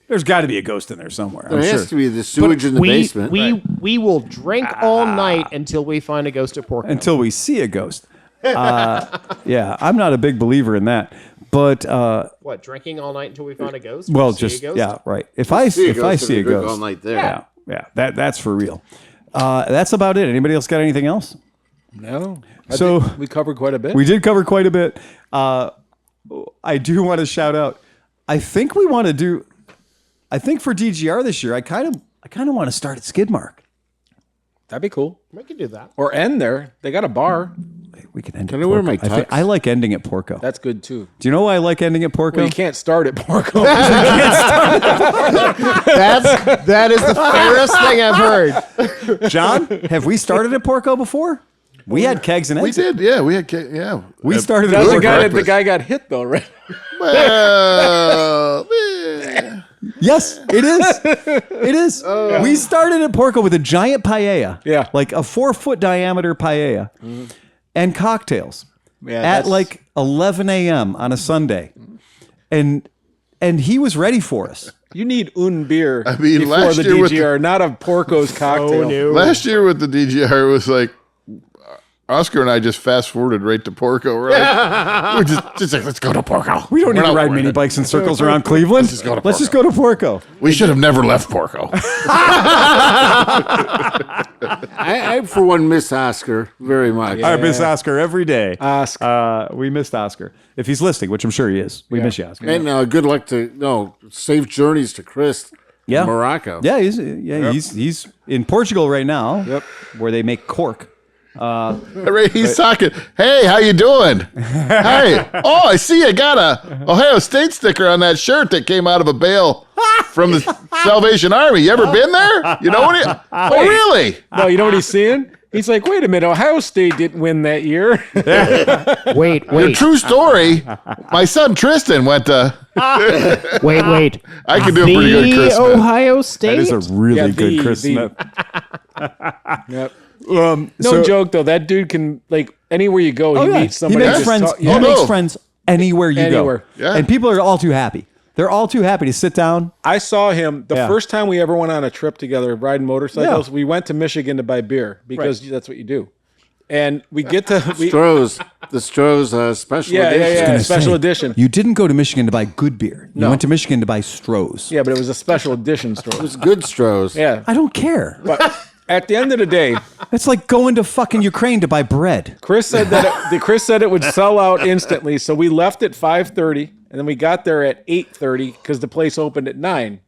There's got to be a ghost in there somewhere. There has to be the sewage in the basement. We will drink all night until we find a ghost at Porco. Until we see a ghost. Yeah, I'm not a big believer in that. But what, drinking all night until we find a ghost? Well, just right. If I see a ghost all night there. Yeah, that's for real. That's about it. Anybody else got anything else? No. So we covered quite a bit. We did cover quite a bit. I do want to shout out. I think for DGR this year, I kind of want to start at Skidmark. That'd be cool. We could do that. Or end there. They got a bar. We can end. Can I wear my tux? I like ending at Porco. That's good too. Do you know why I like ending at Porco? Well, you can't start at Porco. That is the fairest thing I've heard. John, have we started at Porco before? We had kegs and eggs. We did, yeah. We had, yeah. We started That's at the guy got hit though, right? Well, yeah. Yes, it is. It is. We started at Porco with a giant paella. Yeah. Like a 4-foot diameter paella and cocktails at like 11 a.m. on a Sunday. And he was ready for us. You need un beer I mean, before last the year with DGR, not a Porco's cocktail. Oh, no. Last year with the DGR, it was like Oscar and I just fast forwarded right to Porco. We're like, just like, let's go to Porco. We don't need to ride mini bikes in circles around Cleveland. Let's just go to Porco. We should have never left Porco. I for one, miss Oscar very much. I miss Oscar every day. Oscar. We missed Oscar. If he's listening, which I'm sure he is. We miss you, Oscar. And good luck safe journeys to Chris in Morocco. Yeah, he's in Portugal right now. Yep. Where they make cork. He's talking. Hey, how you doing? Hey, I see you got a Ohio State sticker on that shirt that came out of a bale from the Salvation Army. You ever been there? You know what? Oh, really? No, you know what he's seeing? He's like, wait a minute, Ohio State didn't win that year. Wait. Your true story. My son Tristan went to. Wait. I can do a pretty good Chris Smith. Ohio State? That is a really good Chris Smith. Yep. No joke though. That dude can anywhere you go, he meets somebody. He makes friends. He makes friends anywhere you go. Yeah. And people are all too happy. They're all too happy to sit down. I saw him the first time we ever went on a trip together riding motorcycles. Yeah. We went to Michigan to buy beer because that's what you do. And we get to the Stroh's special edition. Special edition. You didn't go to Michigan to buy good beer. You went to Michigan to buy Stroh's. Yeah, but it was a special edition Stroh's. It was good Stroh's. Yeah. I don't care. But at the end of the day, it's like going to fucking Ukraine to buy bread. Chris said it would sell out instantly, so we left at 5:30, and then we got there at 8:30 because the place opened at 9.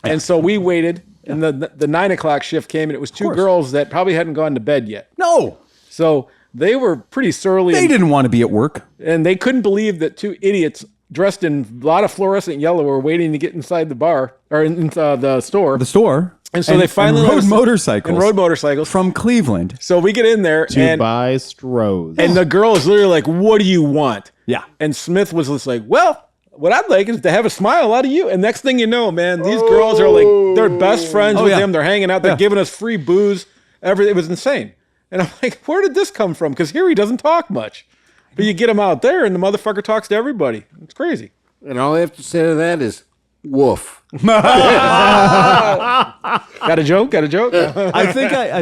And so we waited, and the 9 o'clock shift came, and it was two girls that probably hadn't gone to bed yet. No. So they were pretty surly. They didn't want to be at work. And they couldn't believe that two idiots dressed in a lot of fluorescent yellow were waiting to get inside the bar or into the store. The store. And so they finally and let rode us- motorcycles. and rode motorcycles. from Cleveland. So we get in there To and buy Strohs. and the girl is literally like, "What do you want?" Yeah. And Smith was just like, "Well, what I'd like is to have a smile out of you." And next thing you know, man, these girls are like, they're best friends with yeah. him. They're hanging out. They're Yeah. giving us free booze. Everything. It was insane. And I'm like, where did this come from? Because here he doesn't talk much. But you get him out there and the motherfucker talks to everybody. It's crazy. And all I have to say to that is, woof. Got a joke? Got a joke? I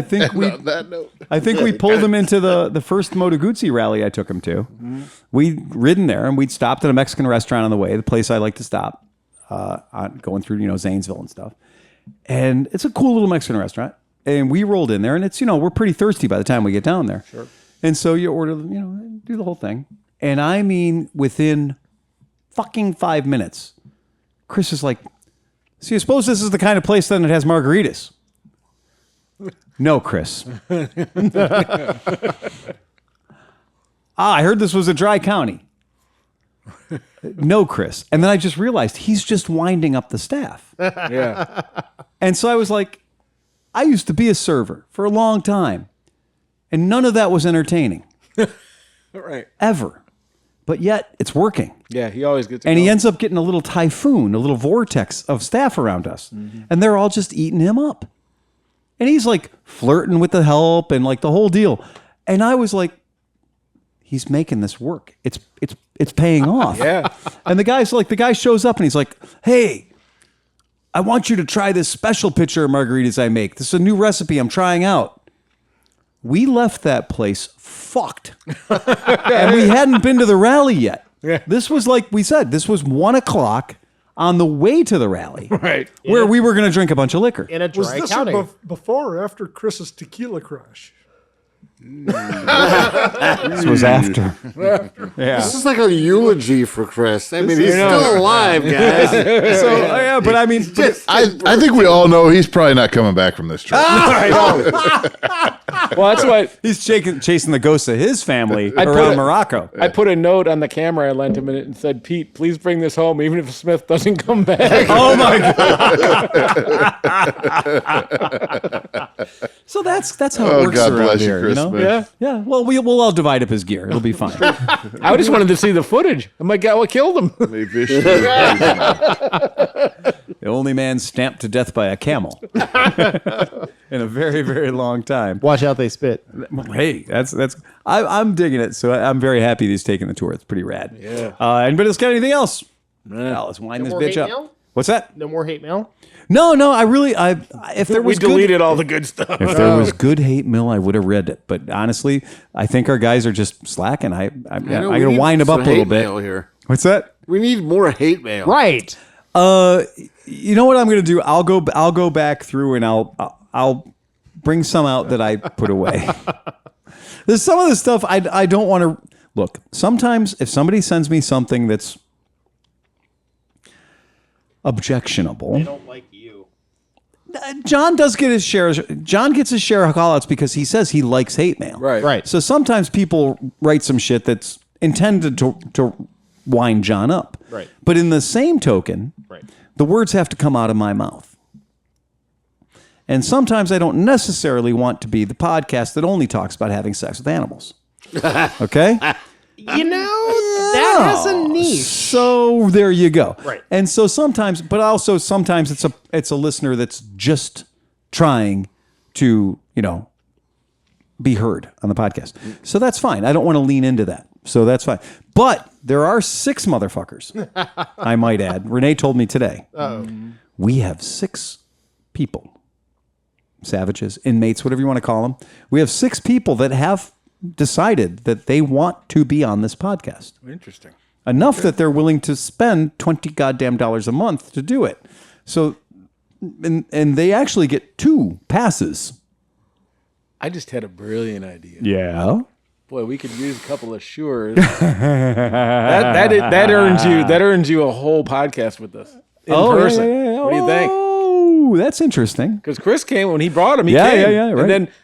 think we On that note. I think we pulled him into the first Moto Guzzi rally I took him to. We'd ridden there and we'd stopped at a Mexican restaurant on the way, the place I like to stop, going through, Zanesville and stuff. And it's a cool little Mexican restaurant. And we rolled in there and it's, we're pretty thirsty by the time we get down there. Sure. And so you order, do the whole thing. And I mean, within fucking 5 minutes, Chris is like, "So you suppose this is the kind of place then that has margaritas?" No, Chris. I heard this was a dry county. No, Chris. And then I just realized he's just winding up the staff. Yeah. And so I was like, I used to be a server for a long time, and none of that was entertaining, Right. ever. But yet it's working. Yeah, he always gets And he ends up getting a little typhoon, a little vortex of staff around us. And they're all just eating him up. And he's like flirting with the help and like the whole deal. And I was like, he's making this work. It's paying off. Yeah. And the guy shows up and he's like, "Hey, I want you to try this special pitcher of margaritas I make. This is a new recipe I'm trying out." We left that place fucked. And we hadn't been to the rally yet. Yeah. This was like we said, this was 1 o'clock on the way to the rally. Right. Where we were going to drink a bunch of liquor. in a Was dry this county. before or after Chris's tequila crash? This was after. Yeah. This is like a eulogy for Chris. I mean, he's still alive, guys. So, yeah, but I mean, I think we all know he's probably not coming back from this trip. I know. Well, that's why he's chasing the ghosts of his family put around it- Morocco. I put a note on the camera I lent him in it and said, "Pete, please bring this home, even if Smith doesn't come back." Oh my god! So that's how it Oh, works God around bless you, here, Chris you know? Smith. Yeah. Yeah. Well, we'll all divide up his gear. It'll be fine. I just wanted to see the footage. I'm like, "God, what killed him?" Maybe The only man stamped to death by a camel in a very, very long time. Watch out, they spit. Hey, I'm digging it. So I'm very happy that he's taking the tour. It's pretty rad. Yeah. Anybody else got anything else? Well, let's wind No this more bitch hate up. mail? What's that? No more hate mail? No. If there We was good, deleted all the good stuff. if there was good hate mail, I would have read it. But honestly, I think our guys are just slacking. I'm know, going we to need wind them up some a little hate bit. mail here. What's that? We need more hate mail. Right. You know what I'm going to do? I'll go back through and I'll bring some out that I put away. There's some of the stuff I don't want to look. Sometimes if somebody sends me something that's objectionable, They don't like you. John does get his share. John gets his share of call-outs because he says he likes hate mail. Right. So sometimes people write some shit that's intended to wind John up. Right. But in the same token, Right. the words have to come out of my mouth. And sometimes I don't necessarily want to be the podcast that only talks about having sex with animals. Okay? You know, that has a niche. So there you go. Right. And so sometimes, but also sometimes it's a listener that's just trying to, be heard on the podcast. So that's fine. I don't want to lean into that. So that's fine. But there are 6 motherfuckers, I might add. Renee told me today. We have 6 people, savages, inmates, whatever you want to call them. We have 6 people that have decided that they want to be on this podcast. Interesting. Enough that they're willing to spend $20 goddamn a month to do it. So, and they actually get 2 passes. I just had a brilliant idea. Yeah. Boy, we could use a couple of Shures. that earns you a whole podcast with us in person. Yeah. What do you think? Oh, that's interesting. Because Chris came when he brought him. He Yeah, came. yeah, right. And then